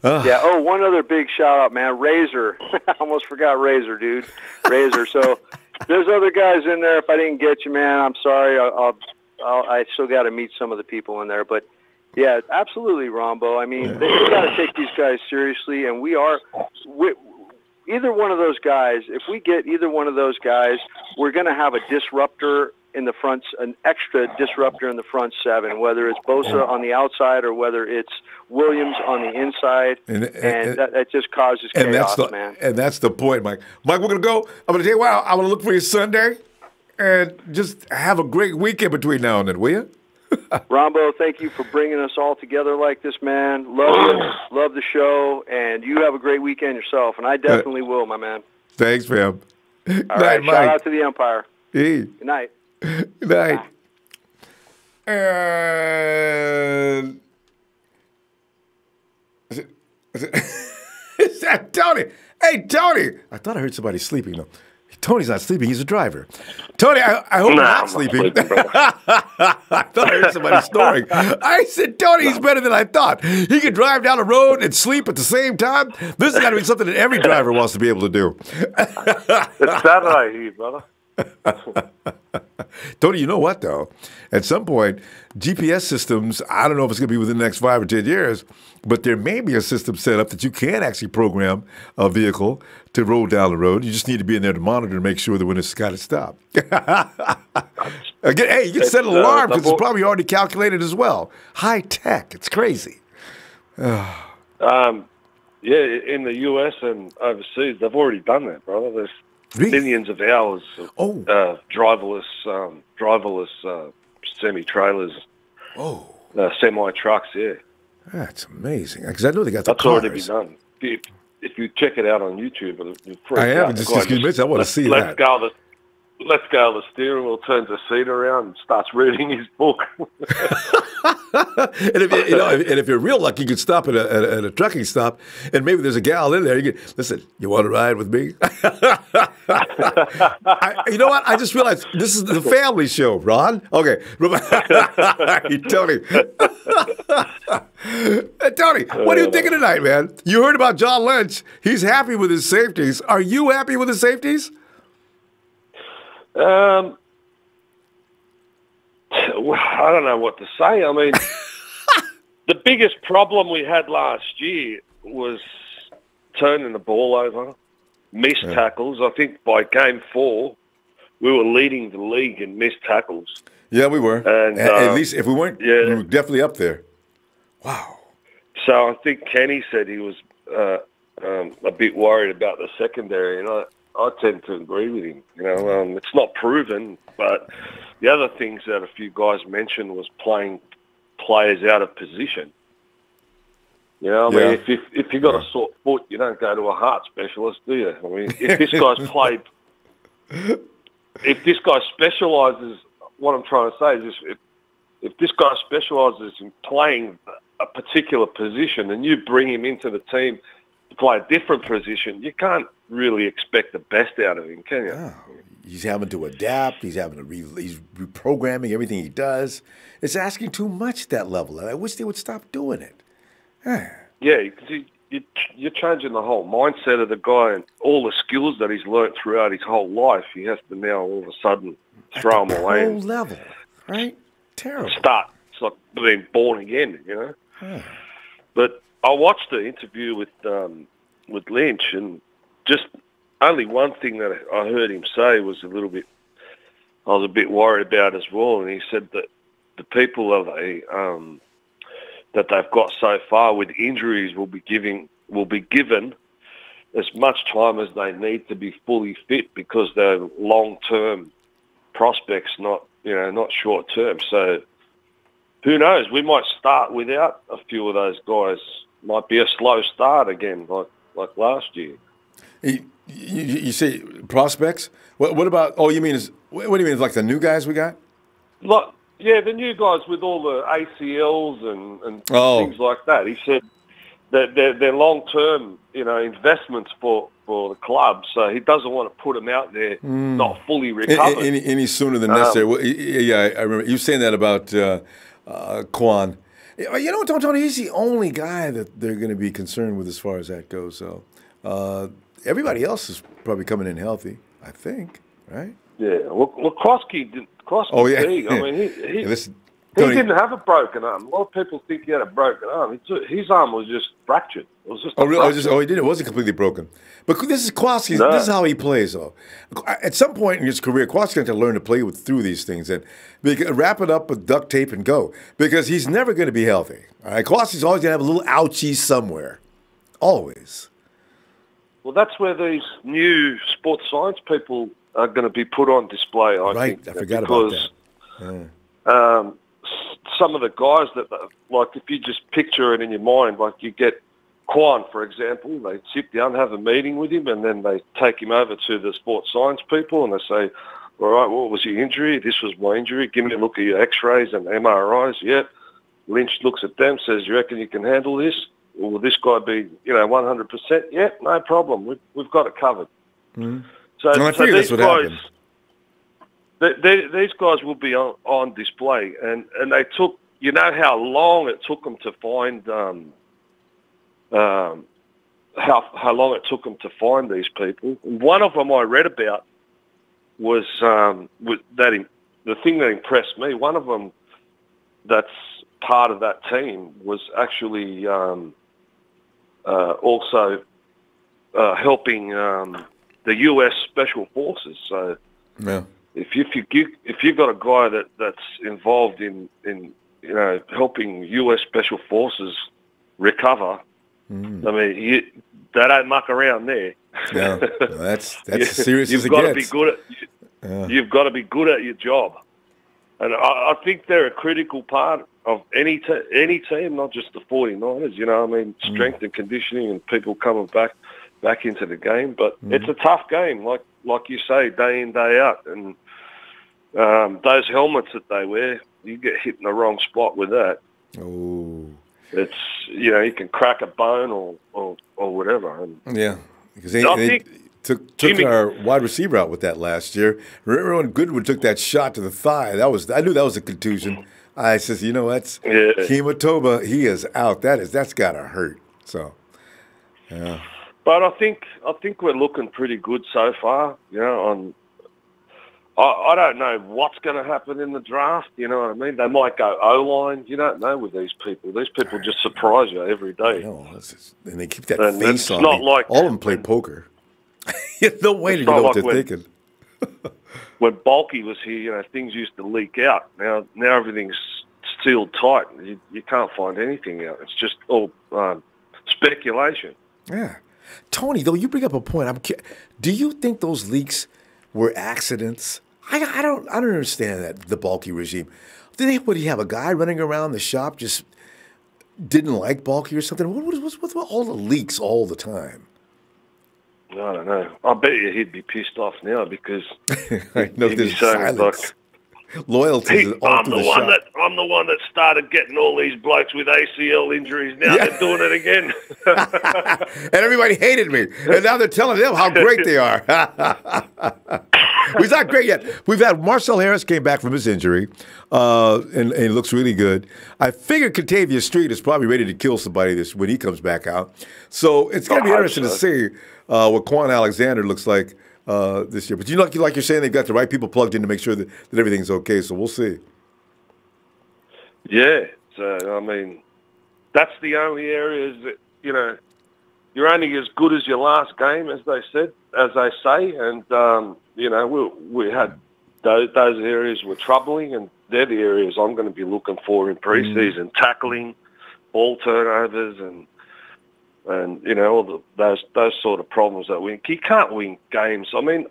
Yeah. Oh, one other big shout out, man. Razor. I almost forgot Razor, dude. Razor. So there's other guys in there. If I didn't get you, man, I'm sorry. I still got to meet some of the people in there. But yeah, absolutely, Rombo. I mean, they got to take these guys seriously, and either one of those guys. If we get either one of those guys, we're going to have a disruptor in the front, an extra disruptor in the front seven, whether it's Bosa on the outside or whether it's Williams on the inside, and that just causes chaos, man. And that's the point, Mike. Mike, we're going to go. I'm going to tell you what, I'm going to look for you Sunday, and just have a great weekend between now and then, will you? Rombo, thank you for bringing us all together like this, man. Love you, love the show, and you have a great weekend yourself, and I definitely will, my man. Thanks, fam. All right, Mike. shout out to the Empire. Hey. Good night. Good night. And is that Tony? Hey, Tony! I thought I heard somebody sleeping, though. Tony's not sleeping. He's a driver. Tony, I hope you're not sleeping. I thought I heard somebody snoring. I said, Tony, he's better than I thought. He can drive down the road and sleep at the same time. This has got to be something that every driver wants to be able to do. It's Saturday here, brother. Tony, you know what, though? At some point, GPS systems, I don't know if it's going to be within the next 5 or 10 years, but there may be a system set up that you can actually program a vehicle to roll down the road. You just need to be in there to monitor and make sure that when it's got to stop. Again, hey, you can set an alarm because it's probably already calculated as well. High tech. It's crazy. Yeah, in the US and overseas, they've already done that, brother. There's millions of hours of driverless semi-trailers, semi-trucks, yeah. That's amazing. Because I know they got the cars. cars. Already been done. If you check it out on YouTube, you'll freak I out. am. Just I want to see that. Let's go. The steering wheel turns the seat around and starts reading his book. And if you're real lucky, you can stop at a trucking stop, and maybe there's a gal in there. You can listen. You want to ride with me? You know what? I just realized this is the family show, Ron. Okay, Tony. Tony, what are you thinking tonight, man? You heard about John Lynch. He's happy with his safeties. Are you happy with his safeties? I don't know what to say. I mean, the biggest problem we had last year was turning the ball over. missed tackles. I think by game 4, we were leading the league in missed tackles. Yeah, we were. And at least if we weren't, we were definitely up there. Wow. So I think Kenny said he was a bit worried about the secondary, and I tend to agree with him. It's not proven, but the other things that a few guys mentioned was playing players out of position. I mean, if you got a sore foot, you don't go to a heart specialist, do you? I mean, if this guy specialises, what I'm trying to say is if this guy specialises in playing a particular position and you bring him into the team to play a different position, you can't really expect the best out of him, can you? Oh, he's having to adapt. He's having to he's reprogramming everything he does. It's asking too much at that level, and I wish they would stop doing it. Yeah, because you're changing the whole mindset of the guy and all the skills that he's learnt throughout his whole life. He has to now all of a sudden throw them away. Whole level, right? Terrible. Start. It's like being born again, But I watched the interview with Lynch, and just only one thing that I heard him say was I was a bit worried about as well. And he said that the people that they've got so far with injuries will be given as much time as they need to be fully fit because they're long-term prospects, not short-term. So who knows? We might start without a few of those guys. Might be a slow start again, like last year. You say prospects? What about? Oh, you mean what do you mean? Like the new guys we got? The new guys with all the ACLs and things like that. He said that they're long-term, investments for the club. So he doesn't want to put them out there not fully recovered any sooner than necessary. I remember you saying that about Quan. Tony, he's the only guy that they're going to be concerned with as far as that goes. So everybody else is probably coming in healthy, I think, right? Yeah. Well, Krosky didn't. Oh, yeah. I mean, he didn't have a broken arm. A lot of people think he had a broken arm. His arm was just fractured. It was just really? He did. It wasn't completely broken. But this is Krosky. No. This is how he plays, though. At some point in his career, Krosky's going to learn to play through these things and wrap it up with duct tape and go, because he's never going to be healthy. All right, Krosky's always going to have a little ouchie somewhere, always. Well, that's where these new sports science people are going to be put on display, I think. I forgot about that. Some of the guys that, like, if you just picture it in your mind, like you get Quan, for example, they sit down, have a meeting with him, and then they take him over to the sports science people, and they say, all right, what was your injury? This was my injury. Give me a look at your x-rays and MRIs. Yep. Lynch looks at them, says, you reckon you can handle this? Or will this guy be, 100%? Yep, no problem. We've got it covered. Mm-hmm. So these guys, these guys will be on display, and they took. You know how long it took them to find how long it took them to find these people. And one of them I read about was the thing that impressed me. One of them that's part of that team was actually also helping the U.S. Special Forces. So if you've got a guy that's involved in helping U.S. Special Forces recover, I mean, they don't muck around there. No, that's as serious as it gets. You've got to be good at your job, and I think they're a critical part of any team, not just the 49ers. Strength and conditioning and people coming back into the game. But it's a tough game, like you say, day in, day out. And those helmets that they wear, you get hit in the wrong spot with that. Oh. It's, you can crack a bone or whatever. And yeah, because they took our wide receiver out with that last year. Remember when Goodwin took that shot to the thigh? I knew that was a contusion. I says, that's hematoma. He is out. That's got to hurt. So, yeah. But I think we're looking pretty good so far. I don't know what's going to happen in the draft. You know what I mean? They might go O-line. You don't know with these people. These people just surprise you every day. And they keep that face on. Not like all of them play poker. No way to know what they're thinking. When Bulky was here, things used to leak out. Now everything's sealed tight. You can't find anything out. It's just all speculation. Yeah. Tony, though, you bring up a point. Do you think those leaks were accidents? I don't understand that, the Bulky regime. Would he have a guy running around the shop just didn't like Bulky or something? What's all the leaks all the time? I don't know. I bet you he'd be pissed off now because I know he'd there's be saying, silence. Loyalty all through the shop. I'm the one that started getting all these blokes with ACL injuries. Now they're doing it again. And everybody hated me. And now they're telling them how great they are. He's not great yet. We've had Marcel Harris came back from his injury, and he looks really good. I figured Contavious Street is probably ready to kill somebody when he comes back out. So it's going to be interesting to see what Quan Alexander looks like this year. But like you're saying, they've got the right people plugged in to make sure that everything's okay. So we'll see. Yeah. So, I mean, that's the only areas that, you're only as good as your last game, as they say. And, we had those areas were troubling, and they're the areas I'm going to be looking for in preseason. Tackling, ball turnovers, and all those sort of problems that win. You can't win games. I mean,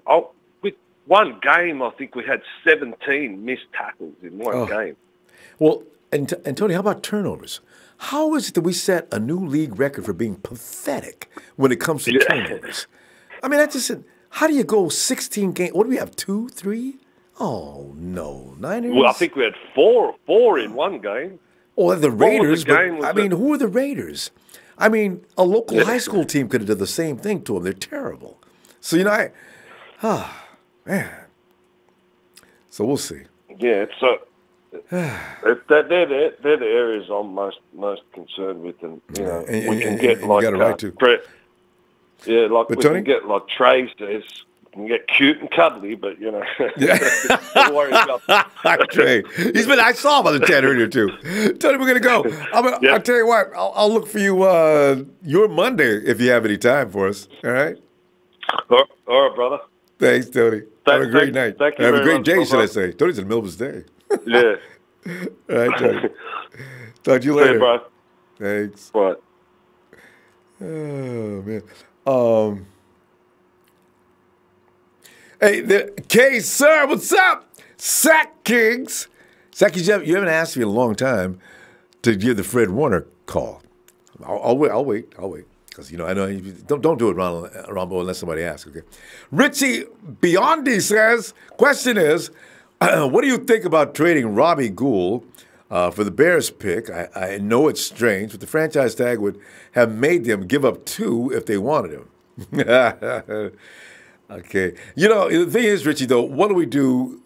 with one game, I think we had 17 missed tackles in one game. Well, and Tony, how about turnovers? How is it that we set a new league record for being pathetic when it comes to turnovers? I mean, how do you go 16 games? What do we have, 2, 3? Oh, no. Niners? Well, I think we had four in one game. Oh, the Raiders. Who are the Raiders? I mean, a local high school team could have done the same thing to them. They're terrible. So, man. So we'll see. Yeah, so they're the areas I'm most concerned with, and we can get like got it right too. Can get like Trey says, we can get cute and cuddly, but don't worry about that. Trey, I saw him on the chat earlier too. Tony, we're gonna go. I'll tell you what. I'll look for you your Monday if you have any time for us. All right. All right, brother. Thanks, Tony. Have a great night. Thank you. Have a great day, should I say? Tony's in the middle of his day. Yeah. All right, Tony. Talk to you later. See you, bro. Thanks. What? Oh man. Hey, K, sir, what's up? Sack Kings. Sack Kings, you haven't asked me in a long time to give the Fred Warner call. I'll wait. Because, I know you don't do it, Ronbo, unless somebody asks, okay? Richie Biondi says, question is, what do you think about trading Robbie Gould for the Bears pick? I know it's strange, but the franchise tag would have made them give up 2 if they wanted him. Okay. The thing is, Richie, though, what do we do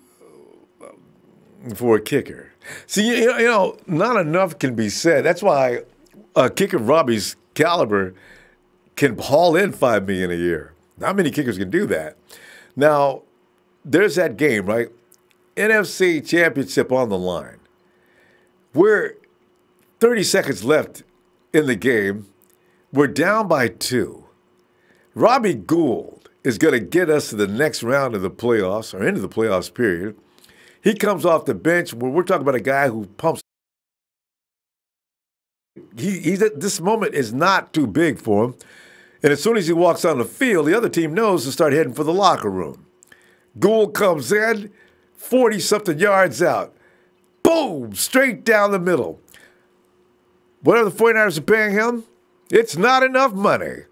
for a kicker? See, not enough can be said. That's why a kicker of Robbie's caliber can haul in $5 million a year. Not many kickers can do that. Now, there's that game, right? NFC Championship on the line. We're 30 seconds left in the game. We're down by 2. Robbie Gould is going to get us to the next round of the playoffs, or into the playoffs period. He comes off the bench. We're talking about a guy who pumps. This moment is not too big for him. And as soon as he walks on the field, the other team knows to start heading for the locker room. Gould comes in, 40-something yards out. Boom! Straight down the middle. Whatever the 49ers are paying him, it's not enough money.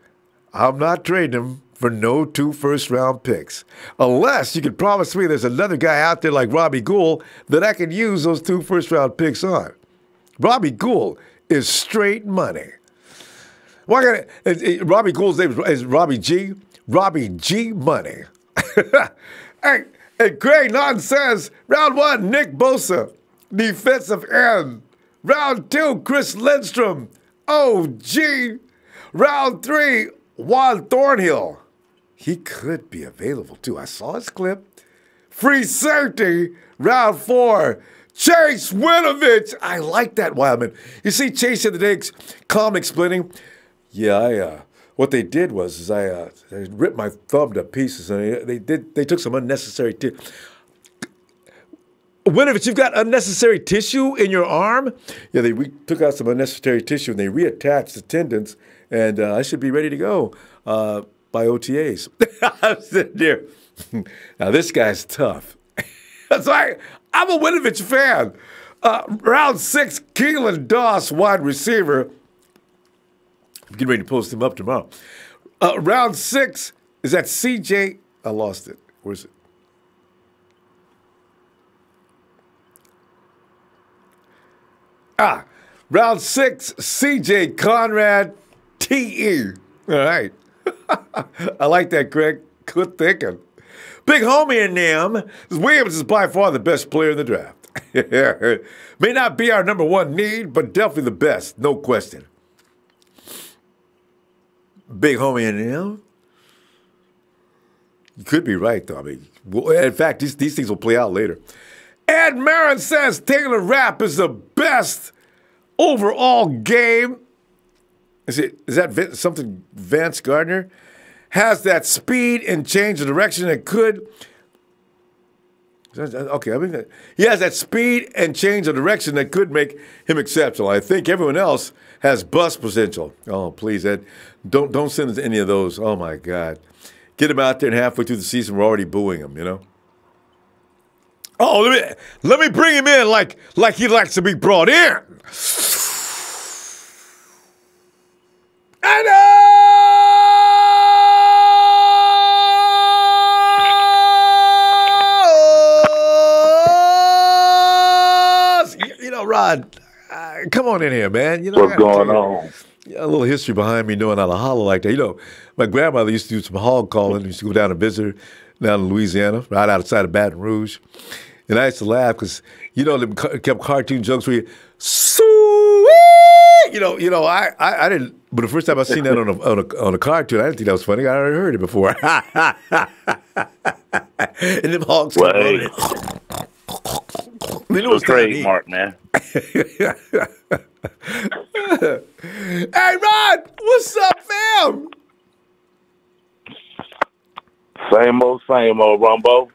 I'm not trading him for no 2 first-round picks. Unless you can promise me there's another guy out there like Robbie Gould that I can use those 2 first-round picks on. Robbie Gould is straight money. Robbie Gould's name is Robbie G. Robbie G. Money. Hey, Craig Naughton says, round 1, Nick Bosa, defensive end. Round 2, Chris Lindstrom, OG. Round 3, Juan Thornhill. He could be available, too. I saw his clip. Free safety, round 4, Chase Winovich. I like that, Wildman. You see Chase the other day calmly explaining, what they did was I ripped my thumb to pieces, and they took some unnecessary. Winovich, you've got unnecessary tissue in your arm? Yeah, they took out some unnecessary tissue and they reattached the tendons, and I should be ready to go by OTAs. I'm sitting there. Now, this guy's tough. So I'm a Winovich fan. Round 6, Keelan Doss, wide receiver. I'm getting ready to post him up tomorrow. Round 6, is that CJ? I lost it. Where's it? Round 6, CJ Conrad, TE. All right. I like that, Greg. Good thinking. Big homie in them. Williams is by far the best player in the draft. May not be our number one need, but definitely the best, no question. Big homie in them. You could be right, though. I mean, in fact, these things will play out later. Ed Marin says Taylor Rapp is the best overall game. Is that something Vance Gardner? Has that speed and change of direction that could. Okay, I mean, he has that speed and change of direction that could make him exceptional. I think everyone else has bust potential. Oh, please, Ed, don't send us any of those. Oh my God, get him out there, and halfway through the season, we're already booing him. You know. Oh, let me bring him in like he likes to be brought in. I know. You know, Rod, come on in here, man. You know what's going on? A little history behind me knowing how to holler like that. You know, my grandmother used to do some hog calling. Used to go down and visit her down in Louisiana, right outside of Baton Rouge. And I used to laugh because, you know, them kept cartoon jokes where you, you know, I didn't, but the first time I seen that on a cartoon, I didn't think that was funny. I already heard it before. And them hogs come running. It's a trademark, man. Hey, Rod, what's up, fam? Same old, Ronbo.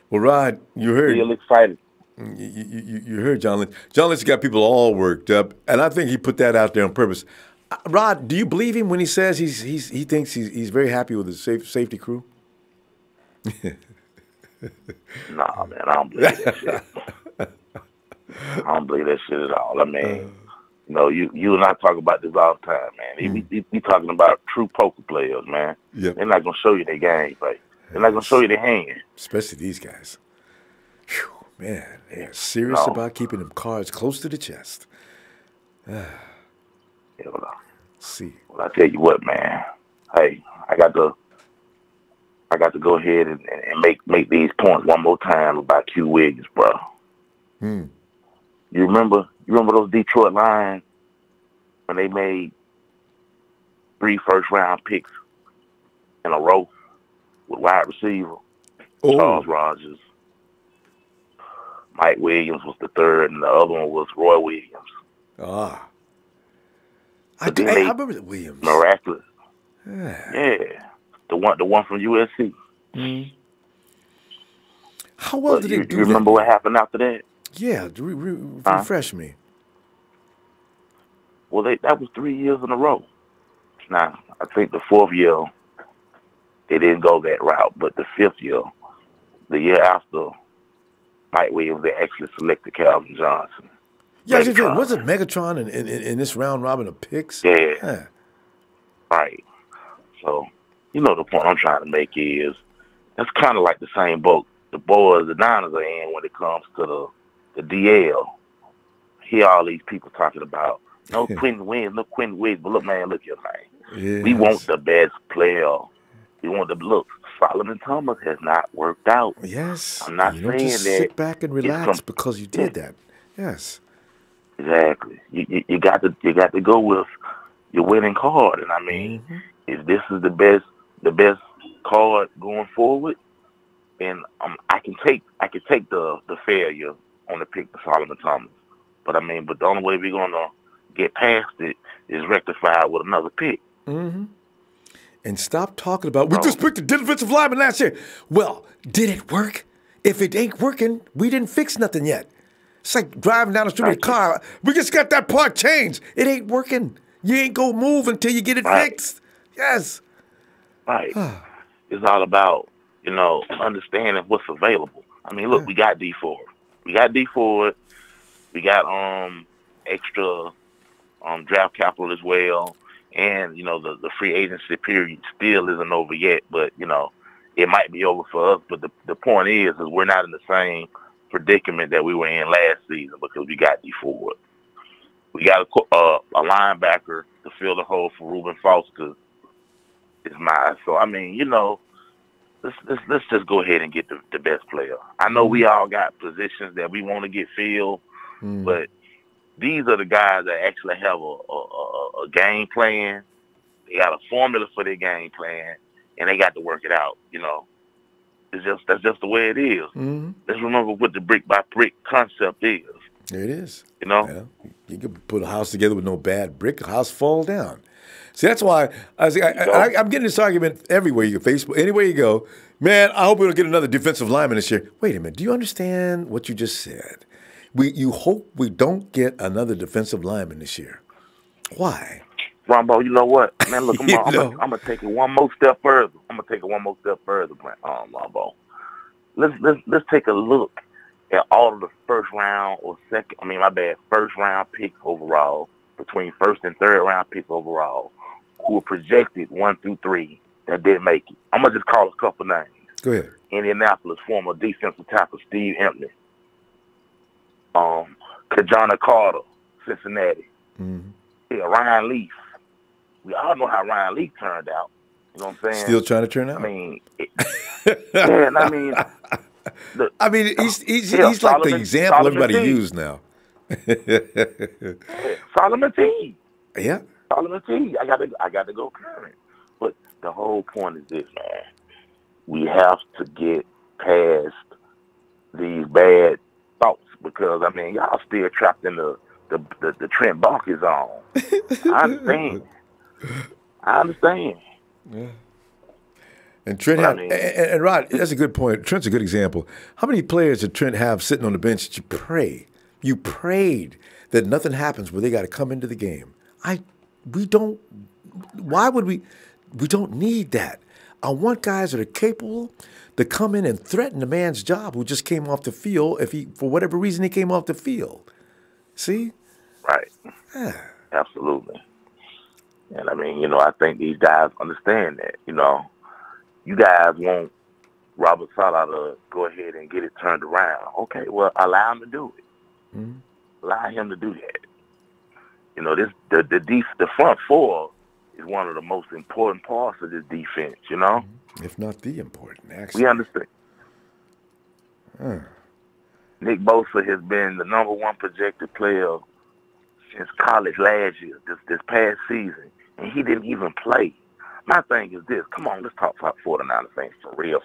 Well, Rod, you heard. Real excited. You heard John Lynch. John Lynch got people all worked up, and I think he put that out there on purpose. Rod, do you believe him when he says he thinks he's very happy with his safety crew? Nah, man, I don't believe that shit. I don't believe that shit at all. I mean, you know, you and I talk about this all the time, man. We talking about true poker players, man. Yep. They're not gonna show you their game, right? They're not gonna show you their hand. Especially these guys. Whew, man, they are serious about keeping them cards close to the chest. Yeah, well, see. Well, I tell you what, man. Hey, I got to go ahead and make these points one more time about Q Wiggins, bro. You remember those Detroit Lions when they made 3 first-round picks in a row with wide receiver? Charles Rogers, Mike Williams was the third, and the other one was Roy Williams. I remember the Williams. Miraculous. Yeah. The one from USC. How well did they do that? You remember what happened after that? Yeah, refresh me. Well, that was 3 years in a row. Now, I think the 4th year, they didn't go that route, but the 5th year, the year after Mike Williams, they actually selected Calvin Johnson. Yeah, wasn't Megatron in this round robin of picks? Yeah. Right. So, you know, the point I'm trying to make is that's kind of like the same boat the Niners are in when it comes to the DL. Hear all these people talking about no Quentin Williams, but look, man, look here, man. Yes. We want the best player. We want the look. Solomon Thomas has not worked out. Yes. I'm not saying just that. Sit back and relax because you did that. Yes. Exactly. You got to go with your winning card, and I mean, if this is the best card going forward, and I can take the failure on the pick for Solomon Thomas. But I mean, the only way we're gonna get past it is rectified with another pick. And stop talking about, we just picked a defensive lineman last year. Well, did it work? If it ain't working, we didn't fix nothing yet. It's like driving down the street with a car. We just got that part changed. It ain't working. You ain't gonna move until you get it fixed. Yes. Right. It's all about, understanding what's available. I mean, look, we got D Ford. We got extra draft capital as well. And, the free agency period still isn't over yet, but, it might be over for us. But the point is we're not in the same predicament that we were in last season because we got D Ford. We got a linebacker to fill the hole for Reuben Foster is mine. So, I mean, let's just go ahead and get the best player. I know we all got positions that we want to get filled, but these are the guys that actually have a game plan. They got a formula for their game plan, and they got to work it out. That's just the way it is. Let's remember what the brick by brick concept is. It is. Yeah. You can put a house together with no bad brick, a house fall down. See, that's why I'm getting this argument everywhere you go, Facebook, anywhere you go. Man, I hope we don't get another defensive lineman this year. Wait a minute. Do you understand what you just said? You hope we don't get another defensive lineman this year. Why? Ronbo, you know what? Man, look, I'm going to take it one more step further. Ronbo. Let's take a look at all of the first round picks overall, between first and third round picks overall, who were projected 1 through 3 that didn't make it. I'm going to just call a couple names. Go ahead. Indianapolis, former defensive tackle Steve Emtley. Kajana Carter, Cincinnati. Ryan Leaf. We all know how Ryan Leaf turned out. You know what I'm saying? Still trying to turn out? I mean, he's like the example everybody use now. Solomon T. Yeah. Solomon T. I got to go current. But the whole point is this, man. We have to get past these bad thoughts because y'all still trapped in the Trent Baalke zone. I understand. Yeah. And Trent and Rod, that's a good point. Trent's a good example. How many players did Trent have sitting on the bench that you prayed that nothing happens where they got to come into the game? We don't need that. I want guys that are capable to come in and threaten the man's job who just came off the field for whatever reason he came off the field. See? Right. Yeah. Absolutely. And I think these guys understand that. You guys want Robert Saleh to go ahead and get it turned around. Okay, well, allow him to do it. Allow him to do that. The front four is one of the most important parts of this defense, If not the important, actually. We understand. Nick Bosa has been the number one projected player since college last year, this past season, and he didn't even play. My thing is this. Come on, let's talk about 49ers things for real.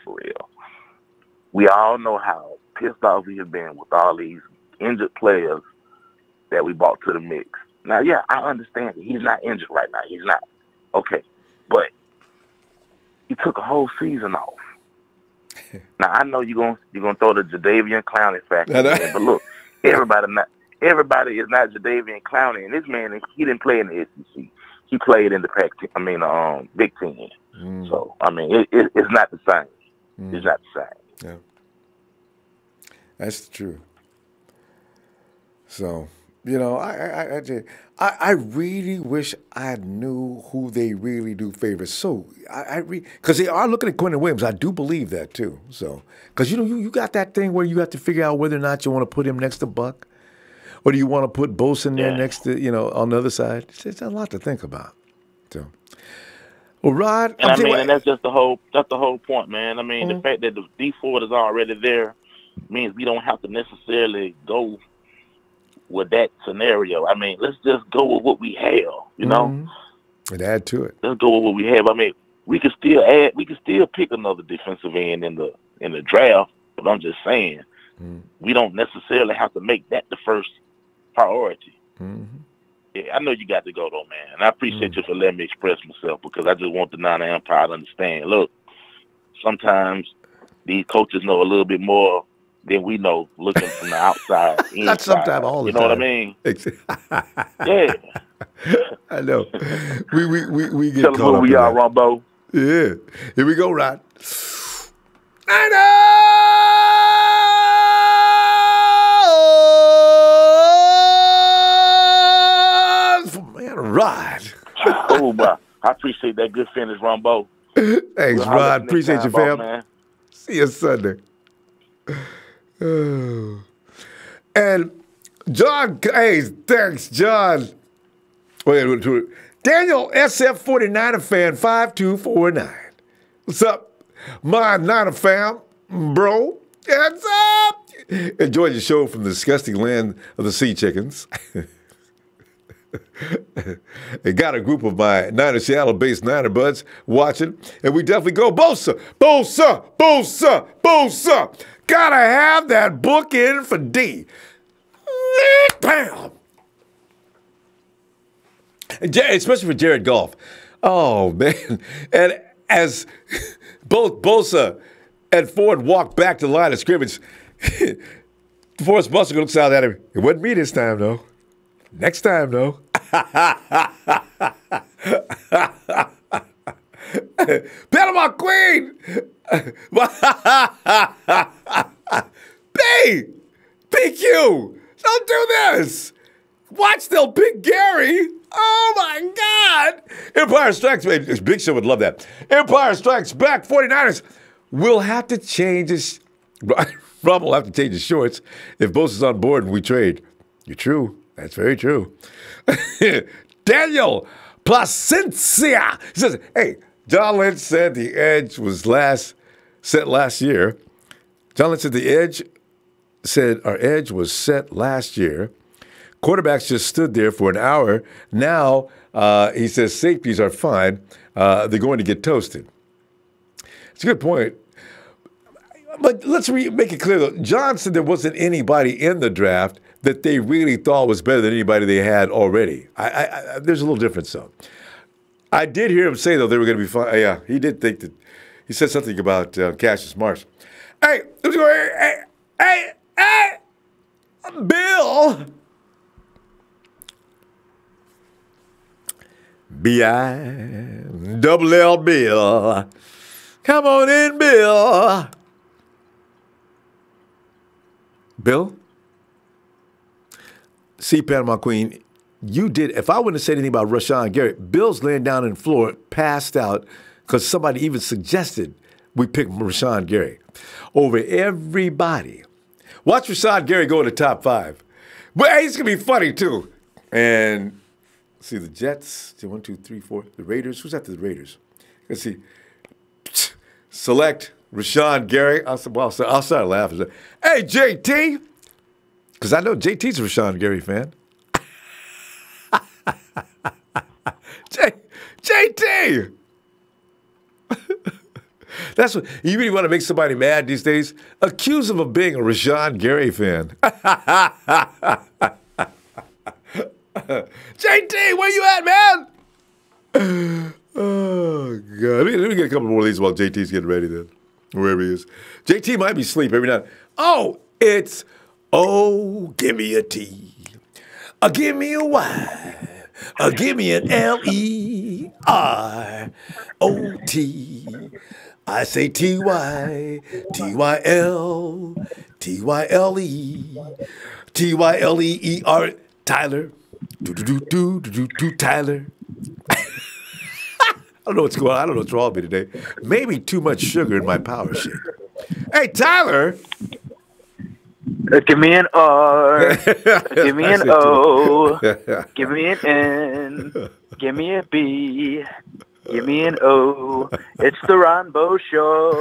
We all know how pissed off we have been with all these injured players that we brought to the mix. Now, yeah, I understand that he's not injured right now. He's not. Okay. But he took a whole season off. Now, I know you're gonna throw the Jadeveon Clowney factor in, but look, everybody is not Jadeveon Clowney, and this man, he didn't play in the SEC. He played in the Big Ten. So, it's not the same. It's not the same. Yeah. That's true. So, I really wish I knew who they really do favor. So, because they are looking at Quentin Williams. I do believe that, too. So, because, you got that thing where you have to figure out whether or not you want to put him next to Buck. Or do you want to put Bosa there next to, on the other side? It's a lot to think about. So, well, Rod, and that's just the whole point, man. The fact that the D Ford is already there means we don't have to necessarily go with that scenario. Let's just go with what we have, and add to it. Let's go with what we have. We can still add. We can still pick another defensive end in the draft. But I'm just saying, we don't necessarily have to make that the first priority. Yeah, I know you got to go, though, man. And I appreciate you for letting me express myself because I just want the Niner Empire to understand. Look, sometimes these coaches know a little bit more than we know looking from the outside. Not sometimes, all the time. You know what I mean? Yeah. I know. We get Tell caught them who up we in are, that. Ronbo. Yeah. Here we go, Rod. Niners! Man, Rod. Oh, my. I appreciate that good finish, Ronbo. Thanks, Rod. Appreciate you, fam. Man. See you Sunday. Oh. And John, hey, thanks, John. Wait, Daniel SF49er fan 5249. What's up, my Niner fam, bro? What's up? Enjoyed your show from the disgusting land of the sea chickens. I got a group of my Niner Seattle-based Niner buds watching, and we definitely go, Bosa, Bosa, Bosa, Bosa. Gotta have that book in for D. Bam! Especially for Jared Goff. Oh, man. And as both Bosa and Ford walked back to the line of scrimmage, DeForest Buster looks out at him. It wasn't me this time, though. Next time, though. Panama Queen! PQ! Don't do this! Watch, they'll pick Gary! Oh, my God! Empire Strikes Back. Big Show would love that. Empire Strikes Back. 49ers will have to change his... Rob will have to change his shorts if Bosa's on board and we trade. You're true. That's very true. Daniel Placencia says, hey, John Lynch said the edge was set last year. John Lynch said our edge was set last year. Quarterbacks just stood there for an hour. Now, he says safeties are fine. They're going to get toasted. It's a good point. But let's make it clear, though. John said there wasn't anybody in the draft that they really thought was better than anybody they had already. There's a little difference, though. I did hear him say, though, they were going to be fine. Yeah, he did think that. He said something about Cassius Marsh. Hey, Bill. B-I-double-L Bill. Come on in, Bill. Bill? See, Panama Queen, you did. If I wouldn't have said anything about Rashawn Gary, Bill's laying down on the floor, passed out, because somebody even suggested we pick Rashawn Gary over everybody. Watch Rashawn Gary go in the top 5. But hey, it's going to be funny, too. And see, the Jets, 1, 2, 3, 4, the Raiders. Who's after the Raiders? Let's see. Select Rashawn Gary. I'll start laughing. Hey, JT. Because I know JT's a Rashawn Gary fan. JT! That's what you really want to make somebody mad these days? Accuse him of being a Rashawn Gary fan. JT, where you at, man? Oh, God. Let me get a couple more of these while JT's getting ready then. Wherever he is. JT might be asleep every night. Oh, it's, give me a T. Give me a Y. Give me an L-E-R-O-T. I say T-Y, T-Y-L, T-Y-L-E, T-Y-L-E-E-R, Tyler. Do, Tyler. I don't know what's going on. I don't know what's wrong with me today. Maybe too much sugar in my power shake. Hey, Tyler. Give me an R. Give me an O. Give me an N. Give me a B. Give me an O. It's the Ronbo Show.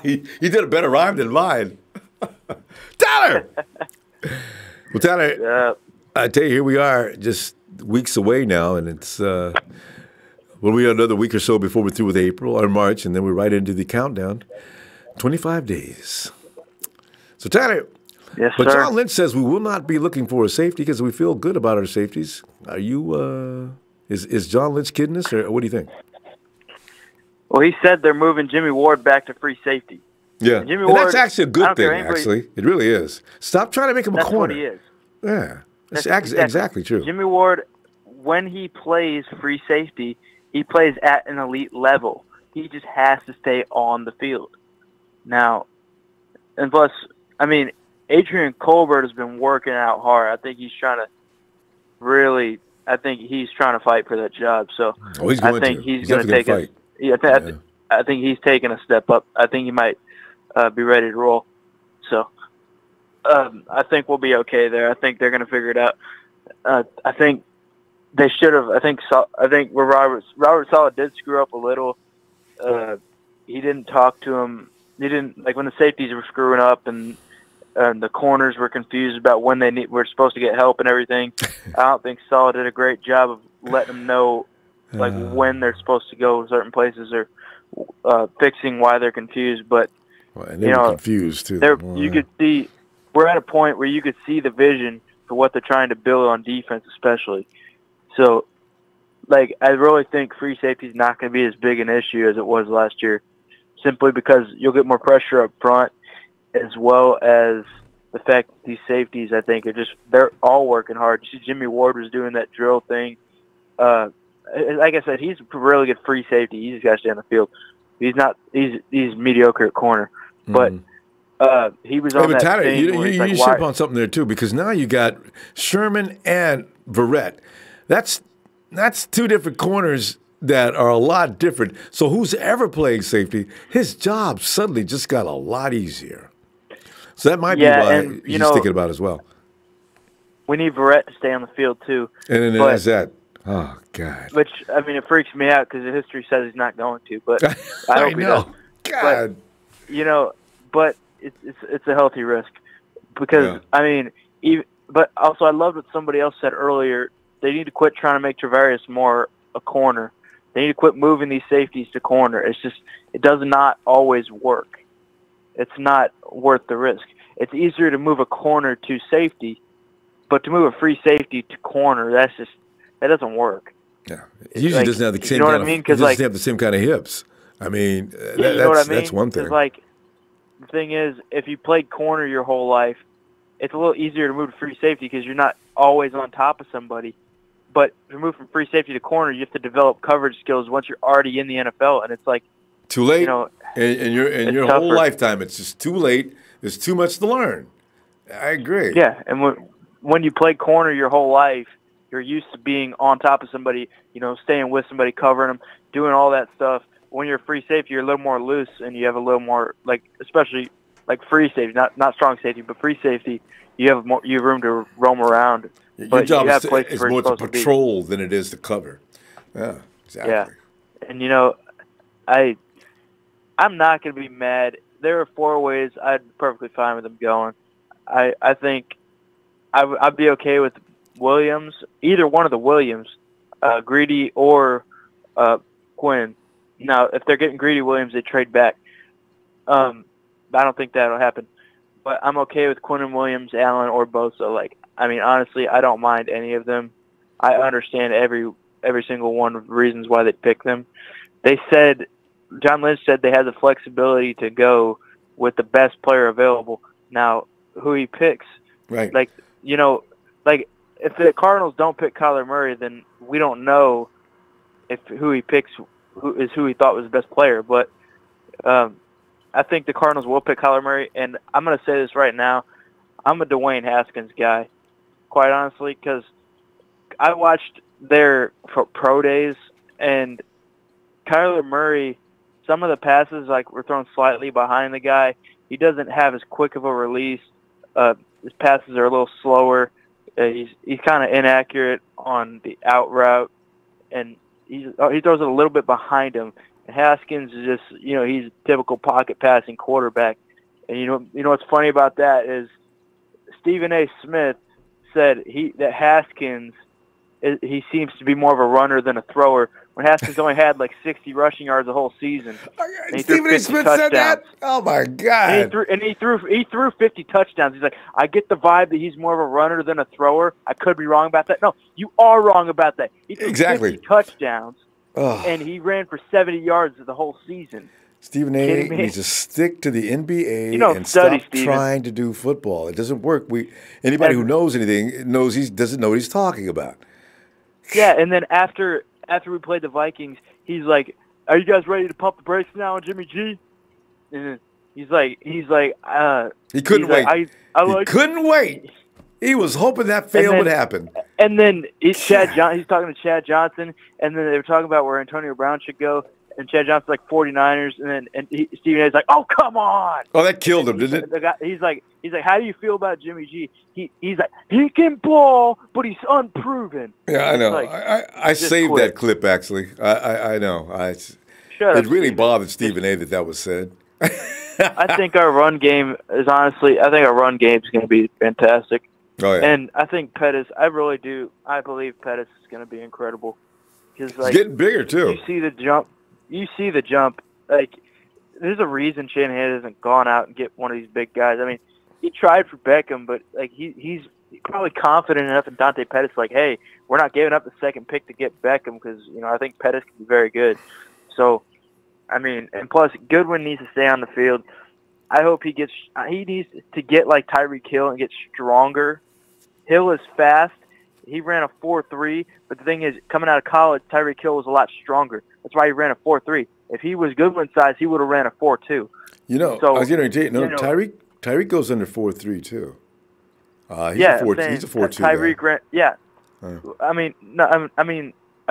You did a better rhyme than mine. Tyler! Well, Tyler, I tell you, here we are just weeks away now, and it's, we got another week or so before we're through with April or March, and then we're right into the countdown. 25 days. So, Tyler, Yes, But sir. John Lynch says we will not be looking for a safety because we feel good about our safeties. Are you? Is John Lynch kidding us, or what do you think? Well, he said they're moving Jimmie Ward back to free safety. Yeah, And Jimmie and Ward, that's actually a I good don't care thing. anybody- Actually, it really is. Stop trying to make him a That's corner. what he is. Yeah, that's That's exactly true. Jimmie Ward, when he plays free safety, he plays at an elite level. He just has to stay on the field. Now, and plus, I mean, Adrian Colbert has been working out hard. I think he's trying to fight for that job. So He's I going think to. he's going to definitely take gonna it. fight. Yeah, I think he's taking a step up. I think he might be ready to roll. So I think we'll be okay there. I think they're going to figure it out. I think they should have. I think where Robert Saleh did screw up a little. He didn't talk to him. He didn't when the safeties were screwing up and the corners were confused about when were supposed to get help and everything. I don't think Saleh did a great job of letting them know when they're supposed to go certain places or fixing why they're confused. But And they were confused too. You could see we're at a point where you could see the vision for what they're trying to build on defense, especially. So, I really think free safety is not going to be as big an issue as it was last year, simply because you'll get more pressure up front, as well as the fact that these safeties, I think, they're all working hard. You see Jimmie Ward was doing that drill thing. Like I said, he's a really good free safety. He just got to stay on the field. He's mediocre at corner. But he was on that Tyler, thing you where he's ship on something there too, because now you got Sherman and Verrett. That's two different corners that are a lot different. So who's ever playing safety, his job suddenly just got a lot easier. So that might be why he's thinking about as well. We need Verrett to stay on the field too. And then there's that. Oh God. Which it freaks me out because the history says he's not going to. But I hope he does. God. But it's a healthy risk because but also I loved what somebody else said earlier. They need to quit trying to make Travarius more a corner. They need to quit moving these safeties to corner. It does not always work. It's not worth the risk. It's easier to move a corner to safety, but to move a free safety to corner, that doesn't work. Yeah, it usually doesn't have the same. Doesn't have the same kind of hips. I mean, that's one thing. The thing is, if you played corner your whole life, it's a little easier to move to free safety because you're not always on top of somebody. But to move from free safety to corner, you have to develop coverage skills once you're already in the NFL, and it's too late. In your whole lifetime, it's just too late. There's too much to learn. I agree. Yeah, and when you play corner your whole life, you're used to being on top of somebody, staying with somebody, covering them, doing all that stuff. When you're free safety, you're a little more loose, and you have a little more especially free safety, not strong safety, but free safety. You have room to roam around. Your job is more to patrol than it is to cover. Yeah, exactly. Yeah, and I'm not going to be mad. There are 4 ways I'd be perfectly fine with them going. I think I'd be okay with Williams, either one of the Williams, Greedy or Quinn. Now, if they're getting Greedy Williams, they trade back. I don't think that'll happen. But I'm okay with Quinn and Williams, Allen, or Bosa. Honestly, I don't mind any of them. I understand every single one of the reasons why they pick them. John Lynch said they have the flexibility to go with the best player available. Now, who he picks, right? If the Cardinals don't pick Kyler Murray, then we don't know if who he picks who he thought was the best player. But I think the Cardinals will pick Kyler Murray, and I'm going to say this right now. I'm a Dwayne Haskins guy, quite honestly, because I watched their pro days, and Kyler Murray, some of the passes were thrown slightly behind the guy. He doesn't have as quick of a release. His passes are a little slower. He's kind of inaccurate on the out route, and he throws it a little bit behind him. And Haskins is just, he's a typical pocket passing quarterback. And you know what's funny about that is Stephen A. Smith said that Haskins he seems to be more of a runner than a thrower. When Haskins only had like 60 rushing yards the whole season. Stephen A. Smith said that? Oh, my God. And he threw 50 touchdowns. He's like, I get the vibe that he's more of a runner than a thrower. I could be wrong about that. No, you are wrong about that. He threw 50 touchdowns, and he ran for 70 yards the whole season. Stephen A. needs to stick to the NBA and stop trying to do football. It doesn't work. Anybody who knows anything knows he doesn't know what he's talking about. Yeah, and then after we played the Vikings, he's like, "Are you guys ready to pump the brakes now on Jimmy G?" And he's like, he couldn't wait. He couldn't wait. He was hoping that fail would happen. And then he's talking to Chad Johnson, and then they were talking about where Antonio Brown should go. And Chad Johnson's like 49ers, and Stephen A's like, "Oh, come on!" Oh, that killed him, didn't it? He's like, "How do you feel about Jimmy G?" He's like, "He can ball, but he's unproven." Yeah, I know. Like, I saved that clip actually. I know. It really bothered Stephen A. that was said. I think our run game is honestly. I think our run game is going to be fantastic. Oh yeah. And I think Pettis. I really do. I believe Pettis is going to be incredible. He's getting bigger too. You see the jump. Like, there's a reason Shanahan hasn't gone out and get one of these big guys. I mean, he tried for Beckham, but like he's probably confident enough in Dante Pettis. Like, hey, we're not giving up the second pick to get Beckham because I think Pettis can be very good. So, I mean, and plus Goodwin needs to stay on the field. I hope he needs to get like Tyreek Hill and get stronger. Hill is fast. He ran a 4.3, but the thing is, coming out of college, Tyreek Hill was a lot stronger. That's why he ran a 4.3. If he was Goodwin size, he would have ran a 4.2. So, I was going to tell you, Tyreek goes under 4.3 too. He's a 4.2 Tyreek ran, yeah. I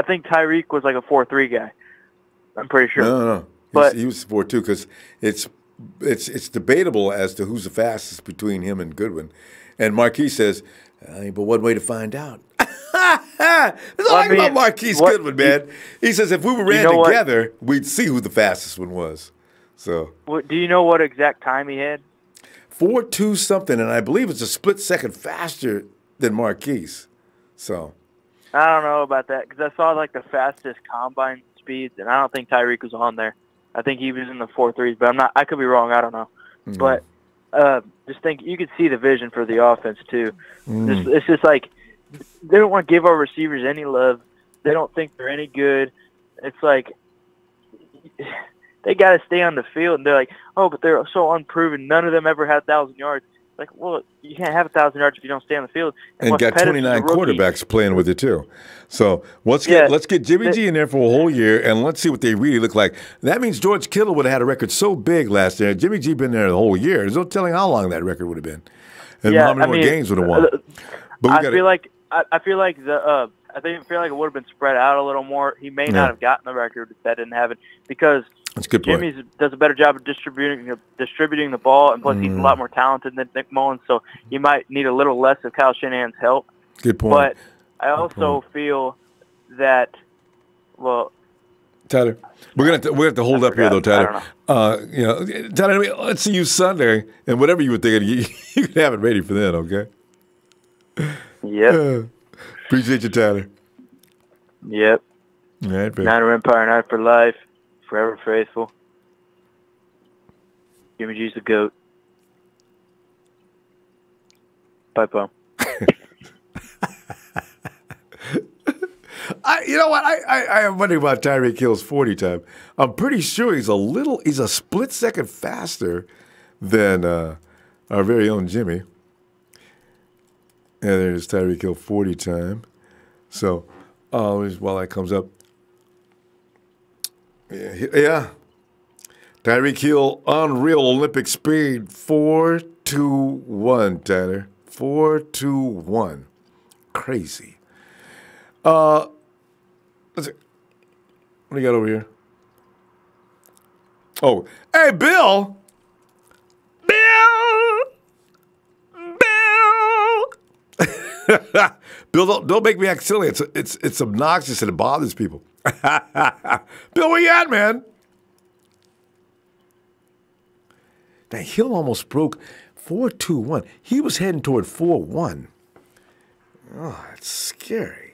think Tyreek was like a 4.3 guy. I'm pretty sure. No. But he was 4.2 because it's debatable as to who's the fastest between him and Goodwin. And Marquis says, but one way to find out. That's all about Marquise Goodwin, man. He says if we were ran together, we'd see who the fastest one was. So, do you know what exact time he had? 4.2 something, and I believe it's a split second faster than Marquise. So, I don't know about that because I saw like the fastest combine speeds, and I don't think Tyreek was on there. I think he was in the 4.3s, but I could be wrong. I don't know, but. Just think you could see the vision for the offense too. It's just like they don't want to give our receivers any love. They don't think they're any good. It's like they got to stay on the field, and they're like, oh, but they're so unproven. None of them ever had 1,000 yards. Like, well, you can't have 1,000 yards if you don't stay on the field. And got 29 quarterbacks playing with it too. So let's get Jimmy G in there for a whole year, and let's see what they really look like. That means George Kittle would have had a record so big last year. Jimmy G been there the whole year. There's no telling how long that record would have been, and how many more games would have won. But I feel like it would have been spread out a little more. He may not have gotten the record if that didn't happen because. That's a good point. Jimmy does a better job of distributing the ball, and plus he's a lot more talented than Nick Mullins, so you might need a little less of Kyle Shanahan's help. Good point. But I also feel that, well, Tyler, we're gonna have to hold up here though, Tyler. Tyler, let's see you Sunday, and whatever you were thinking, you can have it ready for then, okay? Yep. Appreciate you, Tyler. Yep. All right, baby. Niner Empire, Night for life. Forever faithful. Jimmy G's the GOAT. Bye, Paul. You know what? I am wondering about Tyreek Hill's 40 time. I'm pretty sure he's a split second faster than our very own Jimmy. And there's Tyreek Hill 40 time. So, while that comes up. Yeah. Tyreek Hill, unreal Olympic speed, 4.21, Tyler. 4.21. Crazy. Let's see. What do you got over here? Oh, hey, Bill. Bill, don't make me act silly. It's obnoxious and it bothers people. Bill, where you at, man? Now, Hill almost broke 4.21. He was heading toward 4.1. Oh, that's scary.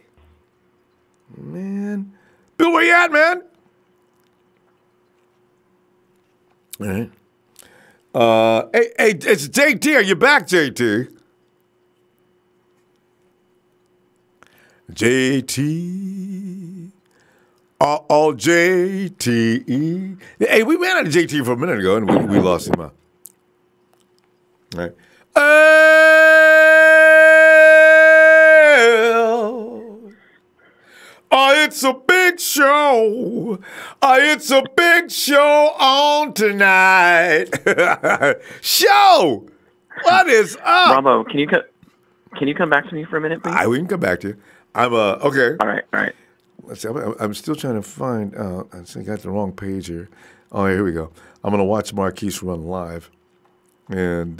Man. Bill, where you at, man? All right. Hey, it's JT. Are you back, JT? JT. All JT. Hey, we ran out of JT for a minute ago, and we lost him out. All right. It's a big show. It's a big show on tonight. Show. What is up? Ronbo, can you come back to me for a minute, please? We can come back to you. I'm okay. All right. Let's see. I'm still trying to find. I think I got the wrong page here. Oh, here we go. I'm gonna watch Marquise run live, and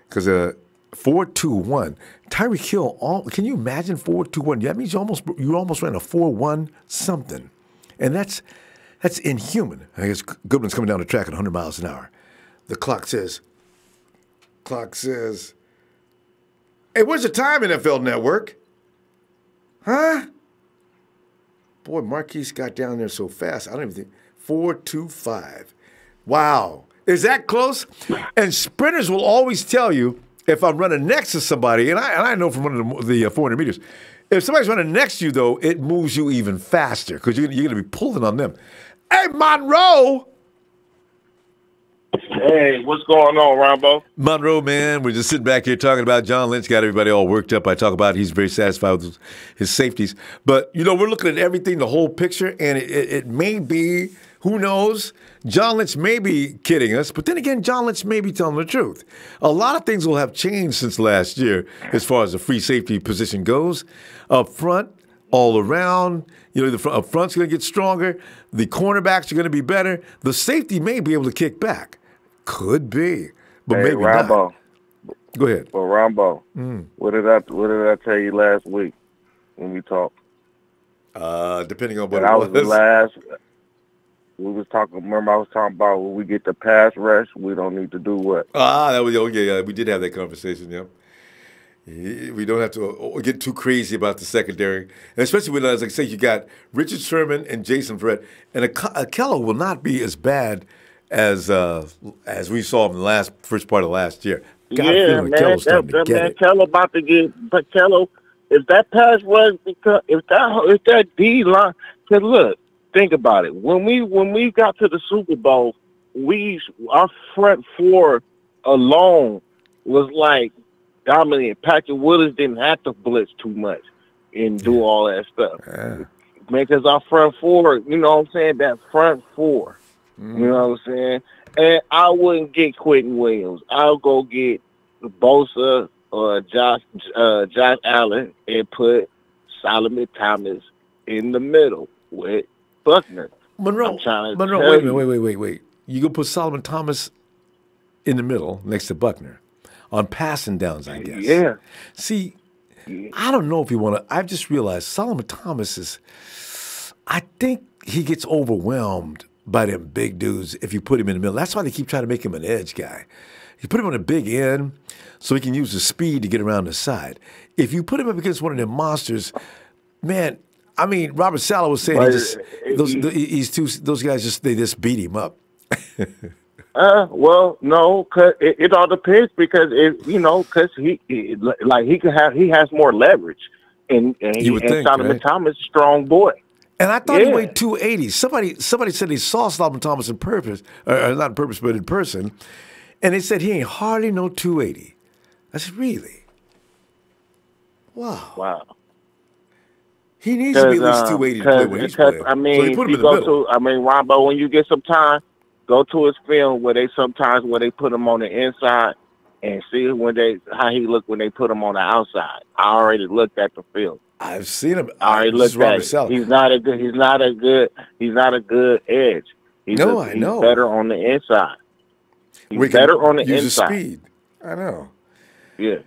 because 4-2-1. Tyreek Hill. Can you imagine 4-2-1? That means you almost ran a 4-1 something, and that's inhuman. I guess Goodman's coming down the track at 100 miles an hour. The clock says. Hey, where's the time, NFL Network? Huh? Boy, Marquise got down there so fast. I don't even think 4-2-5. Wow. Is that close? And sprinters will always tell you if I'm running next to somebody, and I know from one of the 400 meters, if somebody's running next to you, though, it moves you even faster because you're going to be pulling on them. Hey, Monroe! Hey, what's going on, Ronbo? Monroe, man, we're just sitting back here talking about John Lynch, got everybody all worked up. I talk about he's very satisfied with his safeties. But, we're looking at everything, the whole picture, and it may be, who knows, John Lynch may be kidding us, but then again, John Lynch may be telling the truth. A lot of things will have changed since last year as far as the free safety position goes. Up front, all around, up front's going to get stronger. The cornerbacks are going to be better. The safety may be able to kick back. Could be, but maybe Ronbo. not. Go ahead. Well, Ronbo, what did I tell you last week when we talked? Depending on what I it was. We was talking. Remember, I was talking about when we get the pass rush, we don't need to do what? That was yeah. We did have that conversation. Yeah, we don't have to get too crazy about the secondary, and especially when, as I say, you got Richard Sherman and Jason Verrett, and Akello will not be as bad as we saw in the first part of last year. Man, Kello about to get, but Kello, if that pass rush, because if that D line, because look, think about it. When we got to the Super Bowl, our front four alone was like dominating. Patrick Willis didn't have to blitz too much and do all that stuff. Yeah. Because our front four, you know what I'm saying, that front four. You know what I'm saying? And I wouldn't get Quentin Williams. I'll go get Bosa or Josh Allen and put Solomon Thomas in the middle with Buckner. Monroe, wait. You gonna put Solomon Thomas in the middle next to Buckner on passing downs, I guess. Yeah. See, I don't know if you want to. I've just realized Solomon Thomas I think he gets overwhelmed by them big dudes if you put him in the middle. That's why they keep trying to make him an edge guy. You put him on a big end so he can use the speed to get around the side. If you put him up against one of them monsters, man, I mean, Robert Saleh was saying those guys they just beat him up. Well, no, cause it all depends because because he has more leverage and Solomon Thomas, strong boy. And I thought he weighed 280. Somebody said he saw Solomon Thomas in purpose, or not in purpose, but in person, and they said he ain't hardly no 280. I said, really? Wow. He needs to be at least 280 to play when he's playing. I mean, so you put him in the middle. Ronbo, when you get some time, go to his film where they put him on the inside and see how he look when they put him on the outside. I already looked at the film. I've seen him. I already looked at it. He's not a good edge. He's better on the inside. He's better on the inside. Speed. I know. Yeah.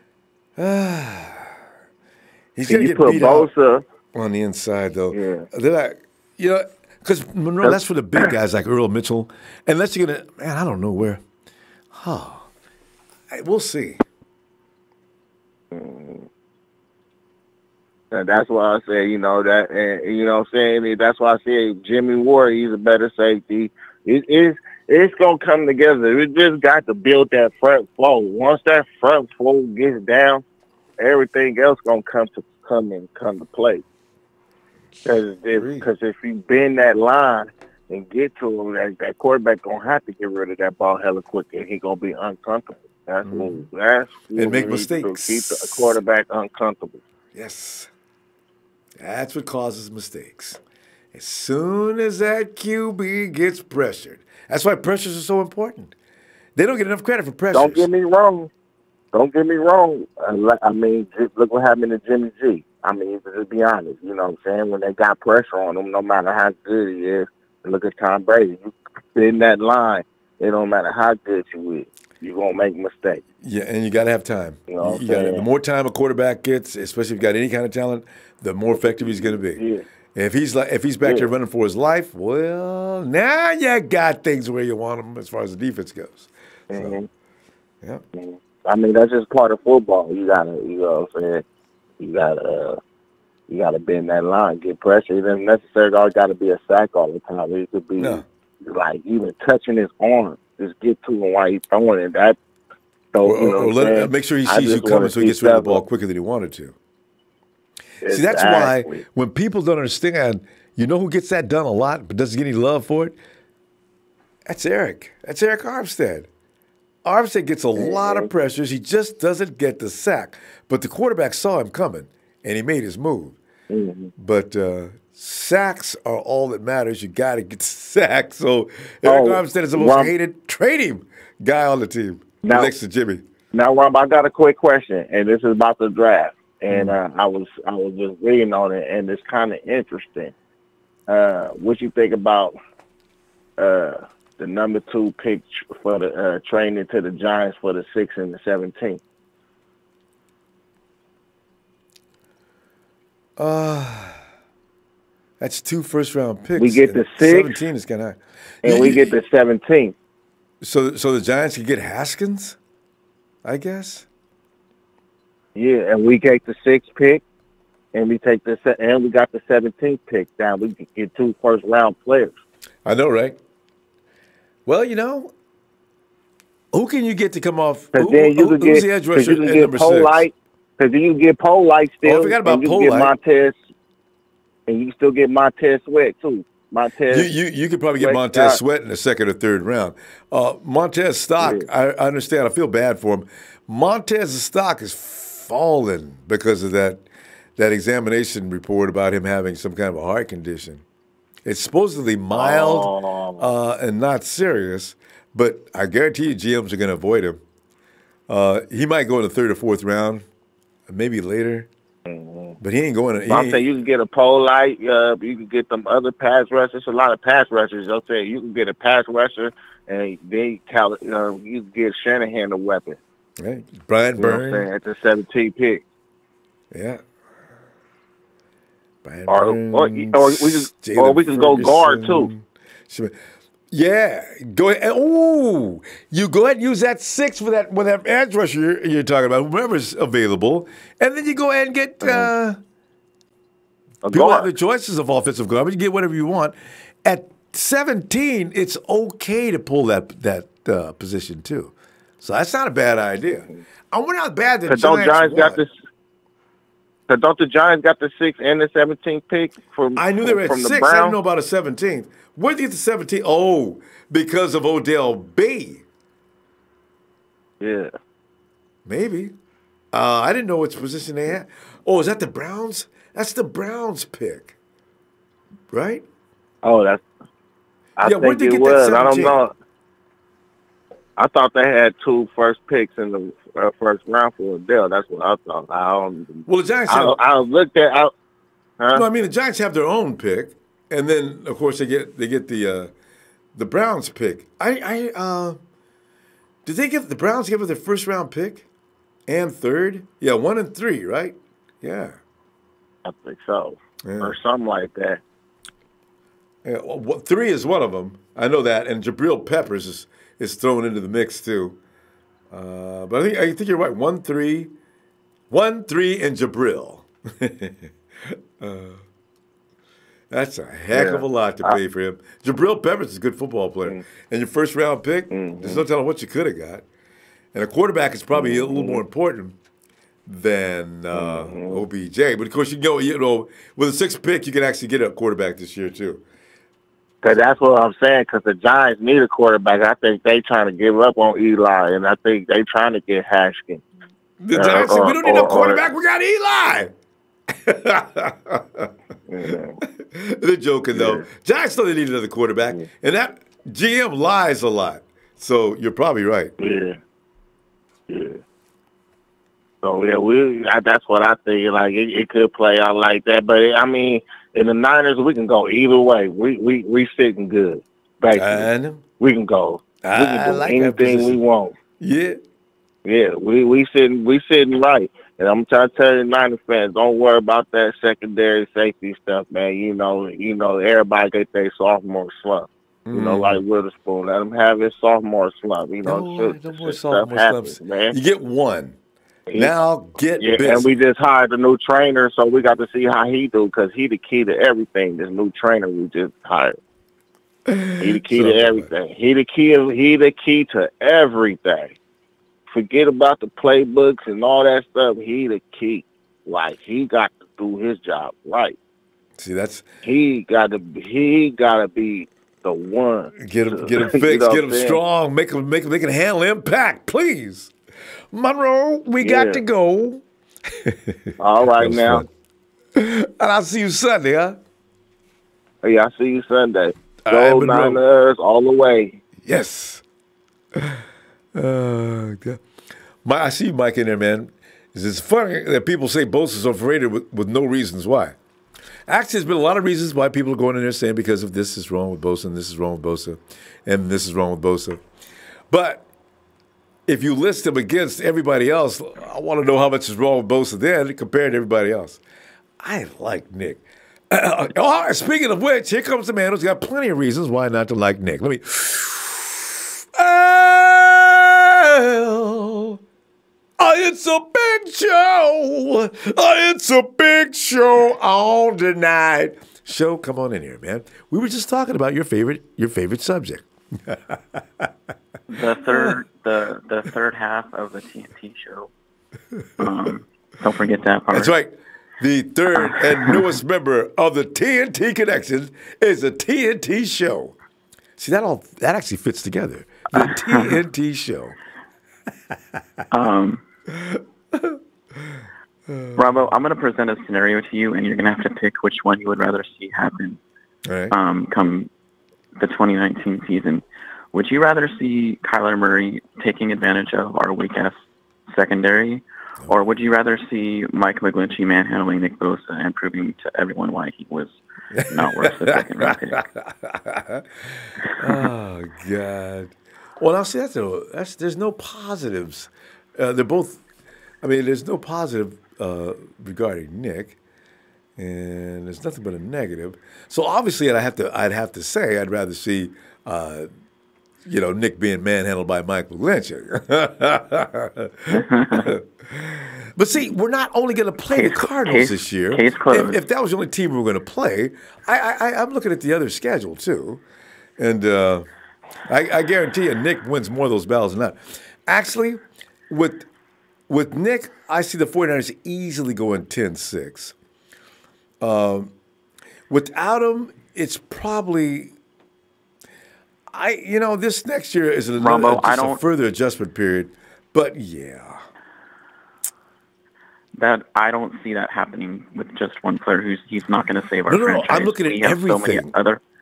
He's going to get beat Bosa out on the inside, though. Yeah. They're like, because Monroe, that's for the big guys like Earl Mitchell. Unless you're going to, man, I don't know where. We'll see. And that's why I say, you know, that, and you know what I'm saying? That's why I say Jimmie Ward, he's a better safety. It's going to come together. We just got to build that front flow. Once that front flow gets down, everything else going to come to play. Because if you bend that line and get to him, that quarterback going to have to get rid of that ball hella quick, and he going to be uncomfortable. That's what and make we mistakes. Need to keep the quarterback uncomfortable. Yes. That's what causes mistakes. As soon as that QB gets pressured. That's why pressures are so important. They don't get enough credit for pressures. Don't get me wrong. I mean, look what happened to Jimmy G. I mean, just be honest. You know what I'm saying? When they got pressure on him, no matter how good he is, and look at Tom Brady. You in that line, it don't matter how good you is. You're going to make mistakes. Yeah, and you got to have time. You know the more time a quarterback gets, especially if you've got any kind of talent, the more effective he's going to be. Yeah. If he's back there running for his life, well, now you got things where you want them as far as the defense goes. So, yeah. I mean, that's just part of football. You gotta, you know what I'm saying? You gotta bend that line, get pressure. It doesn't necessarily always got to be a sack all the time. It could be like even touching his arm. Just get to him while he's throwing it. That, or make sure he sees you coming so he gets rid of the ball quicker than he wanted to. Exactly. See, that's why when people don't understand, you know who gets that done a lot but doesn't get any love for it? That's Eric. That's Eric Armstead. Armstead gets a lot of pressures. He just doesn't get the sack. But the quarterback saw him coming, and he made his move. Mm-hmm. But sacks are all that matters. You got to get sacked. So Eric Armstead is the most hated, trade him guy on the team next to Jimmy. Now, Rob, I got a quick question, and this is about the draft. And I was just reading on it, and it's kind of interesting. What you think about the number 2 pick for the training to the Giants for the 6th and the 17th? That's 2 first-round picks. We get the 6th, 17 is kind of, and we get the 17th. So the Giants could get Haskins, I guess. Yeah, and we take the 6th pick, and we got the 17th pick down. We could get 2 first-round players. I know, right? Well, you know, who can you get to come off? Who's the edge rusher at number 6? Because then you get Polite still. I forgot about Polite. And you still get Montez Sweat, too. You could probably get Montez Sweat in the 2nd or 3rd round. Montez stock, I understand. I feel bad for him. Montez's stock is fallen because of that examination report about him having some kind of a heart condition. It's supposedly mild and not serious, but I guarantee you GMs are going to avoid him. He might go in the 3rd or 4th round, maybe later. But he ain't going to. I'm saying you can get a Polite. You can get them other pass rushers. A lot of pass rushers. They'll say you can get a pass rusher, and you can get Shanahan a weapon. Right, Brian Burns at the 17th pick. Yeah. Or we can go guard too. Yeah, go ahead. Oh, you go ahead and use that 6 for that edge rusher you're talking about, whoever's available, and then you go ahead and get. People have the choices of offensive guard, but you get whatever you want. At 17, it's okay to pull that position too, so that's not a bad idea. I wonder how bad the Giants got this. Don't the Giants got the 6th and the 17th pick I knew they were at 6. I didn't know about a 17th. Where did you get the 17th? Oh, because of Odell B. Yeah. Maybe. I didn't know which position they had. Oh, is that the Browns? That's the Browns pick, right? Oh, I think it was. I don't know. I thought they had 2 first picks in the first round for Odell. That's what I thought. Well, the Giants have. I looked at. No, I mean the Giants have their own pick, and then of course they get the Browns pick. Did the Browns give it their first round pick and 3rd? Yeah, 1 and 3, right? Yeah. I think so, or something like that. Yeah, well, 3 is one of them. I know that, and Jabril Peppers is thrown into the mix too. But I think you're right. 1-3, and Jabril. That's a heck of a lot to pay for him. Jabril Peppers is a good football player. And your first round pick, there's no telling what you could have got. And a quarterback is probably a little more important than OBJ. But, of course, you know, with a sixth pick, you can actually get a quarterback this year, too. Because that's what I'm saying, because the Giants need a quarterback. I think they trying to give up on Eli, and I think they trying to get Haskins. The Giants said, we don't need no quarterback. We got Eli. They're joking, though. Giants still need another quarterback. And that GM lies a lot. So you're probably right. Yeah. So, that's what I think. Like, it could play out like that. But, I mean, in the Niners, we can go either way. We sitting good. Basically. We can go. We can do anything we want. Yeah. Yeah, we sitting right. And I'm trying to tell you, Niners fans, don't worry about that secondary safety stuff, man. You know, everybody get their sophomore slump. You know, like Witherspoon. Let him have his sophomore slump. You know, no more sophomore slumps, man. You get one. Now get busy. And we just hired a new trainer, so we got to see how he do, because he the key to everything. This new trainer we just hired. He the key to everything. He the key to everything. Forget about the playbooks and all that stuff. He the key. Like, he got to do his job right. See, that's he got to be the one. Get him fixed. Get him strong. Make him handle impact, please. Monroe, we got to go. All right now. And I'll see you Sunday, huh? Yeah, I'll see you Sunday. Go Niners all the way. Yes. God. I see Mike in there, man. It's funny that people say Bosa's overrated with no reasons why. Actually, there's been a lot of reasons why people are going in there saying because of this is wrong with Bosa, and this is wrong with Bosa, and this is wrong with Bosa. But if you list them against everybody else, I want to know how much is wrong with Bosa then compared to everybody else. I like Nick. Speaking of which, here comes the man who's got plenty of reasons why not to like Nick. Let me... it's a big show. It's a big show on tonight. Show, come on in here, man. We were just talking about your favorite subject. The third half of the TNT show. Don't forget that part. That's right. The third and newest member of the TNT Connection is the TNT show. See, that actually fits together. The TNT show. Ronbo, I'm going to present a scenario to you, and you're going to have to pick which one you would rather see happen come the 2019 season. Would you rather see Kyler Murray taking advantage of our weak-ass secondary, or would you rather see Mike McGlinchey manhandling Nick Bosa and proving to everyone why he was not worth the second round pick? Oh, God. Well, now see, there's no positives. They're both. I mean, there's no positive regarding Nick, and there's nothing but a negative. So obviously, I'd have to say I'd rather see, Nick being manhandled by Mike McGlinchey. But see, we're not only going to play the Cardinals this year. If that was the only team we were going to play, I'm looking at the other schedule too, and I guarantee you, Nick wins more of those battles than not. Actually, with Nick, I see the 49ers easily going 10-6. Without him, it's probably this next year is a further adjustment period. But yeah. That I don't see that happening with just one player he's not going to save our franchise. I'm looking at everything.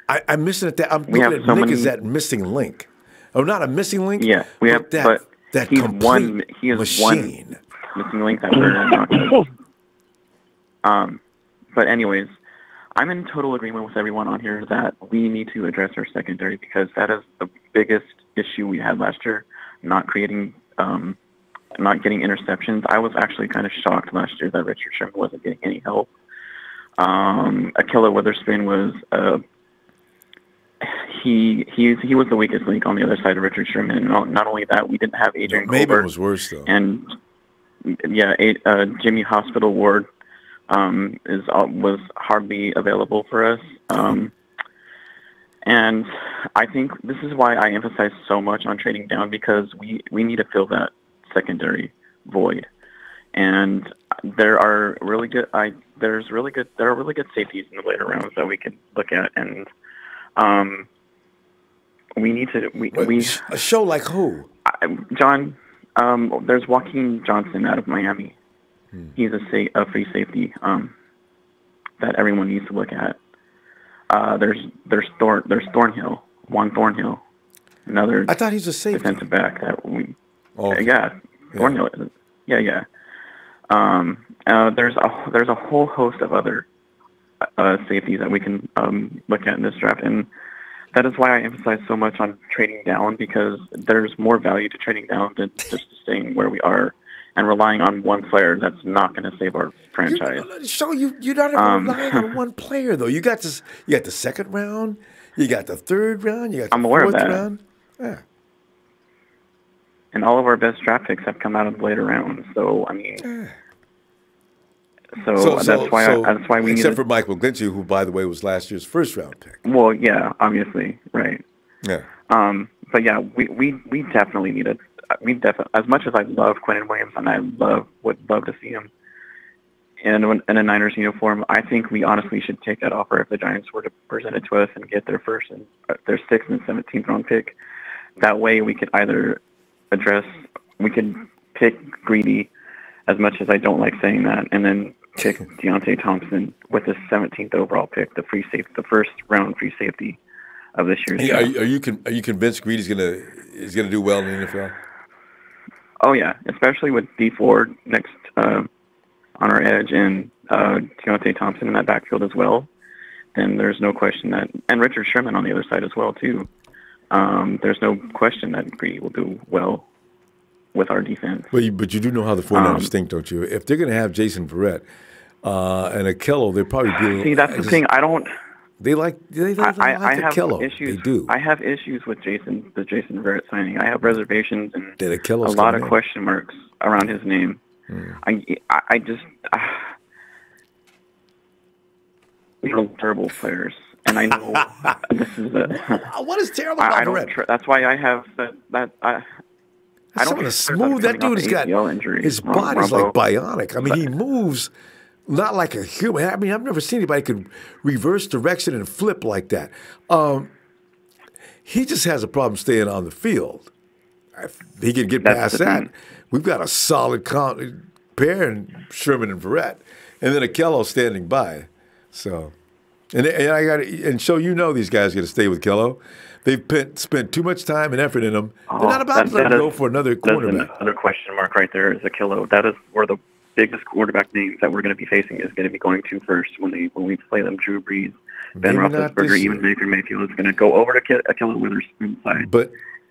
I'm missing at that. I'm looking at Nick as that missing link. Oh, not a missing link. Yeah, we have that he's complete he is machine. One missing link that we're not going to. But anyways, I'm in total agreement with everyone on here that we need to address our secondary because that is the biggest issue we had last year. Not getting interceptions. I was actually kind of shocked last year that Richard Sherman wasn't getting any help. Akilla Witherspoon was he was the weakest link on the other side of Richard Sherman. And not only that, we didn't have Adrian Colbert. Was worse though. And yeah, Jimmie Ward was hardly available for us. And I think this is why I emphasize so much on trading down, because we need to fill that secondary void. And there are really good there are really good safeties in the later rounds that we can look at, and we need to a show like who? John. There's Joaquin Johnson out of Miami. He's a free safety that everyone needs to look at. There's Thornhill, Juan Thornhill, another. I thought he's a safety defensive back that we. Oh, okay. Yeah, Thornhill. Yeah. There's a whole host of other safeties that we can look at in this draft, and that is why I emphasize so much on trading down, because there's more value to trading down than just staying where we are and relying on one player that's not going to save our franchise. You're not relying on one player though. You got this. You got the second round. You got the third round. You got the I'm aware fourth of that. round. Yeah. And all of our best draft picks have come out of the later rounds. So I mean, that's why we except for Mike McGlinchey, who by the way was last year's first round pick. Well, yeah, obviously, right. Yeah. But yeah, we definitely need it. As much as I love Quentin Williams and I would love to see him in a Niners uniform, I think we honestly should take that offer if the Giants were to present it to us and get their 6th and 17th round pick. That way we could either we could pick Greedy, as much as I don't like saying that, and then pick Deontay Thompson with the 17th overall pick, the first round free safety of this year's draft. Are you convinced Greedy's gonna do well in the NFL? Oh yeah, especially with D Ford next on our edge and Deontay Thompson in that backfield as well. Then there's no question that, and Richard Sherman on the other side as well too. There's no question that Greedy will do well with our defense. But you do know how the 49ers think, don't you? If they're going to have Jason Verrett and Akello, they'll probably be. See, that's the thing. I don't. They like Akello. Issues. They do. I have issues with the Jason Verrett signing. I have reservations and a Akello's lot of question marks around his name. I just we're terrible players, and I know this is what is terrible about Verrett? That's why I have that. I don't smooth that dude has got. His body's like bionic. I mean, he moves not like a human. I mean, I've never seen anybody could reverse direction and flip like that. He just has a problem staying on the field. If he can get past that, we've got a solid pair in Sherman and Verrett, and then Akello standing by. So, and so these guys got to stay with Kello. They've spent too much time and effort in them. They're not about to let him go for another cornerback. Another question mark right there is Akello. That is where the biggest quarterback names that we're going to be facing is going to be going to first when we play them. Drew Brees, Ben Roethlisberger, even Baker Mayfield is going to go over to Akello Witherspoon's side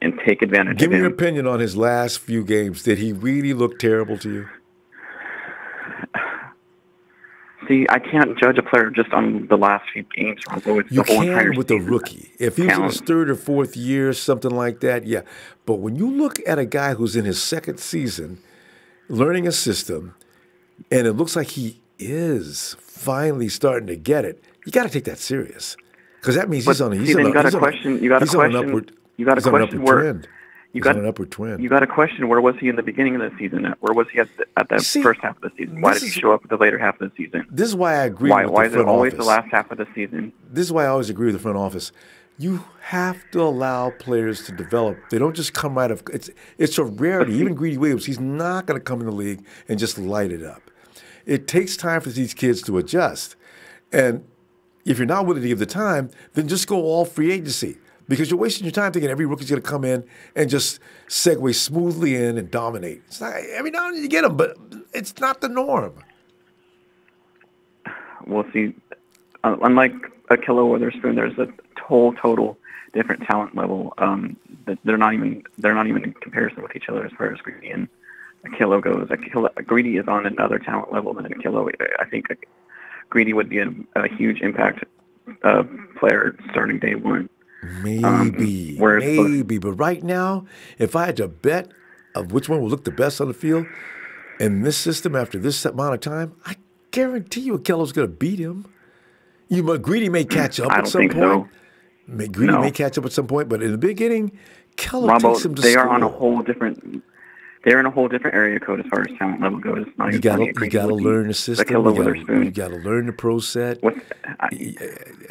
and take advantage of him. Give me your opinion on his last few games. Did he really look terrible to you? See, I can't judge a player just on the last few games. You can with a rookie. If he's in his third or fourth year, something like that, yeah. But when you look at a guy who's in his second season, learning a system, and it looks like he is finally starting to get it, you got to take that serious, because that means he's on an upward trend. You got an upward trend. You got to question, where was he in the beginning of the season? Where was he at the first half of the season? Why did he show up at the later half of the season? This is why I agree with the front office. Why is it always the last half of the season? This is why I always agree with the front office. You have to allow players to develop. They don't just come right of it's a rarity. Even Greedy Williams, he's not going to come in the league and just light it up. It takes time for these kids to adjust. And if you're not willing to give the time, then just go all free agency. Because you're wasting your time thinking every rookie's going to come in and just segue smoothly in and dominate. It's not, every now and then you get them, but it's not the norm. Well, see, unlike Akello Witherspoon, there's a total different talent level. That they're not even in comparison with each other as far as Greedy and Akello goes. Greedy is on another talent level than Akello. I think Greedy would be a huge impact player starting day one. Maybe. But right now, if I had to bet of which one will look the best on the field in this system after this amount of time, guarantee you Kello's going to beat him. Greedy may catch up at some point. So. Greedy may catch up at some point, but in the beginning, Kello Ronbo, takes him to they school. are on a whole different. They're in a whole different area code as far as talent level goes. You got to learn the system. You got to learn the pro set.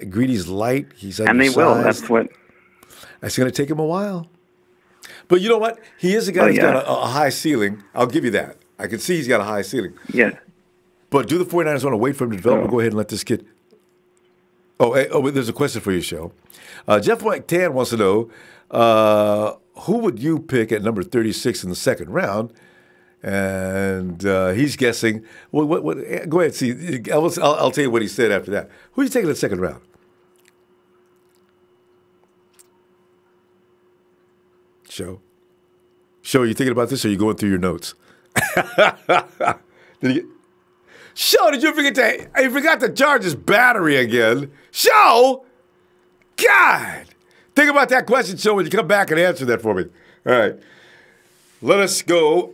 Greedy's light. He's undersized. And they will. That's what. That's going to take him a while. But you know what? He is a guy that's got a high ceiling. I'll give you that. I can see he's got a high ceiling. Yeah. But do the 49ers want to wait for him to develop or go ahead and let this kid? There's a question for your show. Jeff Tan wants to know, who would you pick at number 36 in the second round? And he's guessing. Well, what? Go ahead. See, I'll tell you what he said after that. Who are you taking in the second round? Show, are you thinking about this, or are you going through your notes? Did you forget he forgot to charge his battery again? Show, God. Think about that question, Show, when you come back and answer that for me. All right. Let us go.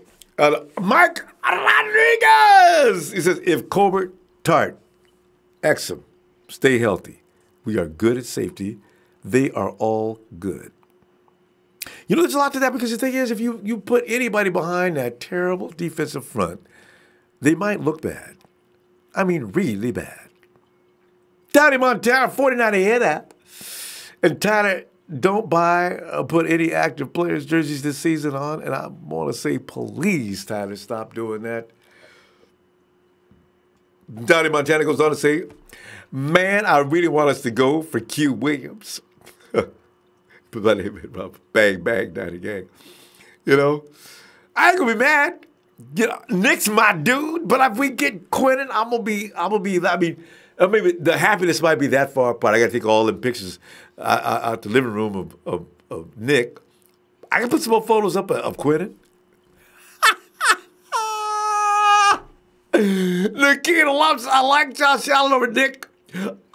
Mike Rodriguez. He says, if Colbert, Tart, Exum stay healthy, we are good at safety. They are all good. You know, there's a lot to that because the thing is, if you put anybody behind that terrible defensive front, they might look bad. I mean, really bad. Tony Montana, 49 ahead up. And Tyler, don't put any active players' jerseys this season on. And I want to say, please, Tyler, stop doing that. Donnie Montana goes on to say, man, I really want us to go for Q Williams. Put my name in, Rob. Bang, bang, Donnie Gang. You know, I ain't gonna be mad. You know, Nick's my dude, but if we get Quinnen, I'm gonna be. I mean, the happiness might be that far apart. I gotta take all them pictures out the living room of Nick. I can put some more photos up of Quinnen. Nikita loves. I like Josh Allen over Nick.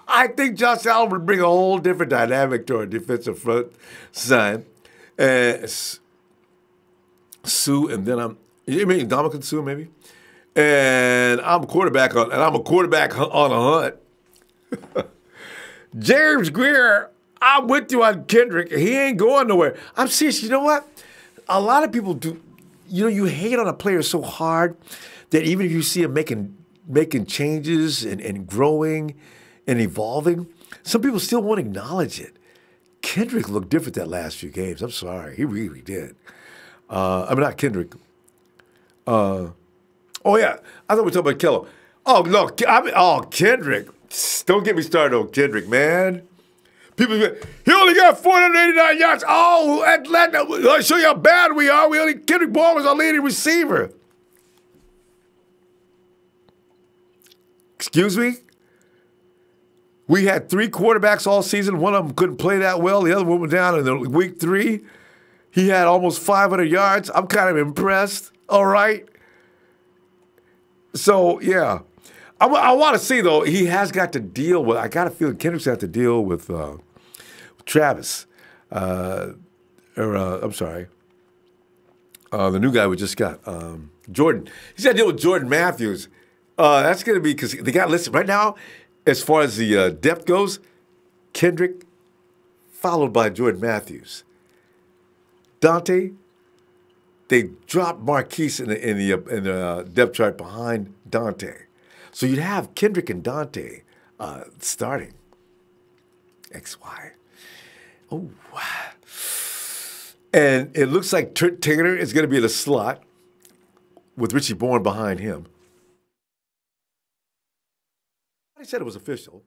I think Josh Allen would bring a whole different dynamic to our defensive front side. Sue, and then Dominican Sue, maybe. And I'm a quarterback on a hunt. James Greer, I'm with you on Kendrick. He ain't going nowhere. I'm serious. You know what? A lot of people do. You know, you hate on a player so hard that even if you see him making changes and growing and evolving, some people still won't acknowledge it. Kendrick looked different that last few games. I'm sorry. He really did. Not Kendrick. I thought we were talking about Kello. Oh, no. Kendrick. Don't get me started on Kendrick, man. People say, he only got 489 yards. Oh, Atlanta. I'll show you how bad we are. Kendrick Bourne was our leading receiver. Excuse me? We had 3 quarterbacks all season. One of them couldn't play that well. The other one went down in week 3. He had almost 500 yards. I'm kind of impressed. All right. So, yeah. I want to see, though, he has got to deal with, I got a feeling Kendrick's got to deal with Travis. The new guy we just got, Jordan. He's got to deal with Jordan Matthews. That's going to be, because they got listed right now, as far as the depth goes, Kendrick, followed by Jordan Matthews. Dante, they dropped Marquise in the depth chart behind Dante. So you'd have Kendrick and Dante starting. XY. Oh, wow. And it looks like Taylor is going to be in the slot with Richie Bourne behind him. I said it was official.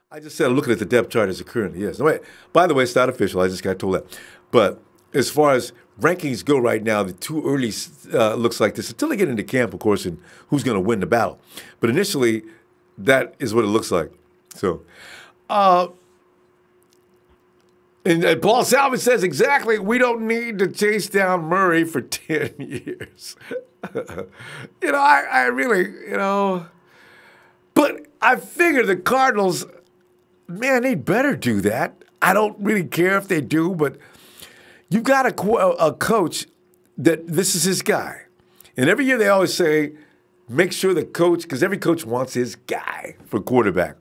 I just said looking at the depth chart as it currently is. No, wait. By the way, it's not official. I just got told that. But as far as rankings go right now, the too early looks like this until they get into camp, of course, and who's going to win the battle. But initially, that is what it looks like. So, and Paul Salvin says exactly, we don't need to chase down Murray for 10 years. I really, but I figure the Cardinals, man, they better do that. I don't really care if they do, but you've got a coach that this is his guy. And every year they always say, make sure the coach, because every coach wants his guy for quarterback.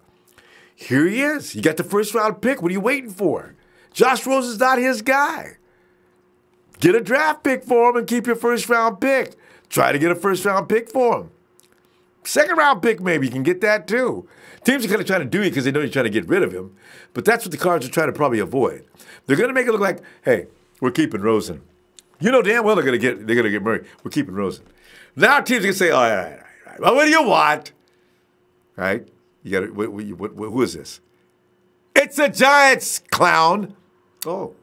Here he is. You got the first-round pick. What are you waiting for? Josh Rosen's not his guy. Get a draft pick for him and keep your first-round pick. Try to get a first-round pick for him. Second-round pick, maybe. You can get that, too. Teams are kind of trying to do it because they know you're trying to get rid of him. But that's what the Cards are trying to probably avoid. They're going to make it look like, hey, we're keeping Rosen. You know damn well they're going to get Murray. We're keeping Rosen. Now teams are going to say, all right. Well, what do you want? Right? You got who is this? It's the Giants, clown. Oh.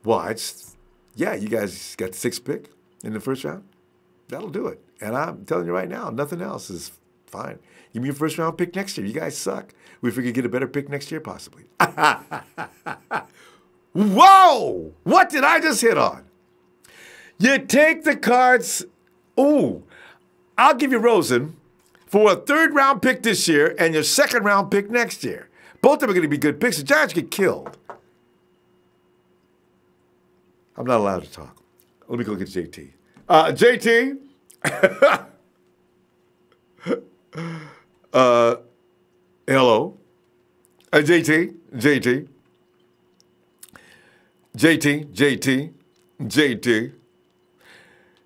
Well, you guys got the 6th pick in the first round. That'll do it. And I'm telling you right now, nothing else is fine. Give me your first-round pick next year. You guys suck. We figure get a better pick next year, possibly. Whoa! What did I just hit on? You take the Cards. Ooh, I'll give you Rosen for a 3rd-round pick this year and your 2nd-round pick next year. Both of them are going to be good picks. The Giants get killed. I'm not allowed to talk. Let me go get JT. JT? Hello? JT?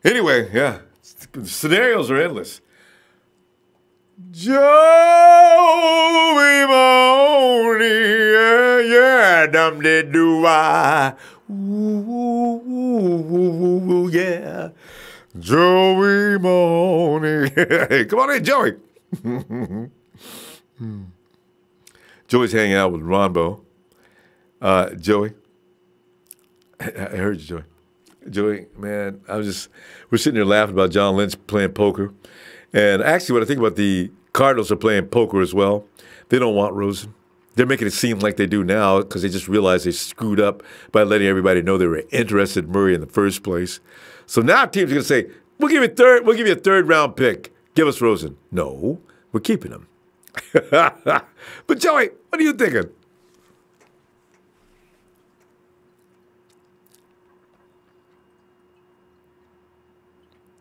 Anyway, yeah, scenarios are endless. Joey Mooney, yeah, dum de do I, ooh, yeah, Joey Mooney. Hey, come on in, Joey. Joey's hanging out with Ronbo. Joey, I heard you, Joey. Joey, man, we're sitting here laughing about John Lynch playing poker. And actually, when I think about the Cardinals are playing poker as well, they don't want Rosen. They're making it seem like they do now because they just realized they screwed up by letting everybody know they were interested in Murray in the first place. So now teams are going to say, we'll give you a 3rd-round pick. Give us Rosen. No, we're keeping him. But Joey, what are you thinking?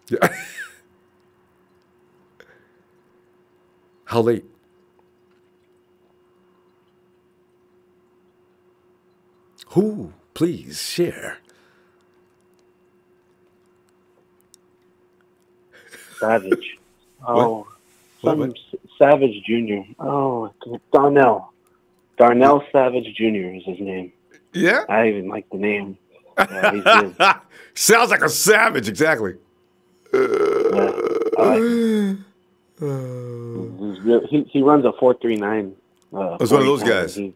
Yeah. How late? Who? Please share. Savage. Oh, what? Savage Jr. Oh, Darnell. Darnell Savage Jr. is his name. Yeah? I even like the name. Yeah, he's good. Sounds like a savage, exactly. He runs a 4.39. That's one of those guys. He's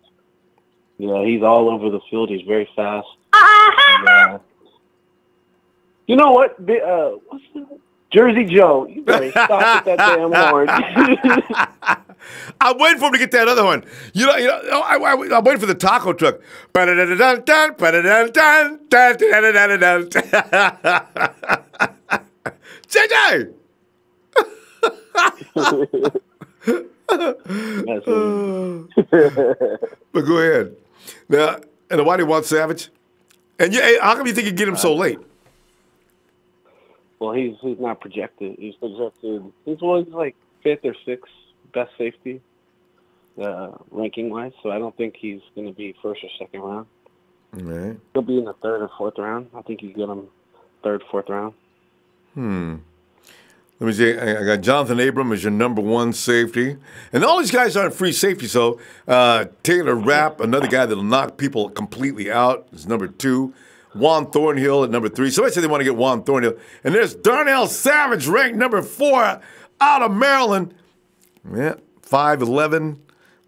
all over the field. He's very fast. You know what? What's the Jersey Joe? You better stop with that damn horn. I'm waiting for him to get that other one. I'm waiting for the taco truck. JJ! But go ahead. Now, and why do you want Savage? And how come you think you get him so late? Well, he's not projected. He's projected. He's like 5th or 6th best safety, ranking-wise. So I don't think he's going to be 1st or 2nd round. Right. He'll be in the 3rd or 4th round. I think you get him 3rd, 4th round. Let me see. I got Jonathan Abram as your number 1 safety. And all these guys aren't free safety, so Taylor Rapp, another guy that'll knock people completely out, is number 2. Juan Thornhill at number 3. Somebody said they want to get Juan Thornhill. And there's Darnell Savage, ranked number 4 out of Maryland. Yeah, 5'11",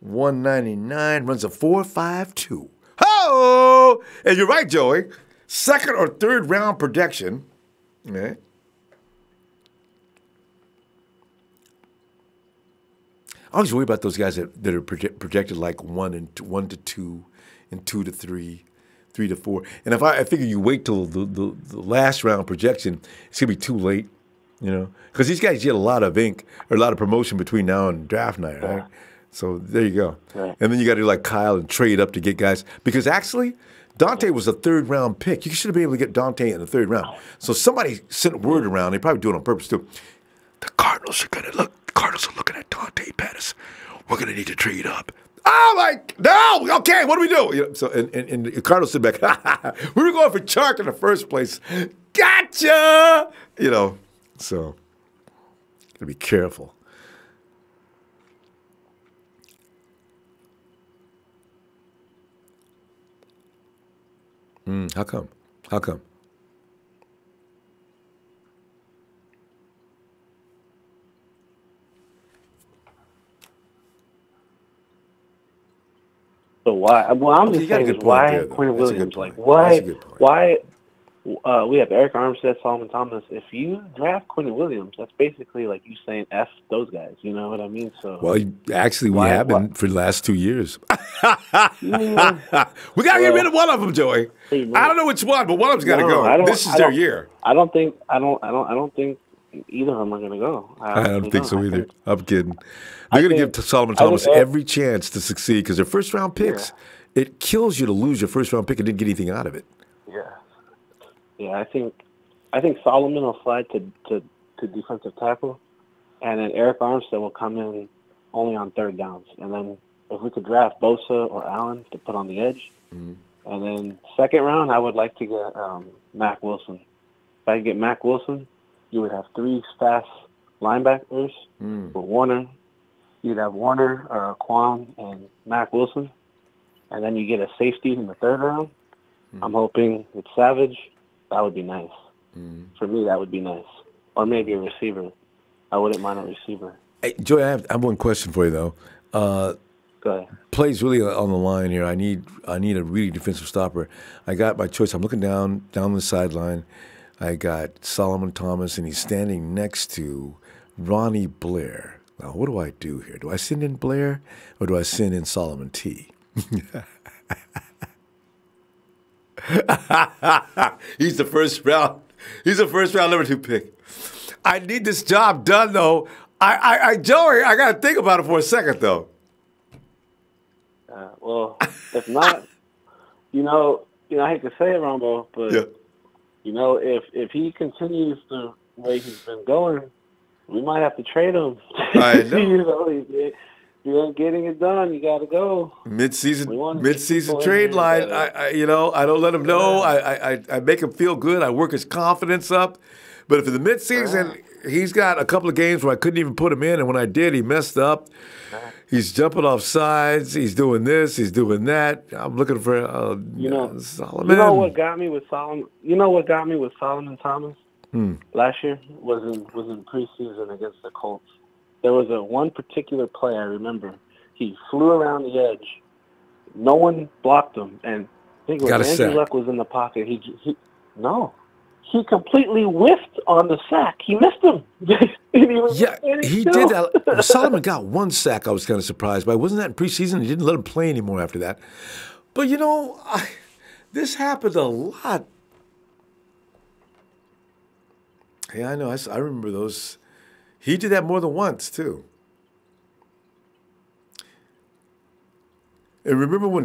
199, runs a 4.52. Ho! And you're right, Joey. 2nd or 3rd round projection. Okay. I always worry about those guys that are projected like 1 to 2, and 2 to 3, 3 to 4. And I figure you wait till the last round projection, it's gonna be too late, because these guys get a lot of ink or a lot of promotion between now and draft night, right? Yeah. So there you go. Right. And then you got to do like Kyle and trade up to get guys, because actually Dante was a 3rd round pick. You should have been able to get Dante in the 3rd round. So somebody sent word around. They probably do it on purpose too. The Cardinals are looking at Dante Pettis. We're going to need to trade up. Oh, no, okay, what do we do? You know, so, and the Cardinals sit back, we were going for Chark in the first place. Gotcha! You know, so, got to be careful. How come? How come? So why? Well, I'm just saying, why Quentin Williams? Like, why? We have Eric Armstead, Solomon Thomas. If you draft Quentin Williams, that's basically like you saying F those guys. You know what I mean? So well, actually, we have been for the last 2 years. We got to get rid of one of them, Joey. I don't know which one, but one of them's got to go. This is their year. I don't think either of them are going to go. I don't think so either. I'm kidding. They're going to give Solomon Thomas every chance to succeed because their first-round picks, it kills you to lose your first-round pick and didn't get anything out of it. Yeah, I think Solomon will slide to defensive tackle, and then Eric Armstead will come in only on third downs. And then if we could draft Bosa or Allen to put on the edge, and then second round, I would like to get Mack Wilson. If I could get Mack Wilson, you would have 3 fast linebackers for Warner. You'd have Warner, Quan, and Mack Wilson. And then you get a safety in the third round. I'm hoping it's Savage. That would be nice. For me, that would be nice. Or maybe a receiver. I wouldn't mind a receiver. Hey, Joey, I have one question for you, though. Go ahead. Plays really on the line here. I need a really defensive stopper. I got my choice. I'm looking down the sideline. I got Solomon Thomas, and he's standing next to Ronnie Blair. Now, what do I do here? Do I send in Blair, or do I send in Solomon T? He's the first round number 2 pick. I need this job done, though. Joey, I got to think about it for a second, though. Well, if not, I hate to say it, Ronbo, but if he continues the way he's been going, we might have to trade him. I know. You're getting it done. You got to go. Mid-season trade line. I don't let him know. I make him feel good. I work his confidence up. But if in the mid-season, he's got a couple of games where I couldn't even put him in, and when I did, he messed up. He's jumping off sides. He's doing this. He's doing that. I'm looking for Solomon. You know what got me with Solomon? You know what got me with Solomon Thomas last year was in preseason against the Colts. There was one particular play I remember. He flew around the edge. No one blocked him, and I think it was Andrew Luck was in the pocket. He completely whiffed on the sack. He missed him. He did that. Solomon got 1 sack. I was kind of surprised by. Wasn't that in preseason? He didn't let him play anymore after that. But this happened a lot. Yeah, I know. I remember those. He did that more than once, too. And remember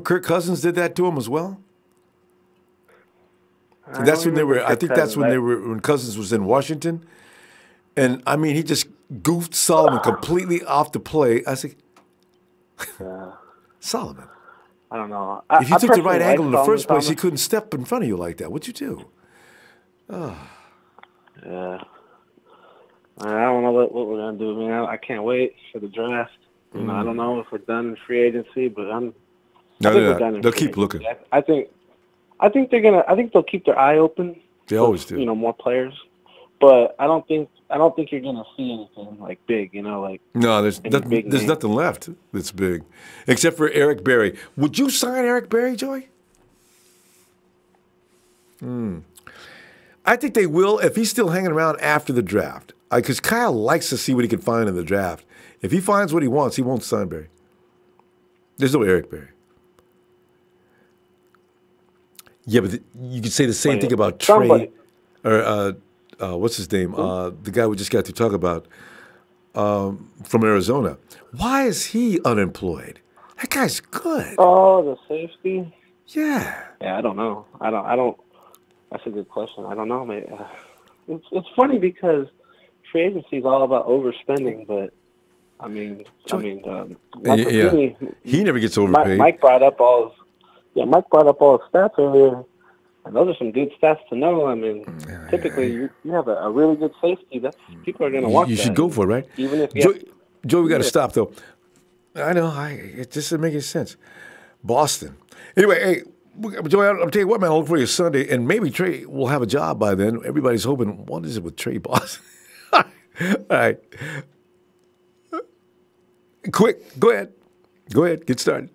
Kirk Cousins did that to him as well? And that's when when Cousins was in Washington. And, I mean, he just goofed Solomon completely off the play. I said, Solomon. I don't know. If you took the right angle in the first place, he couldn't step in front of you like that. What'd you do? Yeah. I don't know what we're going to do, man. I can't wait for the draft. I don't know if we're done in free agency, but they'll keep looking. I think they'll keep their eye open. They always do. More players. But I don't think you're going to see anything like big, like no, there's nothing left that's big, except for Eric Berry. Would you sign Eric Berry, Joey? I think they will if he's still hanging around after the draft. Because Kyle likes to see what he can find in the draft. If he finds what he wants, he won't sign Berry. There's no Eric Berry. Yeah, but you could say the same thing about Trey, or what's his name? The guy we just got to talk about from Arizona. Why is he unemployed? That guy's good. Oh, the safety? Yeah. Yeah, I don't know. I don't. That's a good question. I don't know, man. It's funny because free agency is all about overspending, but Mike yeah. He never gets overpaid. Mike brought up all his stats earlier, and those are some good stats to know. I mean, typically you have a really good safety. That's people are going to want that. You should go for it, right? Even if Joe, we got to stop though. I know, it just doesn't make any sense. Boston. Anyway, hey, Joey, I'll tell you what, man, I'll look for you Sunday, and maybe Trey will have a job by then. Everybody's hoping, what is it with Trey Boston? All right. Quick, go ahead. Go ahead, get started.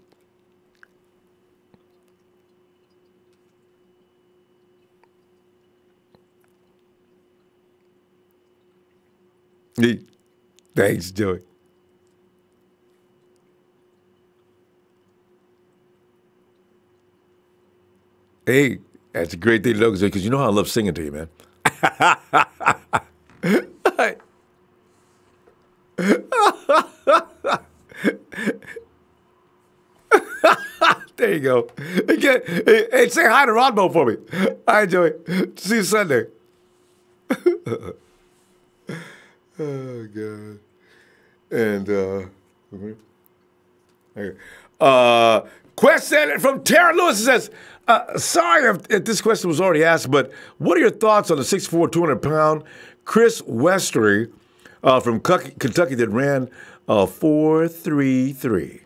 Thanks, Joey. Hey, that's a great thing to know because you know how I love singing to you, man. There you go. Hey, say hi to Ronbo for me. All right, Joey. See you Sunday. Oh, God. And, question from Tara Lewis says, sorry if this question was already asked, but what are your thoughts on the 6'4", 200-pound Chris Westery from Kentucky that ran 4.33?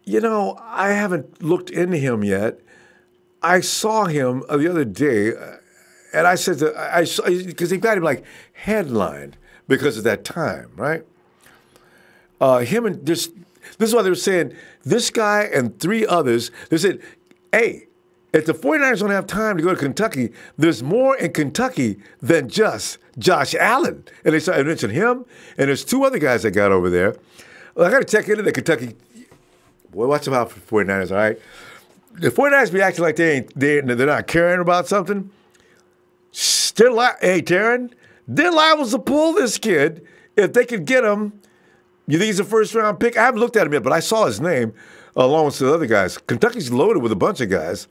You know, I haven't looked into him yet. I saw him the other day, and I said because they got him like headlined because of that time, right? Him and this is why they were saying this guy and three others. They said, hey, if the 49ers don't have time to go to Kentucky, there's more in Kentucky than just Josh Allen. And they started mentioning him, and there's two other guys that got over there. Well, I got to check into the Kentucky. Boy, watch them out for 49ers, all right? The 49ers be acting like they're not caring about something. Hey, Taryn, they're liable to pull this kid if they could get him. You think he's a first-round pick? I haven't looked at him yet, but I saw his name along with the other guys. Kentucky's loaded with a bunch of guys.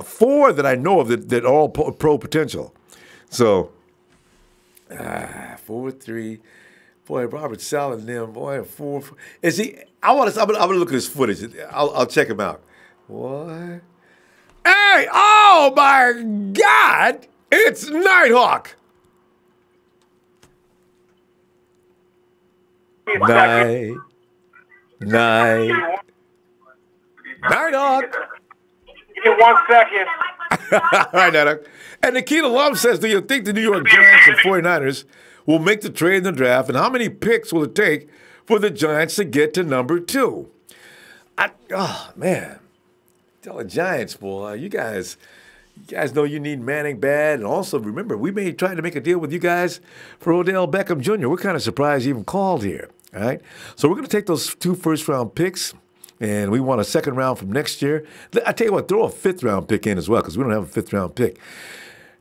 4 that I know of that are all pro potential. So, 4-3. Boy, Robert Saleh and them, boy, 4. Is he? I'm gonna look at his footage. I'll check him out. What? Hey! Oh my God! It's Nighthawk. Nighthawk. Give me 1 second. All right, Nighthawk. And Nikita Lum says, do you think the New York Giants and 49ers will make the trade in the draft, and how many picks will it take for the Giants to get to number 2? Oh, man. Tell the Giants, boy, you guys know you need Manning bad. And also, remember, we may try to make a deal with you guys for Odell Beckham Jr. We're kind of surprised he even called here, all right? So we're going to take those 2 first-round picks, and we want a second round from next year. I tell you what, throw a 5th-round pick in as well because we don't have a 5th-round pick.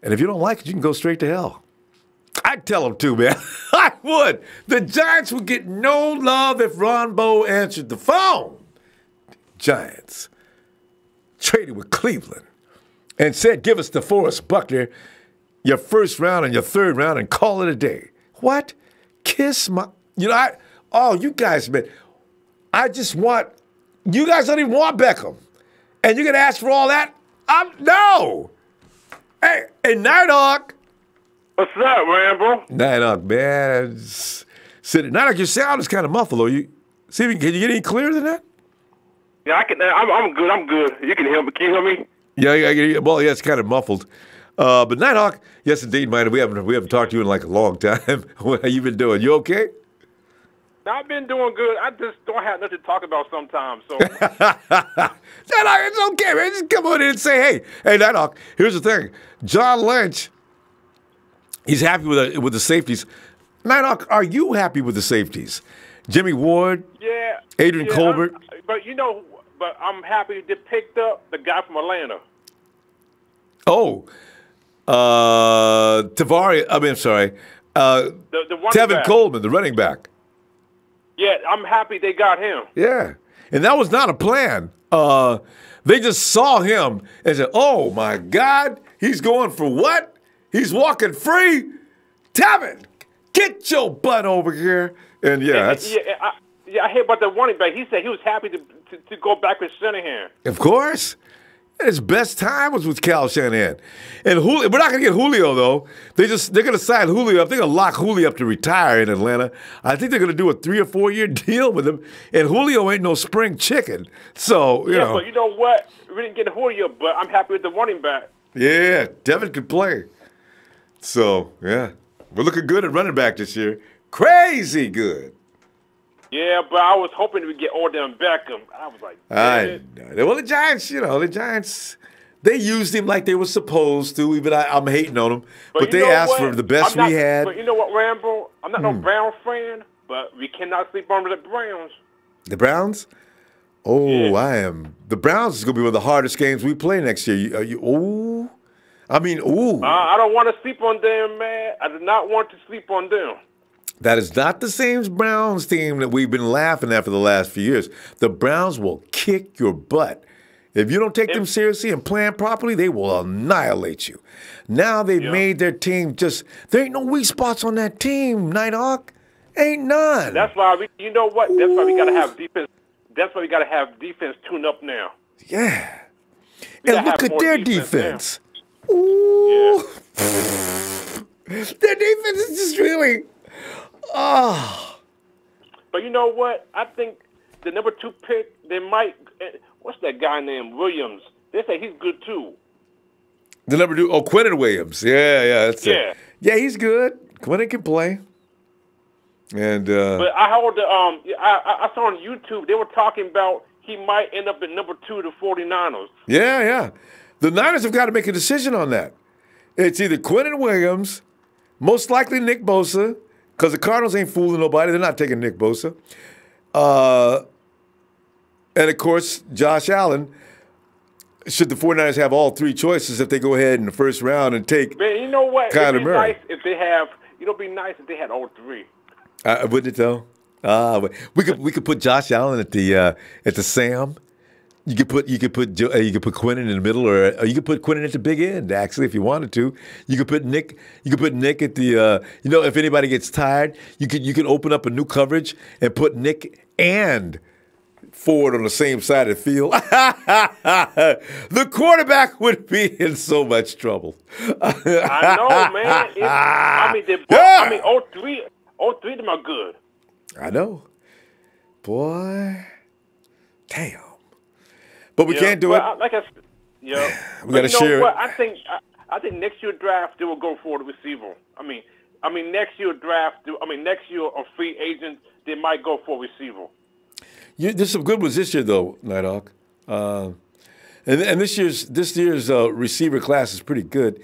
And if you don't like it, you can go straight to hell. I'd tell them to, man. I would. The Giants would get no love if Ronbo answered the phone. Giants traded with Cleveland and said, give us DeForest Buckner, your 1st round and your 3rd round, and call it a day. What? Kiss my... You know, you guys, man, I just want... You guys don't even want Beckham. And you're going to ask for all that? No! Hey, Nighthawk. What's up, Rambo? Nighthawk, man. Nighthawk, your sound is kind of muffled, though. Can you get any clearer than that? Yeah, I can. I'm good. I'm good. You can hear me. Can you hear me? Yeah. Well, yeah, it's kind of muffled. But Nighthawk, yes, indeed, man. We haven't talked to you in like a long time. How you been doing? You okay? I've been doing good. I just don't have nothing to talk about sometimes. So Nighthawk, it's okay, man. Just come on in and say, hey, Nighthawk. Here's the thing. John Lynch, he's happy with the safeties. Nighthawk, are you happy with the safeties? Jimmie Ward, yeah, Adrian Colbert. But I'm happy they picked up the guy from Atlanta. Oh, Tevin Coleman, the running back. Yeah, I'm happy they got him. Yeah, and that was not a plan. They just saw him and said, oh, my God, he's going for what? He's walking free? Tevin, Get your butt over here. And that's I heard about the running back. He said he was happy to go back with Shanahan. Of course. His best time was with Cal Shanahan. And Julio, we're not going to get Julio, though. They're going to sign Julio up. They're going to lock Julio up to retire in Atlanta. I think they're going to do a 3 or 4 year deal with him. And Julio ain't no spring chicken. So, you know. But you know what? We didn't get Julio, but I'm happy with the running back. Yeah, Devin could play. So, yeah. We're looking good at running back this year. Crazy good. Yeah, but I was hoping we get Odell and Beckham. I was like, well, the Giants, they used him like they were supposed to. Even I'm hating on them. But they asked for the best we had. But you know what, Rambo? I'm not no Brown fan, but we cannot sleep on the Browns. The Browns? Oh, yeah. I am. The Browns is going to be one of the hardest games we play next year. I don't want to sleep on them, man. I do not want to sleep on them. That is not the same Browns team that we've been laughing at for the last few years. The Browns will kick your butt. If you don't take them seriously and plan properly, they will annihilate you. Now they've made their team there ain't no weak spots on that team, Nighthawk. Ain't none. That's why you know what? That's why we got to have defense. That's why we got to have defense tune up now. Yeah. And look at their defense. Ooh. Yeah. Their defense is just really... Oh. But you know what? I think the number 2 pick, they might. What's that guy named Williams? They say he's good too. The number 2, Quinnen Williams. Yeah, that's it. Yeah, he's good. Quinnen can play. And but I heard I saw on YouTube they were talking about he might end up at number 2 to 49ers. Yeah. The Niners have got to make a decision on that. It's either Quinnen Williams, most likely Nick Bosa. Because the Cardinals ain't fooling nobody. They're not taking Nick Bosa. And, of course, Josh Allen. Should the 49ers have all 3 choices if they go ahead in the first round and take Man, you know what? Kyler Murray? Nice if they have, it'd be nice if they had all 3. Wouldn't it, though? We could put Josh Allen at the Sam. You could put Quinnen in the middle, or you could put Quinnen at the big end. Actually, if you wanted to, you could put Nick. You could put Nick at the. If anybody gets tired, you could open up a new coverage and put Nick and Ford on the same side of the field. The quarterback would be in so much trouble. I know, man. All three of them are good. I know, boy. Damn. But we can't do it. Like I said, we got to share it. I think next year draft they will go for the receiver. I mean next year draft. Next year a free agent they might go for receiver. There's some good ones this year though, Nighthawk. And this year's receiver class is pretty good.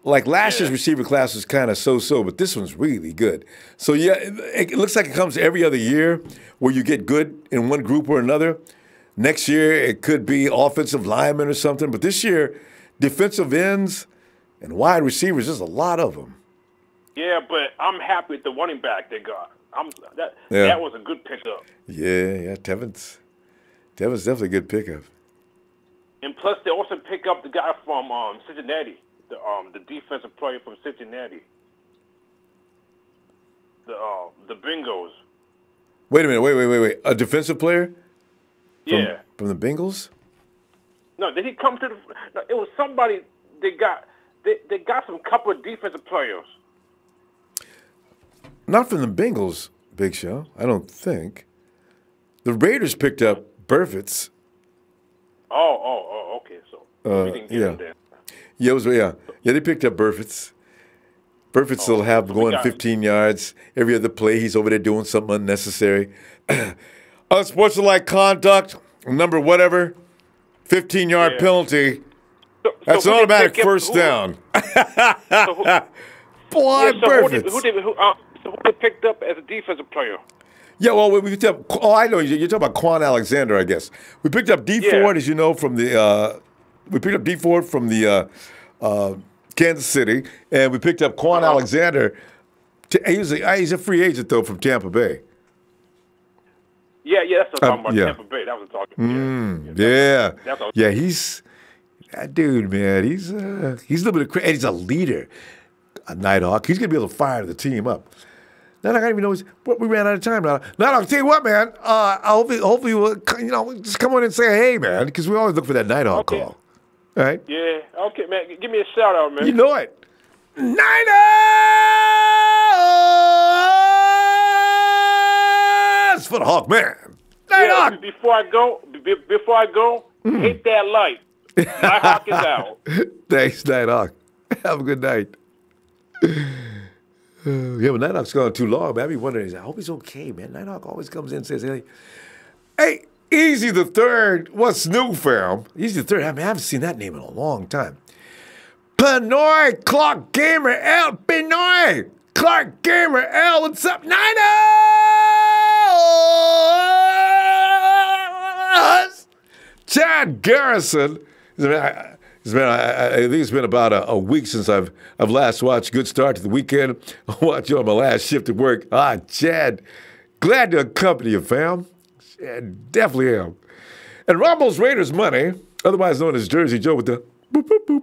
Like last year's receiver class was kind of so-so, but this one's really good. So it looks like it comes every other year where you get good in one group or another. Next year, it could be offensive linemen or something. But this year, defensive ends and wide receivers, there's a lot of them. Yeah, but I'm happy with the running back they got. That was a good pickup. Yeah, Tevin's definitely a good pickup. And plus, they also pick up the guy from Cincinnati, the defensive player from Cincinnati, the Bengals. Wait a minute, wait. A defensive player? From the Bengals? No, did he come to the? No, it was somebody they got. They got some couple of defensive players. Not from the Bengals, Big Show. I don't think. The Raiders picked up Burfitz. Oh, okay. So we didn't get him there. Yeah, they picked up Burfitz. Burfitz will have going 15 yards every other play. He's over there doing something unnecessary. Unsportsmanlike conduct, number whatever, 15-yard penalty. That's an automatic first down. Boy, Burfitz. Who they picked up as a defensive player? Yeah, well, we picked up. Oh, I know you're talking about Quan Alexander, I guess. We picked up D Ford, as you know, from the. We picked up D Ford from the Kansas City, and we picked up Quan Alexander. He's a free agent though from Tampa Bay. Yeah, that's what I'm talking about. Tampa Bay. That was talking. Yeah, he's that dude, man. He's a little bit of crazy. He's a leader, a Nighthawk. He's gonna be able to fire the team up. Night Hawk, I don't even know we ran out of time now. Night Hawk, tell you what, man. Hopefully we'll, just come on and say hey, man, because we always look for that Night Hawk call. All right? Yeah. Okay, man. Give me a shout out, man. You know it. Niners for the Hawk, man. Night Hawk. Before I go, hit that light. Night Hawk is out. Thanks, Night Hawk. Have a good night. Yeah, but Night Hawk's gone too long, man. I be wondering, I hope he's okay, man. Night Hawk always comes in and says, hey, Easy the Third, what's new, fam? Easy the Third, I haven't seen that name in a long time. Pinoy, Clark Gamer L, Pinoy, Clark Gamer L, what's up, Niners? Chad Garrison, I think it's been about a week since I've last watched Good Start to the Weekend. I watched you on my last shift at work. Chad, glad to accompany you, fam. Chad, definitely am. And Ronbo's Raiders Money, otherwise known as Jersey Joe with the boop, boop, boop,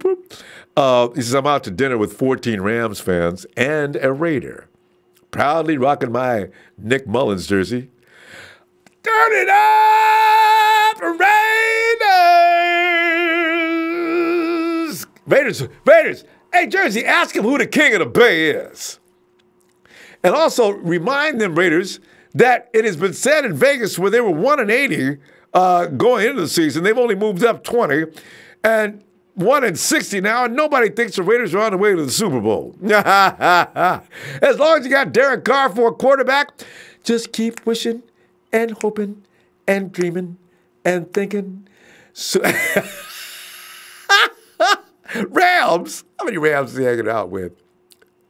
boop. He says, I'm out to dinner with 14 Rams fans and a Raider. Proudly rocking my Nick Mullins jersey. Turn it up, Raiders! Raiders! Hey, Jersey, ask him who the king of the Bay is. And also remind them, Raiders, that it has been said in Vegas where they were 1-80 going into the season. They've only moved up 20. And 1-60 now, and nobody thinks the Raiders are on the way to the Super Bowl. As long as you got Derek Carr for a quarterback, just keep wishing and hoping and dreaming and thinking. So Rams? How many Rams is he hanging out with?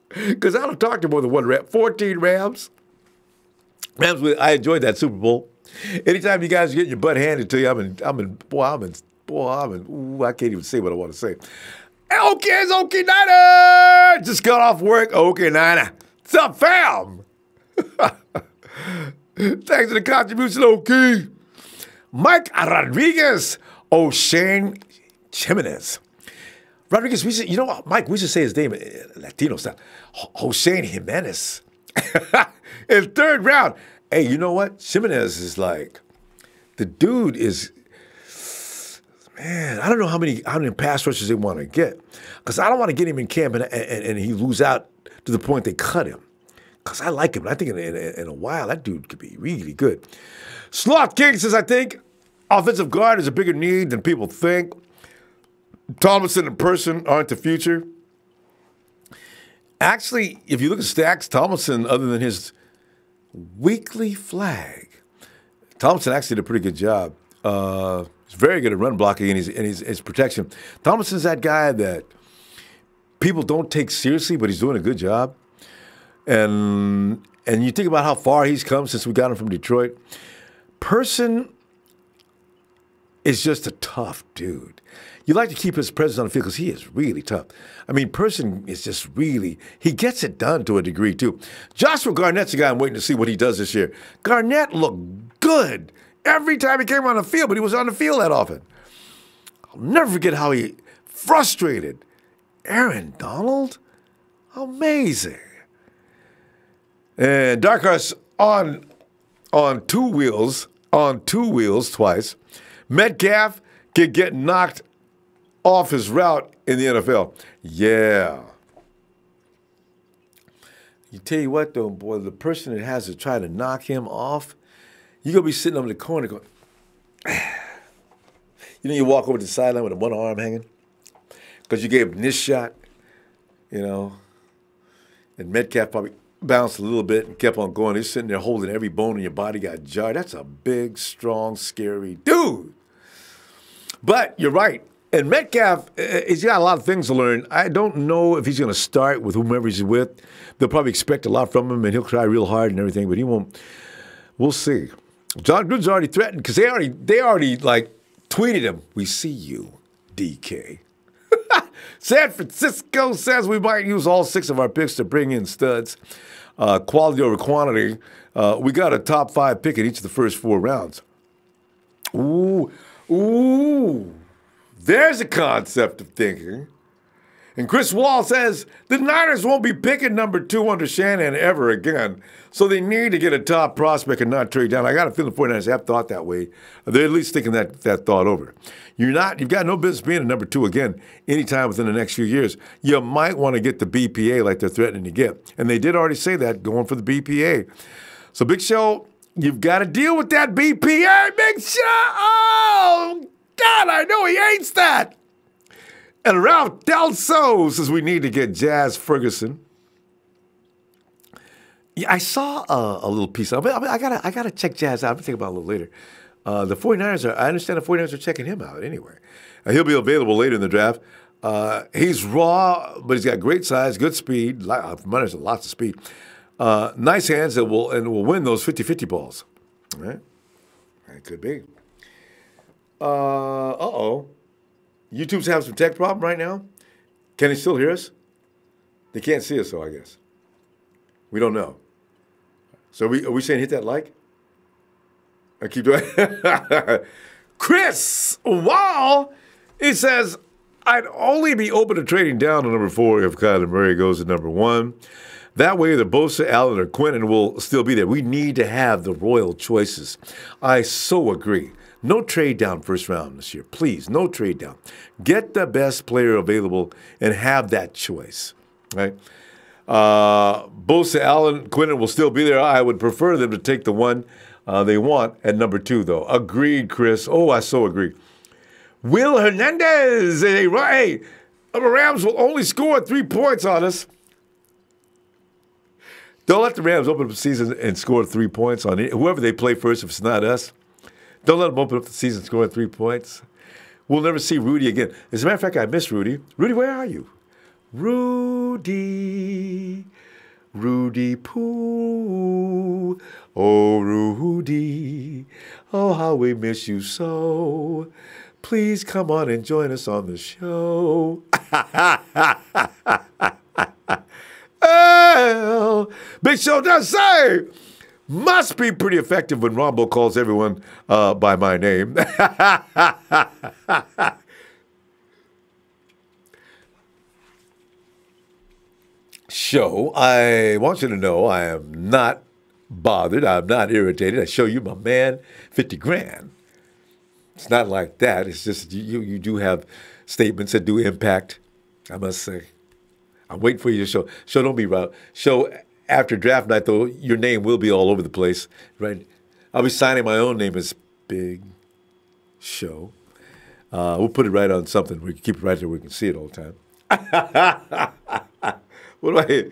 Because I don't talk to more than one Ram. 14 Rams. Rams, I enjoyed that Super Bowl. Anytime you guys are getting your butt handed to you, I can't even say what I want to say. Okay, Niner! Just got off work. Okay, Niner. What's up, fam? Thanks for the contribution, okay. Mike Rodriguez. Shane Jimenez. Rodriguez, you know what, Mike, we should say his name Latino style. Jose Jimenez. In third round. Hey, you know what? Jimenez is like, the dude is, man, I don't know how many pass rushers they want to get. Because I don't want to get him in camp and he lose out to the point they cut him. Because I like him. I think in a while, that dude could be really good. Sloth King says, I think offensive guard is a bigger need than people think. Tomlinson and Person aren't the future. Actually, if you look at stacks, Tomlinson, other than his weekly flag, Tomlinson actually did a pretty good job. He's very good at run blocking and his protection. Tomlinson's that guy that people don't take seriously, but he's doing a good job. And you think about how far he's come since we got him from Detroit. Person is just a tough dude. You like to keep his presence on the field because he is really tough. I mean, Person is just really, he gets it done to a degree, too. Joshua Garnett's a guy I'm waiting to see what he does this year. Garnett looked good every time he came on the field, but he was on the field that often. I'll never forget how he frustrated Aaron Donald. Amazing. And Dark Horse on two wheels twice. Metcalf can get knocked off his route in the NFL. Yeah. You tell you what, though, boy, the person that has to try to knock him off, you're going to be sitting over the corner going, you walk over to the sideline with one arm hanging because you gave him this shot, and Metcalf probably bounced a little bit and kept on going. He's sitting there holding every bone in your body, got jarred. That's a big, strong, scary dude. But you're right. And Metcalf, he's got a lot of things to learn. I don't know if he's going to start with whomever he's with. They'll probably expect a lot from him, and he'll try real hard and everything, but he won't. We'll see. John Gruden's already threatened because they already tweeted him. We see you, DK. San Francisco says we might use all 6 of our picks to bring in studs. Quality over quantity. We got a top 5 pick in each of the first 4 rounds. Ooh. There's a concept of thinking. And Chris Wall says the Niners won't be picking number 2 under Shanahan ever again, so they need to get a top prospect and not trade down. I got a feeling the 49ers have thought that way. They're at least thinking that thought over. You've got no business being a number 2 again anytime within the next few years. You might want to get the BPA like they're threatening to get. And they did already say that, going for the BPA. So, Big Show, you've got to deal with that BPA, Big Show! Oh, God, I know he hates that. And Ralph Delso says we need to get Jazz Ferguson. Yeah, I saw a little piece. I gotta check Jazz out. I'm thinking about it a little later. The 49ers I understand the 49ers are checking him out anyway. He'll be available later in the draft. He's raw, but he's got great size, good speed. Lots of speed. Nice hands that will win those 50-50 balls. All right? That could be. YouTube's having some tech problem right now. Can they still hear us? They can't see us, though, I guess. We don't know. So are we saying hit that like? I keep doing Chris Wall, he says, I'd only be open to trading down to number 4 if Kyler Murray goes to number 1. That way, either Bosa, Allen, or Quentin will still be there. We need to have the royal choices. I so agree. No trade down first round this year. Please, no trade down. Get the best player available and have that choice, right? Bosa, Allen, Quentin will still be there. I would prefer them to take the one they want at number 2, though. Agreed, Chris. Oh, I so agree. Will Hernandez. Hey, the Rams will only score 3 points on us. Don't let the Rams open up the season and score 3 points on it. Whoever they play first, if it's not us. Don't let them open up the season scoring 3 points. We'll never see Rudy again. As a matter of fact, I miss Rudy. Rudy, where are you? Rudy Poo. Oh, Rudy. Oh, how we miss you so. Please come on and join us on the show. Well, Big Show does say, must be pretty effective when Ronbo calls everyone by my name. Show, I want you to know I am not bothered. I'm not irritated. I show you my man, 50 grand. It's not like that. It's just you do have statements that do impact, I must say. I'm waiting for you to show. Show, don't be right. Show, after draft night, though, your name will be all over the place, right? I'll be signing my own name as Big Show. We'll put it right on something. We can keep it right there where we can see it all the time. What do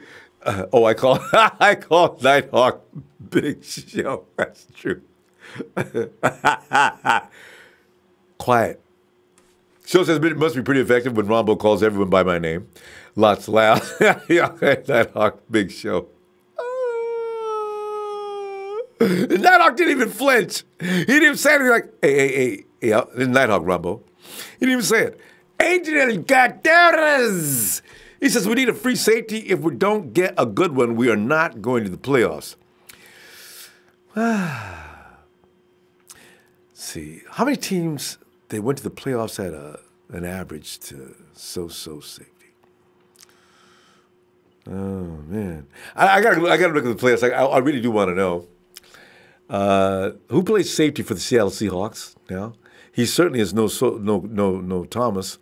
I call Nighthawk Big Show. That's true. Quiet. Show says it must be pretty effective when Ronbo calls everyone by my name. Lots loud. Nighthawk Big Show. Nighthawk didn't even flinch. He didn't even say anything like, hey, Nighthawk Ronbo. He didn't even say it. Adrian Colbert. He says, we need a free safety. If we don't get a good one, we are not going to the playoffs. Let's see. How many teams they went to the playoffs at an average to so-so safety? Oh, man. I gotta look at the playoffs. I really do want to know. Who plays safety for the Seattle Seahawks now? He certainly is no Thomas.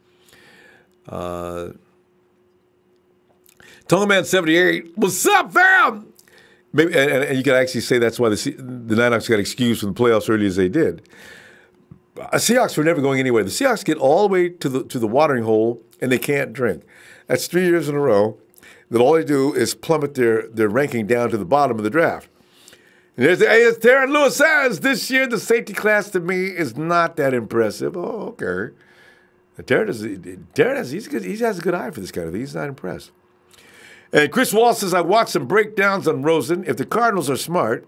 Tongman 78, what's up, fam? Maybe, and you can actually say that's why the Nighthawks got excused from the playoffs early as they did. Seahawks were never going anywhere. The Seahawks get all the way to the watering hole and they can't drink. That's 3 years in a row that all they do is plummet their ranking down to the bottom of the draft. And as Darren Lewis says, this year the safety class to me is not that impressive. Oh, okay. Darren has a good eye for this kind of thing. He's not impressed. And Chris Wall says, I watched some breakdowns on Rosen. If the Cardinals are smart,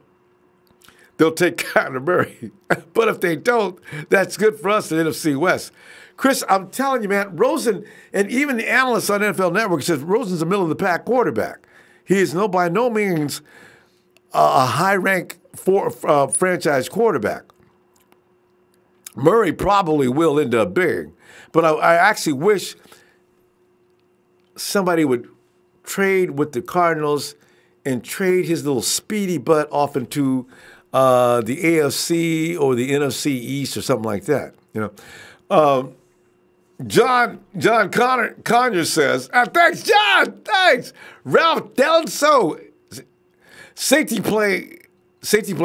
they'll take Kyler Murray. But if they don't, that's good for us in NFC West. Chris, I'm telling you, man, Rosen, and even the analysts on NFL Network says Rosen's a middle-of-the-pack quarterback. He is by no means a high-rank franchise quarterback. Murray probably will end up big. But I actually wish somebody would trade with the Cardinals and trade his little speedy butt off into the AFC or the NFC East or something like that. John Conyers says, thanks, John, thanks. Ralph Delso. Safety play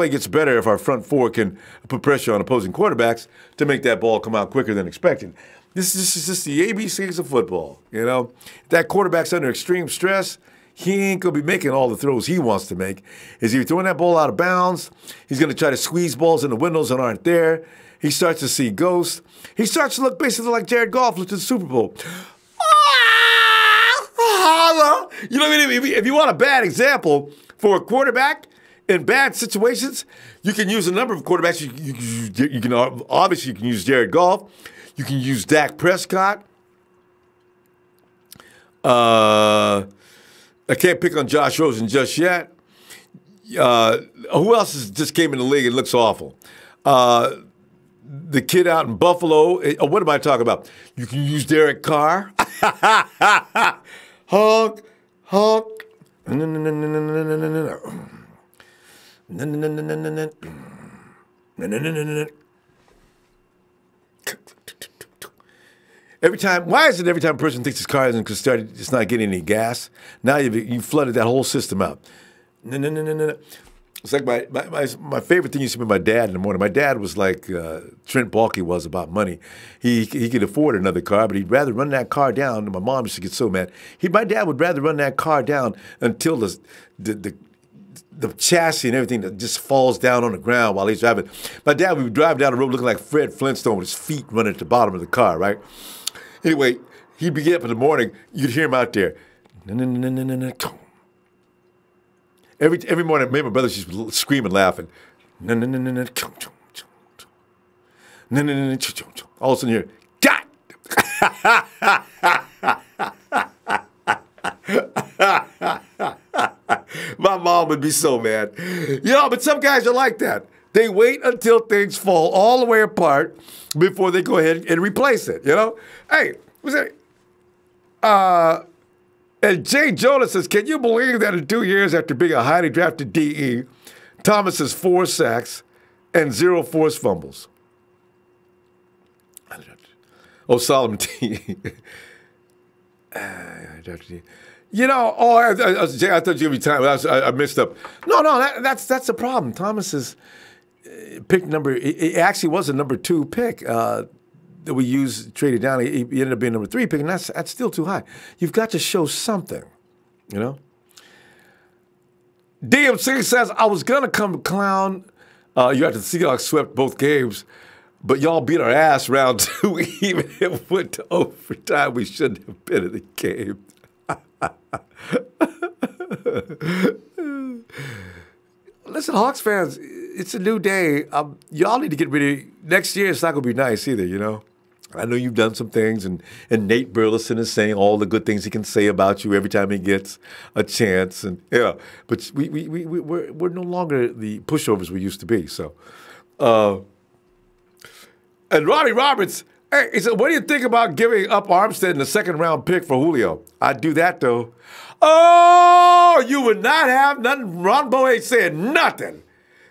gets better if our front four can put pressure on opposing quarterbacks to make that ball come out quicker than expected. This is just the ABCs of football, If that quarterback's under extreme stress, he ain't going to be making all the throws he wants to make. Is he throwing that ball out of bounds? He's going to try to squeeze balls in the windows that aren't there. He starts to see ghosts. He starts to look basically like Jared Goff looked at the Super Bowl. Holla! You know what I mean? If you want a bad example for a quarterback in bad situations, you can use a number of quarterbacks. You can obviously you can use Jared Goff. You can use Dak Prescott. I can't pick on Josh Rosen just yet. Who else just came in the league and looks awful? The kid out in Buffalo. What am I talking about? You can use Derek Carr. Honk, honk. Every time, why is it every time a person thinks his car isn't started, it's not getting any gas? Now you flooded that whole system out. It's like my favorite thing used to be my dad in the morning. My dad was like Trent Baalke was about money. He could afford another car, but he'd rather run that car down. And my mom used to get so mad. My dad would rather run that car down until the chassis and everything that just falls down on the ground while he's driving. My dad would drive down the road looking like Fred Flintstone with his feet running at the bottom of the car, right? Anyway, he'd be getting up in the morning. You'd hear him out there. Every morning, me and my brother just screaming, laughing. All of a sudden, you hear, God! My mom would be so mad. But some guys are like that. They wait until things fall all the way apart before they go ahead and replace it, Hey, what's that? And Jay Jonas says, can you believe that in 2 years after being a highly drafted DE, Thomas has 4 sacks and 0 forced fumbles? Oh, Solomon T. I thought you would be time. I messed up. No, that's the problem. Thomas is pick number. It actually was a number 2 pick that we used, traded down. He ended up being number 3 pick, and that's still too high. You've got to show something, DMC says, I was going to come clown. You have to see Seahawks swept both games, but y'all beat our ass round 2. Even if it went to overtime, we shouldn't have been in the game. Listen, Hawks fans, it's a new day. Y'all need to get ready. Next year, it's not going to be nice either, I know you've done some things, and Nate Burleson is saying all the good things he can say about you every time he gets a chance, but we're no longer the pushovers we used to be. So, and Robbie Roberts, hey, he said, what do you think about giving up Armstead in the 2nd round pick for Julio? I'd do that though. Oh, you would not have nothing. Ronbo ain't saying nothing.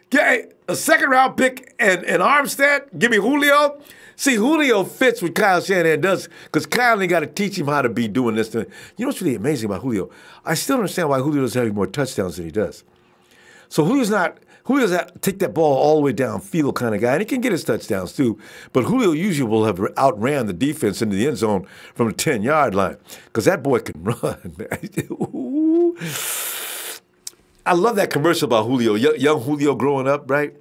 Get a 2nd round pick and Armstead. Give me Julio. See, Julio fits what Kyle Shanahan does because Kyle ain't got to teach him how to be doing this. You know what's really amazing about Julio? I still don't understand why Julio doesn't have any more touchdowns than he does. So Julio's not take that ball all the way downfield kind of guy, and he can get his touchdowns too. But Julio usually will have outran the defense into the end zone from the 10-yard line because that boy can run. I love that commercial about Julio, young Julio growing up, right?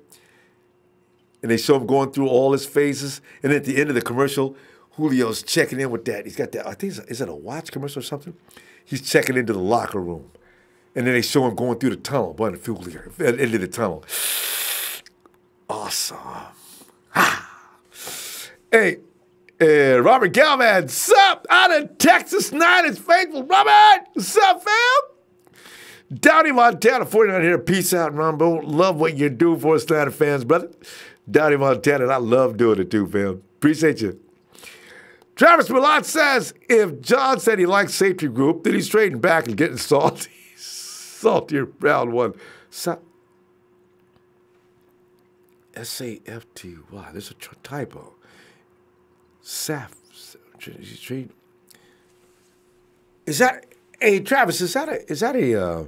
And they show him going through all his phases. And at the end of the commercial, Julio's checking in with that. He's got that, I think, is that a watch commercial or something? He's checking into the locker room. And then they show him going through the tunnel, into the tunnel. Awesome. Hey, Robert Galvan, sup? Out of Texas 9 is faithful. Robert, sup, fam? Downey, Montana, 49 here. Peace out, Ronbo. Love what you do for us, Atlanta fans, brother. Downey, Montana, and I love doing it too, fam. Appreciate you. Travis Millot says, if John said he likes safety group, then he's trading back and getting salty. Saltier round one. S-A-F-T-Y. There's a typo. Saf. Is that, hey, Travis, is that a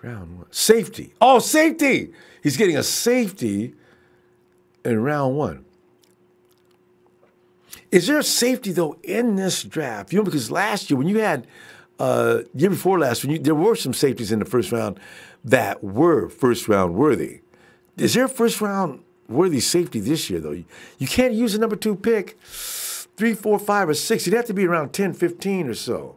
round one? Safety. Oh, safety. He's getting a safety in round one. Is there a safety, though, in this draft? You know, because last year, when you had, year before last, there were some safeties in the first round that were first-round worthy. Is there a first-round worthy safety this year, though? You can't use a number 2 pick, 3, 4, 5, or 6. You'd have to be around 10, 15 or so.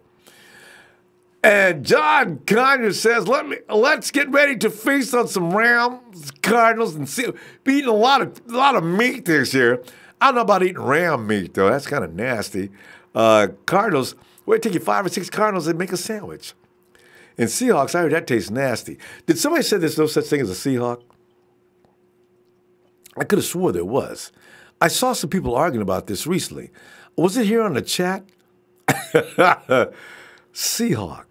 And John Conyers says, let's get ready to feast on some Rams, Cardinals, and see. Be eating a lot of meat this year. I don't know about eating ram meat, though. That's kind of nasty. Cardinals, well, it take you 5 or 6 Cardinals and make a sandwich. And Seahawks, I heard that tastes nasty. Did somebody say there's no such thing as a Seahawk? I could have swore there was. I saw some people arguing about this recently. Was it here on the chat? Seahawk.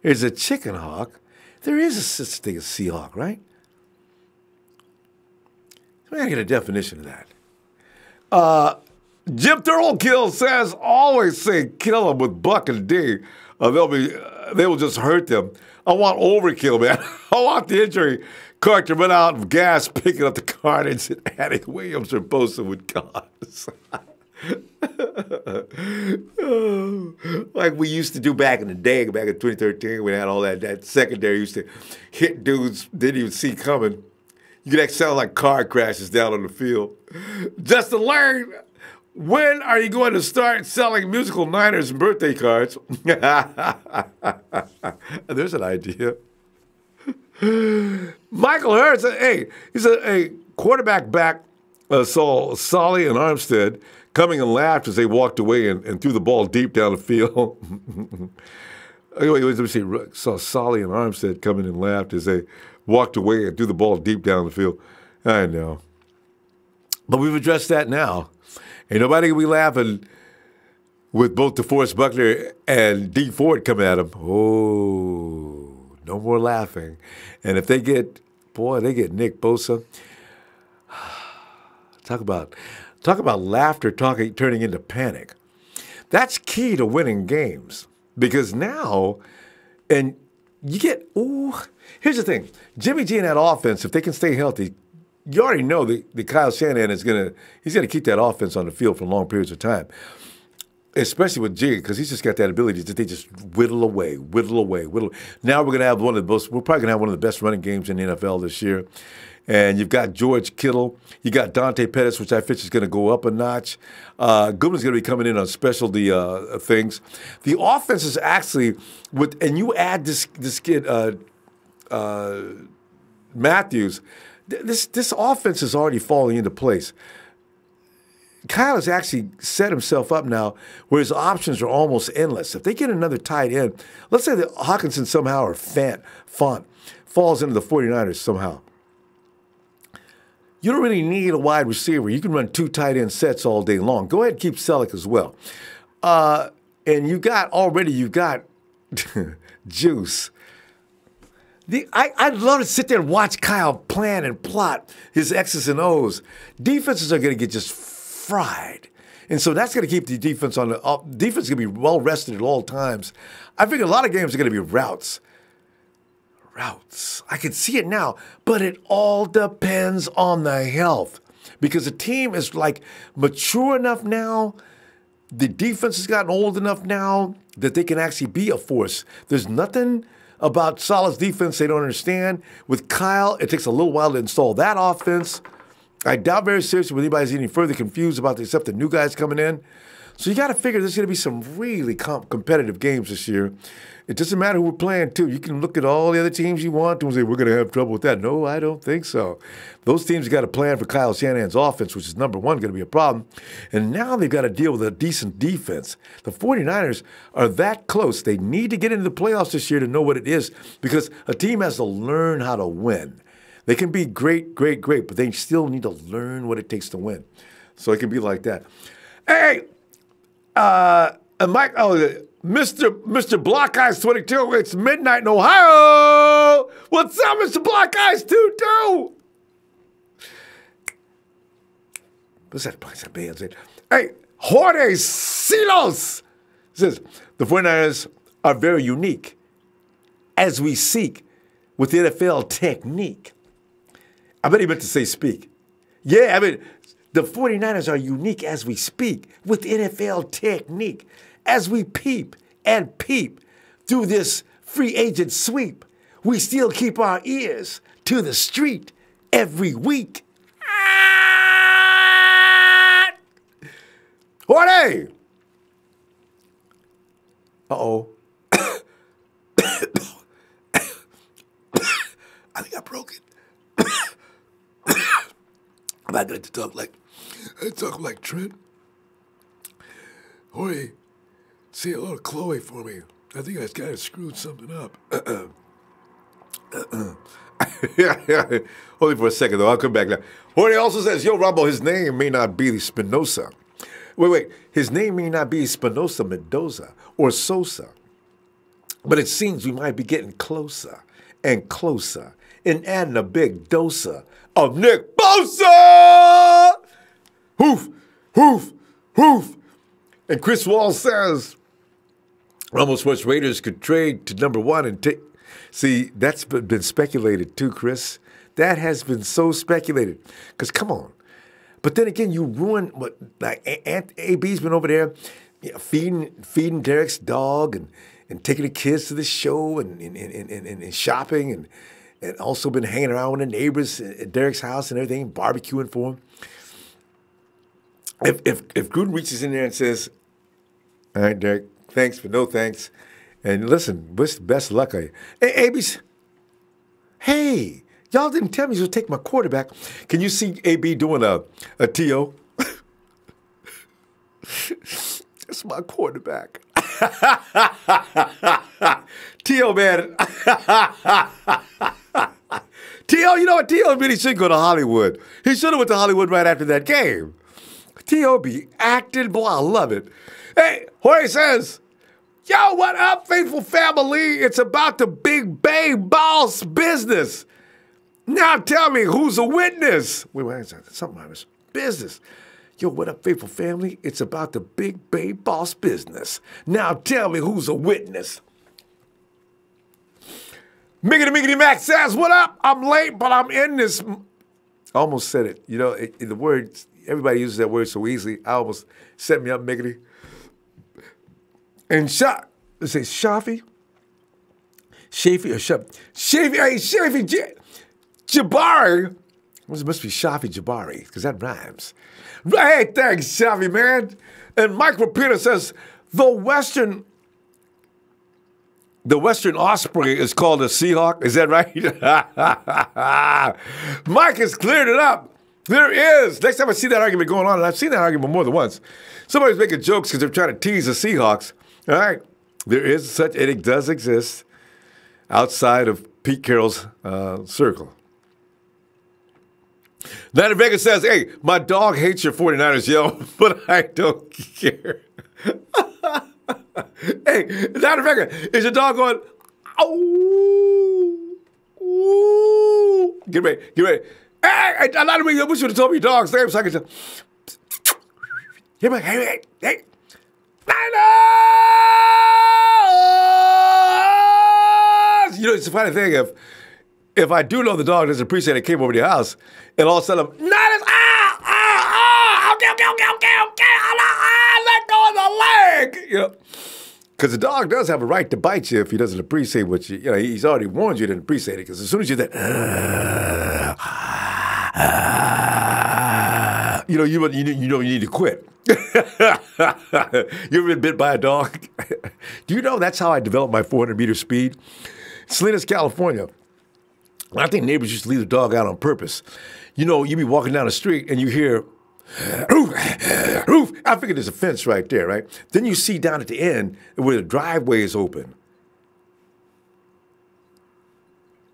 There's a chicken hawk. There is a such thing as Seahawk, right? I gotta get a definition of that. Jim Thurlkill says, always say kill them with Buck and D. They will just hurt them. I want overkill, man. I want the injury cart to run out of gas picking up the carnage and adding Williams or Bosa would cause. Like we used to do back in the day, back in 2013, we had all that secondary used to hit dudes, didn't even see coming. You could actually sound like car crashes down on the field. Justin Lane, when are you going to start selling musical Niners and birthday cards? There's an idea. Michael Hurts, hey, he's a quarterback back, saw Solly and Armstead coming and laughed as they walked away and threw the ball deep down the field. Anyway, let me see. Saw Solly and Armstead coming and laughed as they walked away and threw the ball deep down the field. I know. But we've addressed that now. Ain't nobody gonna be laughing with both DeForest Buckner and D Ford coming at him. Oh, no more laughing. And if they get Nick Bosa. Talk about laughter turning into panic. That's key to winning games. Because now, and you get, here's the thing. Jimmy G and that offense, if they can stay healthy, you already know that Kyle Shanahan he's going to keep that offense on the field for long periods of time. Especially with G, because he's just got that ability that they just whittle away. Now we're going to have we're probably going to have one of the best running games in the NFL this year. And you've got George Kittle. You got Dante Pettis, which I think is going to go up a notch. Goodman's going to be coming in on specialty things. The offense is actually, and you add this kid, Matthews, this offense is already falling into place. Kyle has actually set himself up now where his options are almost endless. If they get another tight end, let's say that Hawkinson somehow or Font falls into the 49ers somehow. You don't really need a wide receiver. You can run 2 tight end sets all day long. Go ahead and keep Selleck as well. And you've got Juice. I'd love to sit there and watch Kyle plan and plot his X's and O's. Defenses are going to get just fried. And so that's going to keep the defense on the defense is going to be well rested at all times. I think a lot of games are going to be routes. I can see it now, but it all depends on the health. Because the team is like mature enough now, the defense has gotten old enough now that they can actually be a force. There's nothing about Saleh's defense they don't understand. With Kyle, it takes a little while to install that offense. I doubt very seriously whether anybody's any further confused about this, except the new guys coming in. So you got to figure there's going to be some really competitive games this year. It doesn't matter who we're playing, too. You can look at all the other teams you want and say, we're going to have trouble with that. No, I don't think so. Those teams have got to plan for Kyle Shanahan's offense, which is number one going to be a problem. And now they've got to deal with a decent defense. The 49ers are that close. They need to get into the playoffs this year to know what it is because a team has to learn how to win. They can be great, great, great, but they still need to learn what it takes to win. So it can be like that. Hey, Mike, Mr. Block Eyes 22, it's midnight in Ohio. What's up, Mr. Block Eyes 22? What's that? Hey, Jorge Silos says, the 49ers are very unique as we seek with the NFL technique. I bet he meant to say speak. Yeah, I mean, the 49ers are unique as we speak with NFL technique. As we peep and peep through this free agent sweep, we still keep our ears to the street every week. Jorge! Uh-oh. I think I broke it. I'm not going to talk like Trent. Jorge, say hello to Chloe for me. I think I kind of screwed something up. Only for a second, though. I'll come back now. Jorge also says, yo, Ronbo, his name may not be Spinoza. Wait. His name may not be Spinoza Mendoza or Sosa, but it seems we might be getting closer and closer and adding a big dosa of Nick Bosa! Hoof, hoof, hoof. And Chris Wall says, Ronbo Sports Raiders could trade to number one and take. See, that's been speculated too, Chris. That has been so speculated. Because come on. But then again, you ruin what, like AB's been over there, you know, feeding Derek's dog and taking the kids to the show and shopping and also been hanging around with the neighbors at Derek's house and everything, barbecuing for him. If Gruden reaches in there and says, all right, Derek, thanks, but no thanks. And listen, wish the best luck on you. Hey, AB's, hey, y'all didn't tell me you would take my quarterback. Can you see AB doing a TO? That's my quarterback. T.O., man. T.O., you know what? T.O. really should go to Hollywood. He should have went to Hollywood right after that game. T.O. be acting, boy, I love it. Hey, Jorge says, yo, what up, faithful family? It's about the Big Bay Boss business. Now tell me, who's a witness? Wait, something on this business. Yo, what up, faithful family? It's about the Big Bay Boss business. Now tell me, who's a witness? Miggity Mac says, what up? I'm late, but I'm in this. I almost said it. You know, the word, everybody uses that word so easily. I almost set me up, Miggity. And let's say Shafi? Shafi or Shafi, hey, Shafi Jabari. Well, it must be Shafi Jabari, because that rhymes. Hey, thanks, Shafi, man. And Mike Rapita says, the Western Osprey is called a Seahawk. Is that right? Mike has cleared it up. There is. Next time I see that argument going on, and I've seen that argument more than once, somebody's making jokes because they're trying to tease the Seahawks. All right. There is such, and it does exist outside of Pete Carroll's circle. Night in Vegas says, hey, my dog hates your 49ers, yo, but I don't care. Hey, Night in Vegas, is your dog going, oh, ooh. Get ready. Hey, I wish you would have told me your dog's name so I could just, hey. Niners! You know, it's a funny thing if I do know the dog doesn't appreciate it, came over to your house, and all of a sudden, Niners, okay, let go of the leg, you know, because the dog does have a right to bite you if he doesn't appreciate what you know, he's already warned you to appreciate it, because as soon as you're there, you know, you need to quit. You ever been bit by a dog? Do you know that's how I developed my 400-meter speed? Salinas, California. I think neighbors used to leave the dog out on purpose. You know, you be walking down the street and you hear, roof. I figured there's a fence right there, right? Then you see down at the end where the driveway is open.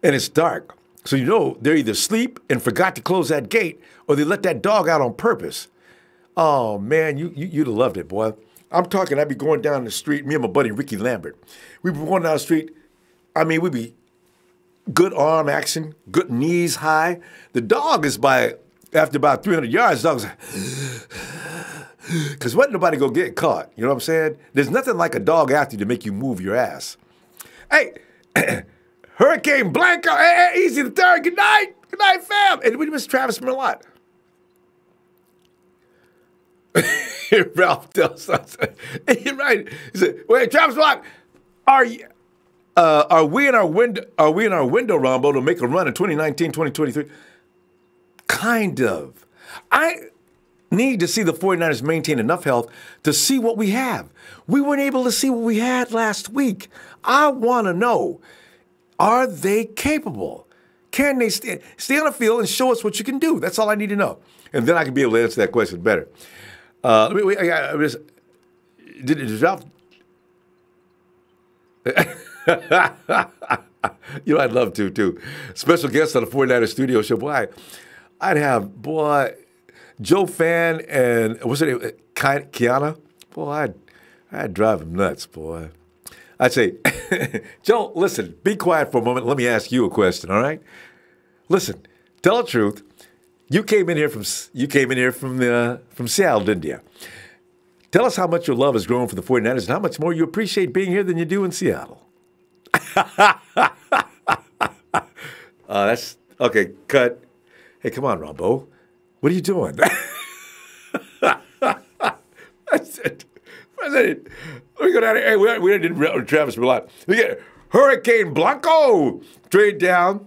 And it's dark. So you know they're either asleep and forgot to close that gate, or they let that dog out on purpose. Oh, man, you'd have loved it, boy. I'm talking, I'd be going down the street, me and my buddy Ricky Lambert. We'd be going down the street. I mean, we'd be good arm action, good knees high. The dog is after about 300 yards, the dog's like, because wasn't nobody going to get caught. You know what I'm saying? There's nothing like a dog after you to make you move your ass. Hey, Hurricane Blanco, hey, easy the third, good night, fam. And we miss Travis Merlot. Ralph tells us, you're right. He said, "Wait, Travis Merlot, are we in our window, Ronbo, to make a run in 2019, 2023? Kind of. I need to see the 49ers maintain enough health to see what we have. We weren't able to see what we had last week. I want to know, are they capable? Can they stay on the field and show us what you can do? That's all I need to know. And then I can be able to answer that question better. Did Ralph... You know, I'd love to, too. Special guest on the 49ers studio show. Boy, I'd have, Joe Fan and, what's her name, Kiana? Boy, I'd drive him nuts, boy. I'd say, Joe, listen, be quiet for a moment. Let me ask you a question, all right? Listen, tell the truth. You came in here from Seattle, didn't you? Tell us how much your love has grown for the 49ers and how much more you appreciate being here than you do in Seattle. That's okay. Cut. Hey, come on, Ronbo. What are you doing? That's it. Let me go down here. Hey, we didn't Travis Merlot. We get Hurricane Blanco. Trade down.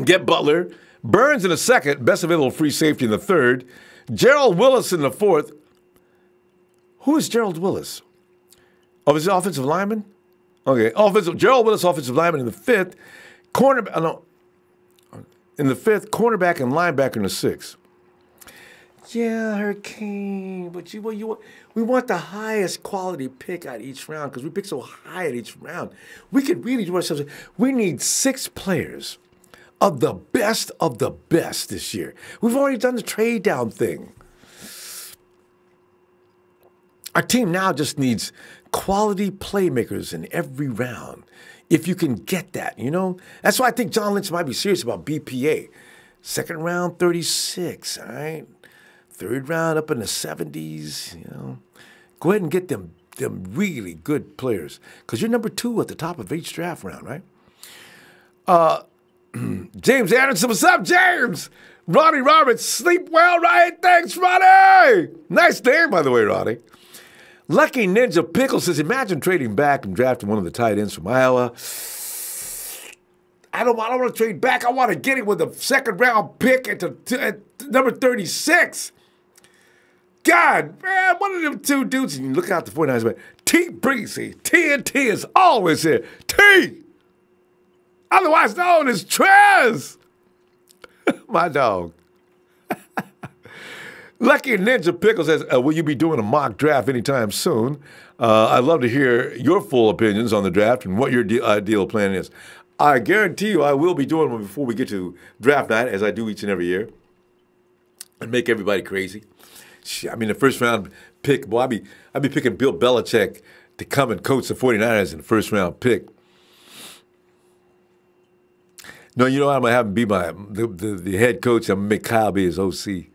Get Butler. Burns in the second. Best available free safety in the third. Gerald Willis in the fourth. Who is Gerald Willis? Oh, is he offensive lineman? Okay, Gerald Willis, offensive lineman in the fifth. In the fifth, cornerback and linebacker in the sixth. Yeah, Hurricane, but we want the highest quality pick at each round because we pick so high at each round. We could really do ourselves. We need 6 players of the best this year. We've already done the trade down thing. Our team now just needs quality playmakers in every round. If you can get that, you know? That's why I think John Lynch might be serious about BPA. Second round, 36, all right? Third round up in the 70s, you know? Go ahead and get them really good players because you're number 2 at the top of each draft round, right? James Anderson, what's up, James? Ronnie Roberts, sleep well, right? Thanks, Ronnie! Nice name, by the way, Ronnie. Lucky Ninja Pickle says, imagine trading back and drafting one of the tight ends from Iowa. I don't want to trade back. I want to get him with a second-round pick at number 36. God, man, one of them two dudes, and you look out the 49ers, man. T. Breezy, TNT is always here. T, otherwise known as Trez. My dog. Lucky Ninja Pickle says, will you be doing a mock draft anytime soon? I'd love to hear your full opinions on the draft and what your ideal plan is. I guarantee you I will be doing one before we get to draft night, as I do each and every year, and make everybody crazy. I mean, the first round pick, boy, I'd be picking Bill Belichick to come and coach the 49ers in the first round pick. No, you know I'm going to have him be the head coach. I'm going to make Kyle be his OC.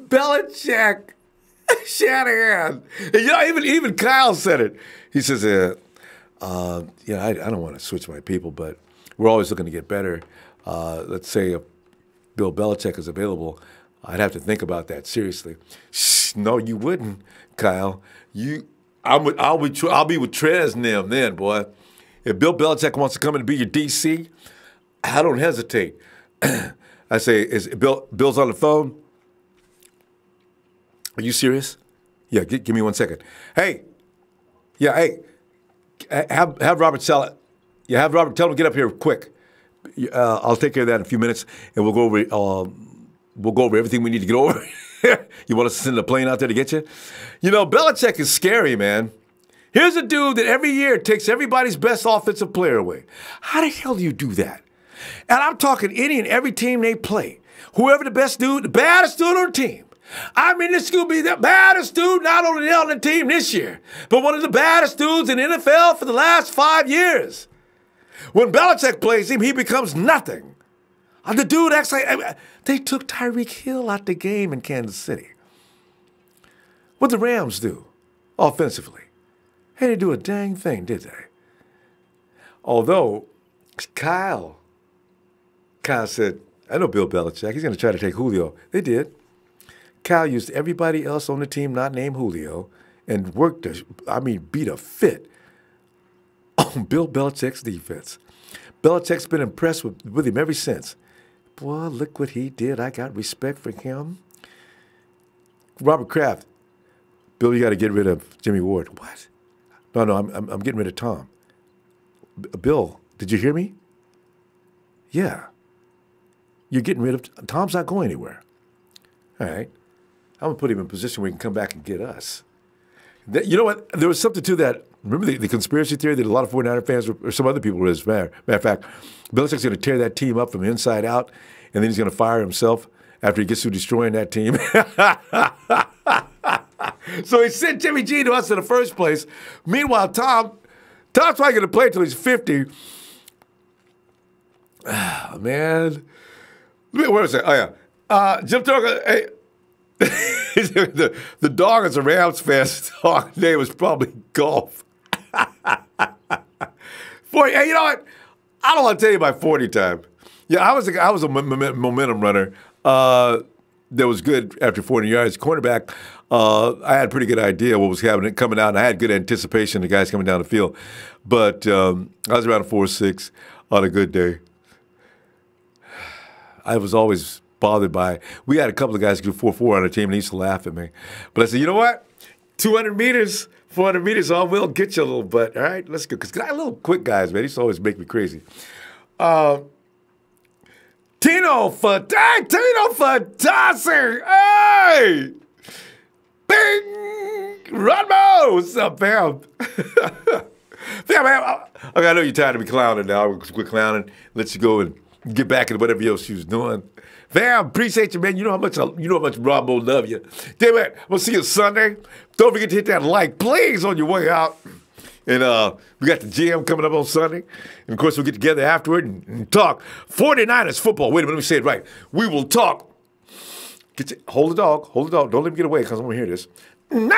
Belichick, Shanahan. And, you know, even Kyle said it. He says, I don't want to switch my people, but we're always looking to get better. Let's say if Bill Belichick is available, I'd have to think about that seriously. No, you wouldn't, Kyle. I'll be with Trez and them then, boy. If Bill Belichick wants to come in and be your DC, I don't hesitate. I say, is Bill's on the phone? Are you serious? Yeah, give me 1 second. Hey, have Robert sell it. Yeah, have Robert tell him to get up here quick. I'll take care of that in a few minutes, and we'll go over everything we need to get over. You want us to send a plane out there to get you? You know, Belichick is scary, man. Here's a dude that every year takes everybody's best offensive player away. How the hell do you do that? And I'm talking any and every team they play. Whoever the best dude, the baddest dude on the team. I mean, this could be the baddest dude not only on the team this year, but one of the baddest dudes in the NFL for the last 5 years. When Belichick plays him, he becomes nothing. The dude acts like they took Tyreek Hill out the game in Kansas City. What'd the Rams do offensively? They didn't do a dang thing, did they? Although Kyle said, I know Bill Belichick, he's going to try to take Julio. They did. Kyle used everybody else on the team not named Julio and beat a fit on Bill Belichick's defense. Belichick's been impressed with him ever since. Boy, look what he did. I got respect for him. Robert Kraft. Bill, you got to get rid of Jimmie Ward. What? No, I'm getting rid of Tom. Bill, did you hear me? Yeah. You're getting rid of Tom's not going anywhere. All right. I'm going to put him in a position where he can come back and get us. You know what? There was something to that. Remember the conspiracy theory that a lot of 49er fans or some other people were, as a matter of fact, Belichick's going to tear that team up from the inside out, and then he's going to fire himself after he gets through destroying that team. So he sent Jimmy G to us in the first place. Meanwhile, Tom's probably going to play until he's 50. Man. Where was that? Oh, yeah. Jim Turner, hey. the dog is a Rams fan's dog name was probably Golf. Hey, you know what? I don't want to tell you my 40 time. Yeah, I was a momentum runner that was good after 40 yards. Cornerback, I had a pretty good idea what was happening, coming out, and I had good anticipation of the guys coming down the field. But I was around a 4.6 on a good day. I was always bothered by, we had a couple of guys who do 4.4 on our team, and they used to laugh at me. But I said, you know what? 200 meters, 400 meters, I will get you a little butt. All right, let's go. Because I little quick guys, man. They used to always make me crazy. Tino for tossing. Hey! Bing! Ronbo! What's up, fam? Fam, man, I know you're tired of me clowning now. We'll quit clowning, let you go and get back into whatever else you was doing. Fam, appreciate you, man. You know how much Ronbo love you. Damn it, we'll see you Sunday. Don't forget to hit that like, please, on your way out. And we got the GM coming up on Sunday. And, of course, we'll get together afterward and talk 49ers football. Wait a minute, let me say it right. We will talk. Hold the dog. Don't let me get away because I want to hear this. Niners!